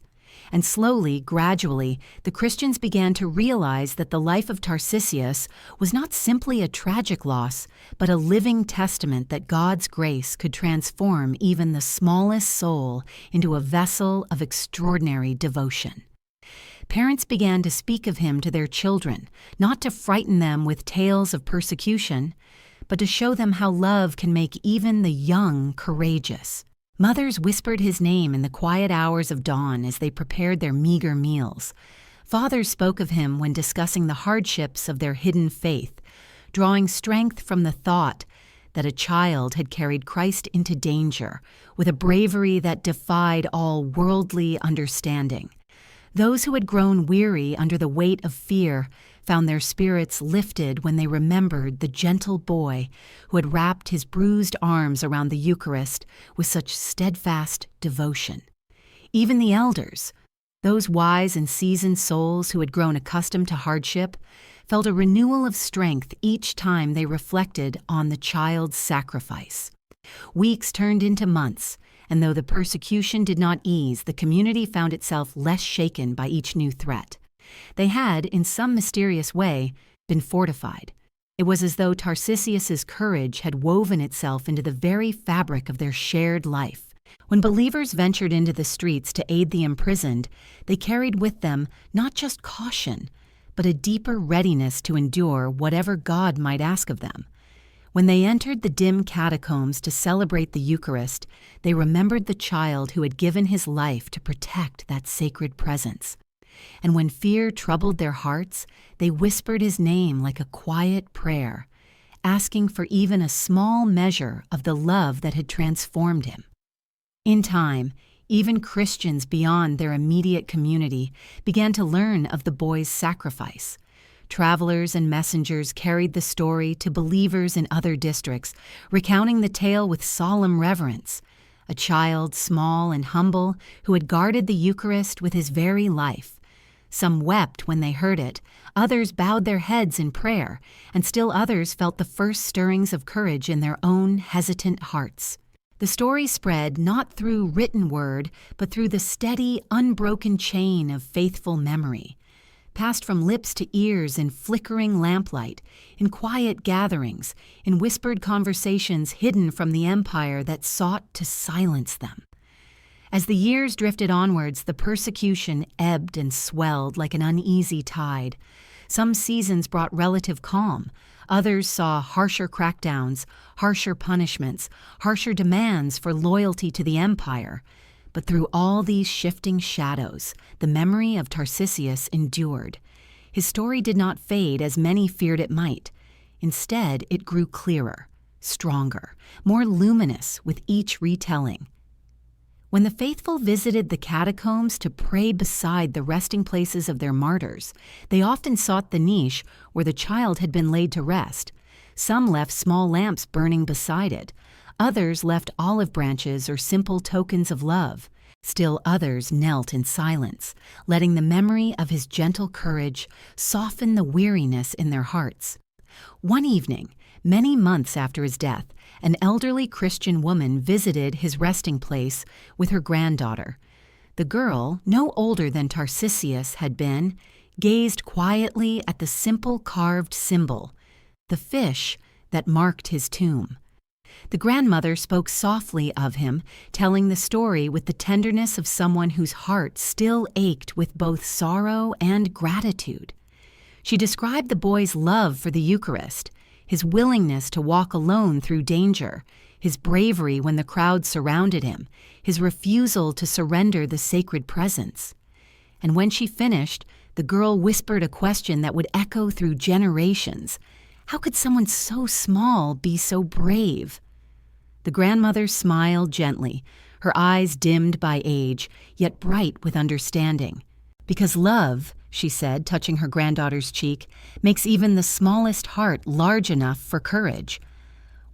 S1: And slowly, gradually, the Christians began to realize that the life of Tarcisius was not simply a tragic loss, but a living testament that God's grace could transform even the smallest soul into a vessel of extraordinary devotion. Parents began to speak of him to their children, not to frighten them with tales of persecution, but to show them how love can make even the young courageous. Mothers whispered his name in the quiet hours of dawn as they prepared their meager meals. Fathers spoke of him when discussing the hardships of their hidden faith, drawing strength from the thought that a child had carried Christ into danger with a bravery that defied all worldly understanding. Those who had grown weary under the weight of fear found their spirits lifted when they remembered the gentle boy who had wrapped his bruised arms around the Eucharist with such steadfast devotion. Even the elders, those wise and seasoned souls who had grown accustomed to hardship, felt a renewal of strength each time they reflected on the child's sacrifice. Weeks turned into months, and though the persecution did not ease, the community found itself less shaken by each new threat. They had, in some mysterious way, been fortified. It was as though Tarcisius's courage had woven itself into the very fabric of their shared life. When believers ventured into the streets to aid the imprisoned, they carried with them not just caution, but a deeper readiness to endure whatever God might ask of them. When they entered the dim catacombs to celebrate the Eucharist, they remembered the child who had given his life to protect that sacred presence. And when fear troubled their hearts, they whispered his name like a quiet prayer, asking for even a small measure of the love that had transformed him. In time, even Christians beyond their immediate community began to learn of the boy's sacrifice. Travelers and messengers carried the story to believers in other districts, recounting the tale with solemn reverence. A child, small and humble, who had guarded the Eucharist with his very life. Some wept when they heard it, others bowed their heads in prayer, and still others felt the first stirrings of courage in their own hesitant hearts. The story spread not through written word, but through the steady, unbroken chain of faithful memory, passed from lips to ears in flickering lamplight, in quiet gatherings, in whispered conversations hidden from the empire that sought to silence them. As the years drifted onwards, the persecution ebbed and swelled like an uneasy tide. Some seasons brought relative calm. Others saw harsher crackdowns, harsher punishments, harsher demands for loyalty to the empire. But through all these shifting shadows, the memory of Tarcisius endured. His story did not fade as many feared it might. Instead, it grew clearer, stronger, more luminous with each retelling. When the faithful visited the catacombs to pray beside the resting places of their martyrs, they often sought the niche where the child had been laid to rest. Some left small lamps burning beside it. Others left olive branches or simple tokens of love. Still others knelt in silence, letting the memory of his gentle courage soften the weariness in their hearts. One evening, many months after his death, an elderly Christian woman visited his resting place with her granddaughter. The girl, no older than Tarcisius had been, gazed quietly at the simple carved symbol, the fish that marked his tomb. The grandmother spoke softly of him, telling the story with the tenderness of someone whose heart still ached with both sorrow and gratitude. She described the boy's love for the Eucharist, his willingness to walk alone through danger, his bravery when the crowd surrounded him, his refusal to surrender the sacred presence. And when she finished, the girl whispered a question that would echo through generations. How could someone so small be so brave? The grandmother smiled gently, her eyes dimmed by age, yet bright with understanding. Because love, she said, touching her granddaughter's cheek, makes even the smallest heart large enough for courage.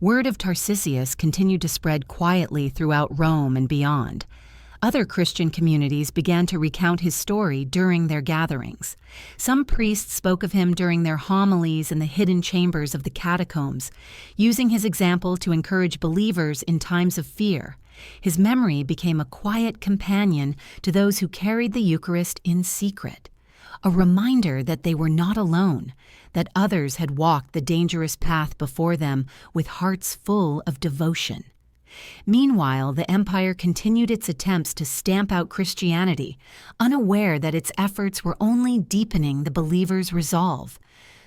S1: Word of Tarcisius continued to spread quietly throughout Rome and beyond. Other Christian communities began to recount his story during their gatherings. Some priests spoke of him during their homilies in the hidden chambers of the catacombs, using his example to encourage believers in times of fear. His memory became a quiet companion to those who carried the Eucharist in secret, a reminder that they were not alone, that others had walked the dangerous path before them with hearts full of devotion. Meanwhile, the empire continued its attempts to stamp out Christianity, unaware that its efforts were only deepening the believers' resolve.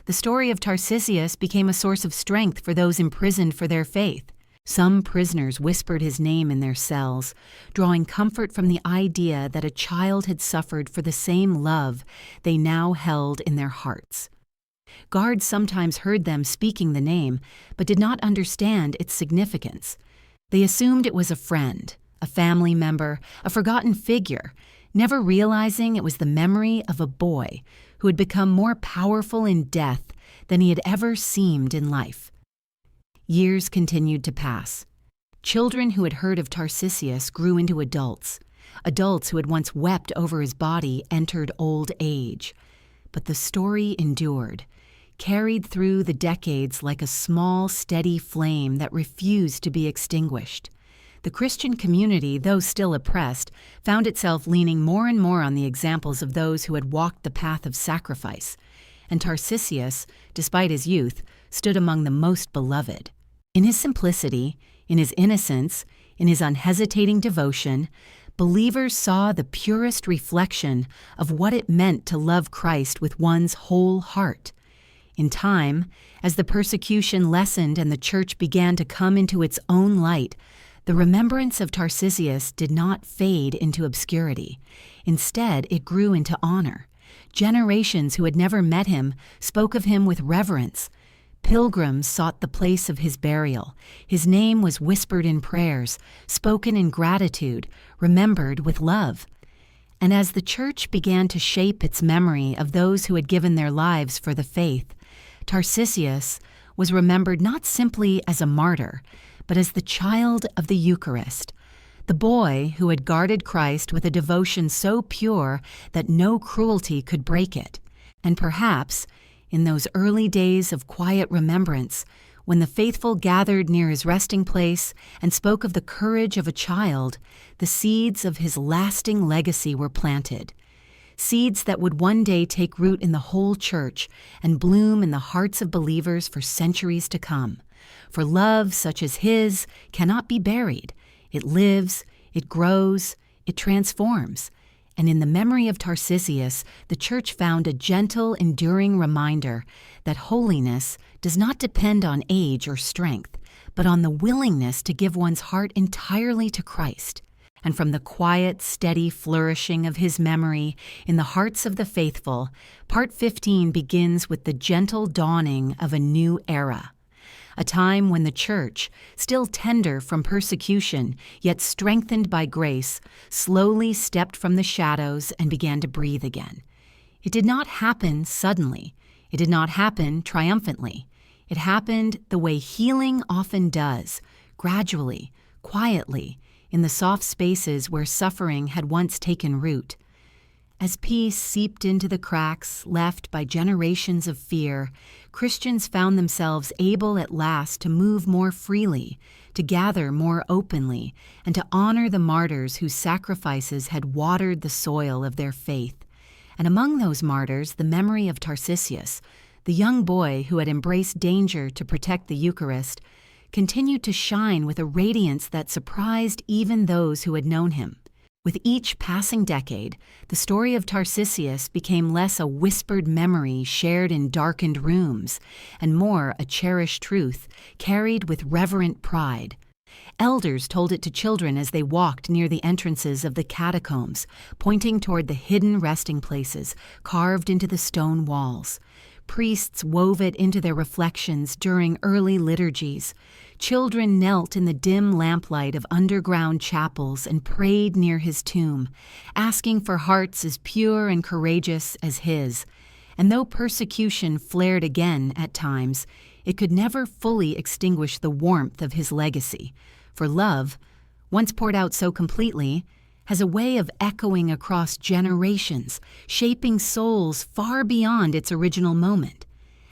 S1: The story of Tarcisius became a source of strength for those imprisoned for their faith. Some prisoners whispered his name in their cells, drawing comfort from the idea that a child had suffered for the same love they now held in their hearts. Guards sometimes heard them speaking the name, but did not understand its significance. They assumed it was a friend, a family member, a forgotten figure, never realizing it was the memory of a boy who had become more powerful in death than he had ever seemed in life. Years continued to pass. Children who had heard of Tarcisius grew into adults. Adults who had once wept over his body entered old age. But the story endured, carried through the decades like a small, steady flame that refused to be extinguished. The Christian community, though still oppressed, found itself leaning more and more on the examples of those who had walked the path of sacrifice. And Tarcisius, despite his youth, stood among the most beloved. In his simplicity, in his innocence, in his unhesitating devotion, believers saw the purest reflection of what it meant to love Christ with one's whole heart. In time, as the persecution lessened and the church began to come into its own light, the remembrance of Tarcisius did not fade into obscurity. Instead, it grew into honor. Generations who had never met him spoke of him with reverence. Pilgrims sought the place of his burial. His name was whispered in prayers, spoken in gratitude, remembered with love. And as the church began to shape its memory of those who had given their lives for the faith, Tarcisius was remembered not simply as a martyr, but as the child of the Eucharist, the boy who had guarded Christ with a devotion so pure that no cruelty could break it. And perhaps, in those early days of quiet remembrance, when the faithful gathered near his resting place and spoke of the courage of a child, the seeds of his lasting legacy were planted. Seeds that would one day take root in the whole church and bloom in the hearts of believers for centuries to come. For love such as his cannot be buried. It lives, it grows, it transforms. And in the memory of Tarcisius, the Church found a gentle, enduring reminder that holiness does not depend on age or strength, but on the willingness to give one's heart entirely to Christ. And from the quiet, steady flourishing of his memory in the hearts of the faithful, Part 15 begins with the gentle dawning of a new era. A time when the Church, still tender from persecution, yet strengthened by grace, slowly stepped from the shadows and began to breathe again. It did not happen suddenly. It did not happen triumphantly. It happened the way healing often does, gradually, quietly, in the soft spaces where suffering had once taken root. As peace seeped into the cracks left by generations of fear, Christians found themselves able at last to move more freely, to gather more openly, and to honor the martyrs whose sacrifices had watered the soil of their faith. And among those martyrs, the memory of Tarcisius, the young boy who had embraced danger to protect the Eucharist, continued to shine with a radiance that surprised even those who had known him. With each passing decade, the story of Tarcisius became less a whispered memory shared in darkened rooms, and more a cherished truth carried with reverent pride. Elders told it to children as they walked near the entrances of the catacombs, pointing toward the hidden resting places carved into the stone walls. Priests wove it into their reflections during early liturgies. Children knelt in the dim lamplight of underground chapels and prayed near his tomb, asking for hearts as pure and courageous as his. And though persecution flared again at times, it could never fully extinguish the warmth of his legacy. For love, once poured out so completely, has a way of echoing across generations, shaping souls far beyond its original moment.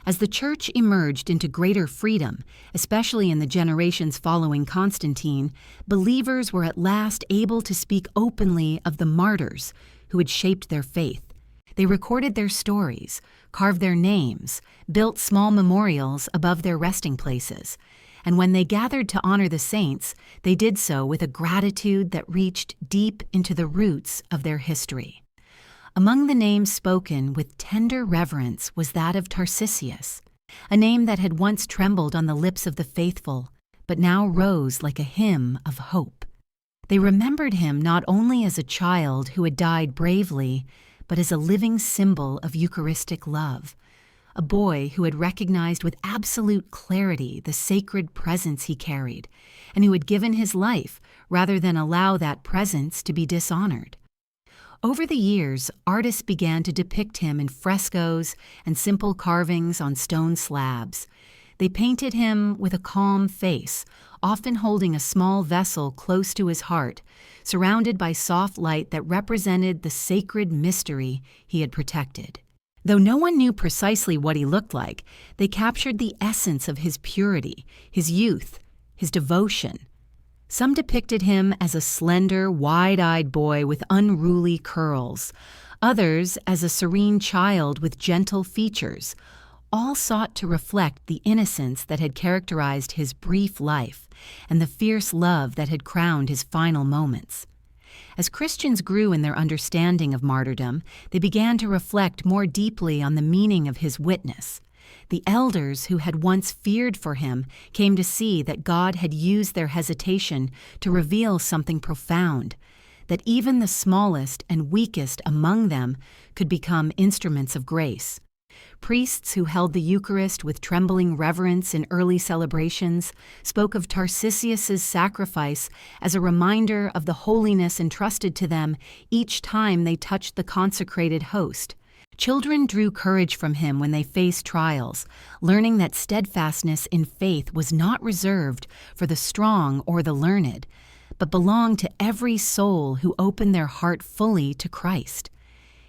S1: As the Church emerged into greater freedom, especially in the generations following Constantine, believers were at last able to speak openly of the martyrs who had shaped their faith. They recorded their stories, carved their names, built small memorials above their resting places. And when they gathered to honor the saints, they did so with a gratitude that reached deep into the roots of their history. Among the names spoken with tender reverence was that of Tarcisius, a name that had once trembled on the lips of the faithful, but now rose like a hymn of hope. They remembered him not only as a child who had died bravely, but as a living symbol of Eucharistic love, a boy who had recognized with absolute clarity the sacred presence he carried, and who had given his life rather than allow that presence to be dishonored. Over the years, artists began to depict him in frescoes and simple carvings on stone slabs. They painted him with a calm face, often holding a small vessel close to his heart, surrounded by soft light that represented the sacred mystery he had protected. Though no one knew precisely what he looked like, they captured the essence of his purity, his youth, his devotion. Some depicted him as a slender, wide-eyed boy with unruly curls, others as a serene child with gentle features. All sought to reflect the innocence that had characterized his brief life and the fierce love that had crowned his final moments. As Christians grew in their understanding of martyrdom, they began to reflect more deeply on the meaning of his witness. The elders who had once feared for him came to see that God had used their hesitation to reveal something profound, that even the smallest and weakest among them could become instruments of grace. Priests who held the Eucharist with trembling reverence in early celebrations spoke of Tarcisius's sacrifice as a reminder of the holiness entrusted to them each time they touched the consecrated host. Children drew courage from him when they faced trials, learning that steadfastness in faith was not reserved for the strong or the learned, but belonged to every soul who opened their heart fully to Christ.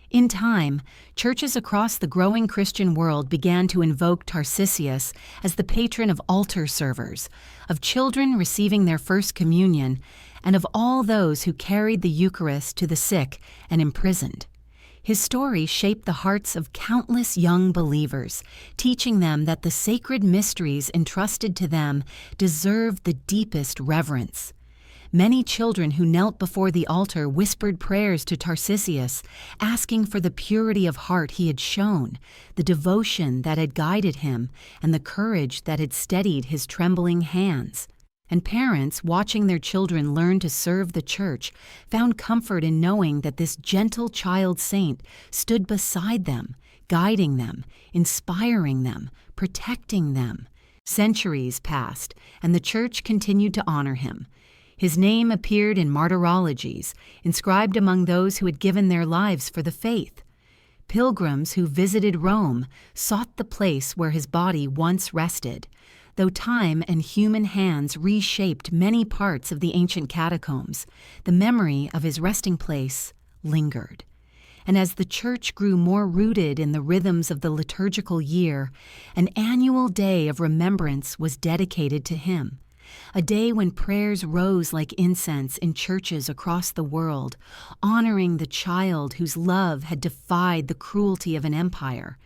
S1: In time, churches across the growing Christian world began to invoke Tarcisius as the patron of altar servers, of children receiving their first communion, and of all those who carried the Eucharist to the sick and imprisoned. His story shaped the hearts of countless young believers, teaching them that the sacred mysteries entrusted to them deserved the deepest reverence. Many children who knelt before the altar whispered prayers to Tarcisius, asking for the purity of heart he had shown, the devotion that had guided him, and the courage that had steadied his trembling hands. And parents, watching their children learn to serve the Church, found comfort in knowing that this gentle child saint stood beside them, guiding them, inspiring them, protecting them. Centuries passed, and the Church continued to honor him. His name appeared in martyrologies, inscribed among those who had given their lives for the faith. Pilgrims who visited Rome sought the place where his body once rested, though time and human hands reshaped many parts of the ancient catacombs. The memory of his resting place lingered. And as the Church grew more rooted in the rhythms of the liturgical year, an annual day of remembrance was dedicated to him. A day when prayers rose like incense in churches across the world, honoring the child whose love had defied the cruelty of an empire.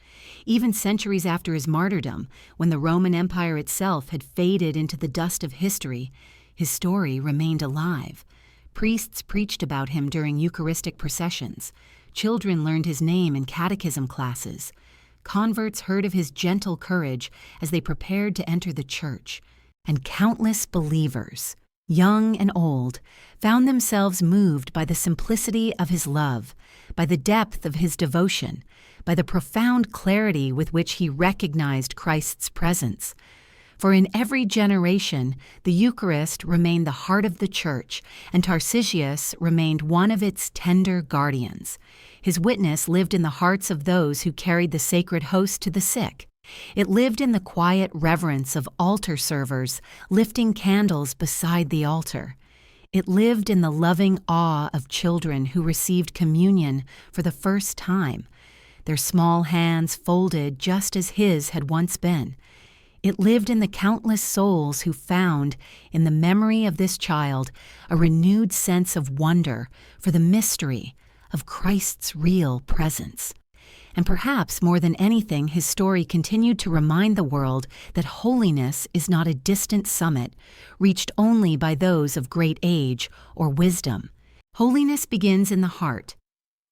S1: Even centuries after his martyrdom, when the Roman Empire itself had faded into the dust of history, his story remained alive. Priests preached about him during Eucharistic processions. Children learned his name in catechism classes. Converts heard of his gentle courage as they prepared to enter the Church. And countless believers, young and old, found themselves moved by the simplicity of his love, by the depth of his devotion, by the profound clarity with which he recognized Christ's presence. For in every generation, the Eucharist remained the heart of the Church, and Tarcisius remained one of its tender guardians. His witness lived in the hearts of those who carried the sacred host to the sick. It lived in the quiet reverence of altar servers lifting candles beside the altar. It lived in the loving awe of children who received communion for the first time, their small hands folded just as his had once been. It lived in the countless souls who found, in the memory of this child, a renewed sense of wonder for the mystery of Christ's real presence. And perhaps more than anything, his story continued to remind the world that holiness is not a distant summit, reached only by those of great age or wisdom. Holiness begins in the heart,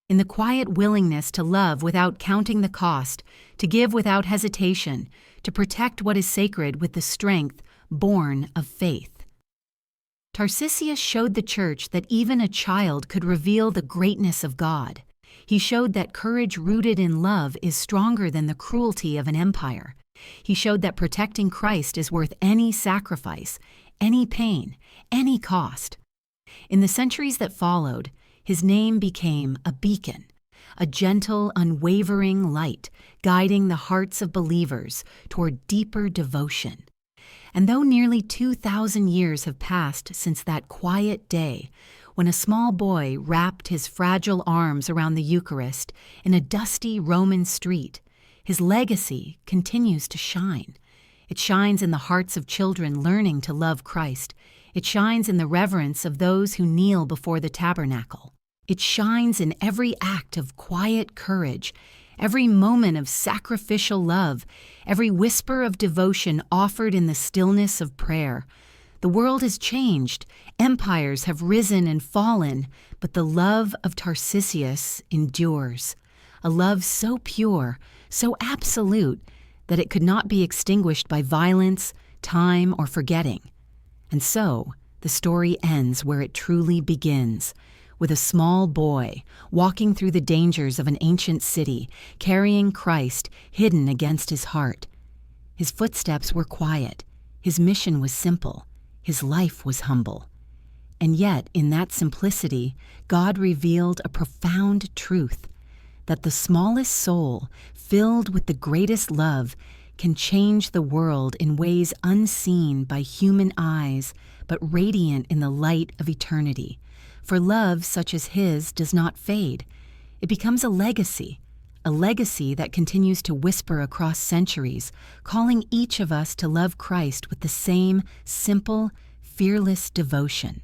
S1: in the quiet willingness to love without counting the cost, to give without hesitation, to protect what is sacred with the strength, born of faith. Tarcisius showed the Church that even a child could reveal the greatness of God. He showed that courage rooted in love is stronger than the cruelty of an empire. He showed that protecting Christ is worth any sacrifice, any pain, any cost. In the centuries that followed, his name became a beacon, a gentle, unwavering light guiding the hearts of believers toward deeper devotion. And though nearly 2,000 years have passed since that quiet day when a small boy wrapped his fragile arms around the Eucharist in a dusty Roman street, his legacy continues to shine. It shines in the hearts of children learning to love Christ. It shines in the reverence of those who kneel before the tabernacle. It shines in every act of quiet courage, every moment of sacrificial love, every whisper of devotion offered in the stillness of prayer. The world has changed, empires have risen and fallen, but the love of Tarcisius endures. A love so pure, so absolute, that it could not be extinguished by violence, time, or forgetting. And so, the story ends where it truly begins, with a small boy walking through the dangers of an ancient city, carrying Christ hidden against his heart. His footsteps were quiet, his mission was simple, his life was humble. And yet, in that simplicity, God revealed a profound truth, that the smallest soul, filled with the greatest love, can change the world in ways unseen by human eyes, but radiant in the light of eternity. For love such as his does not fade. It becomes a legacy that continues to whisper across centuries, calling each of us to love Christ with the same simple, fearless devotion.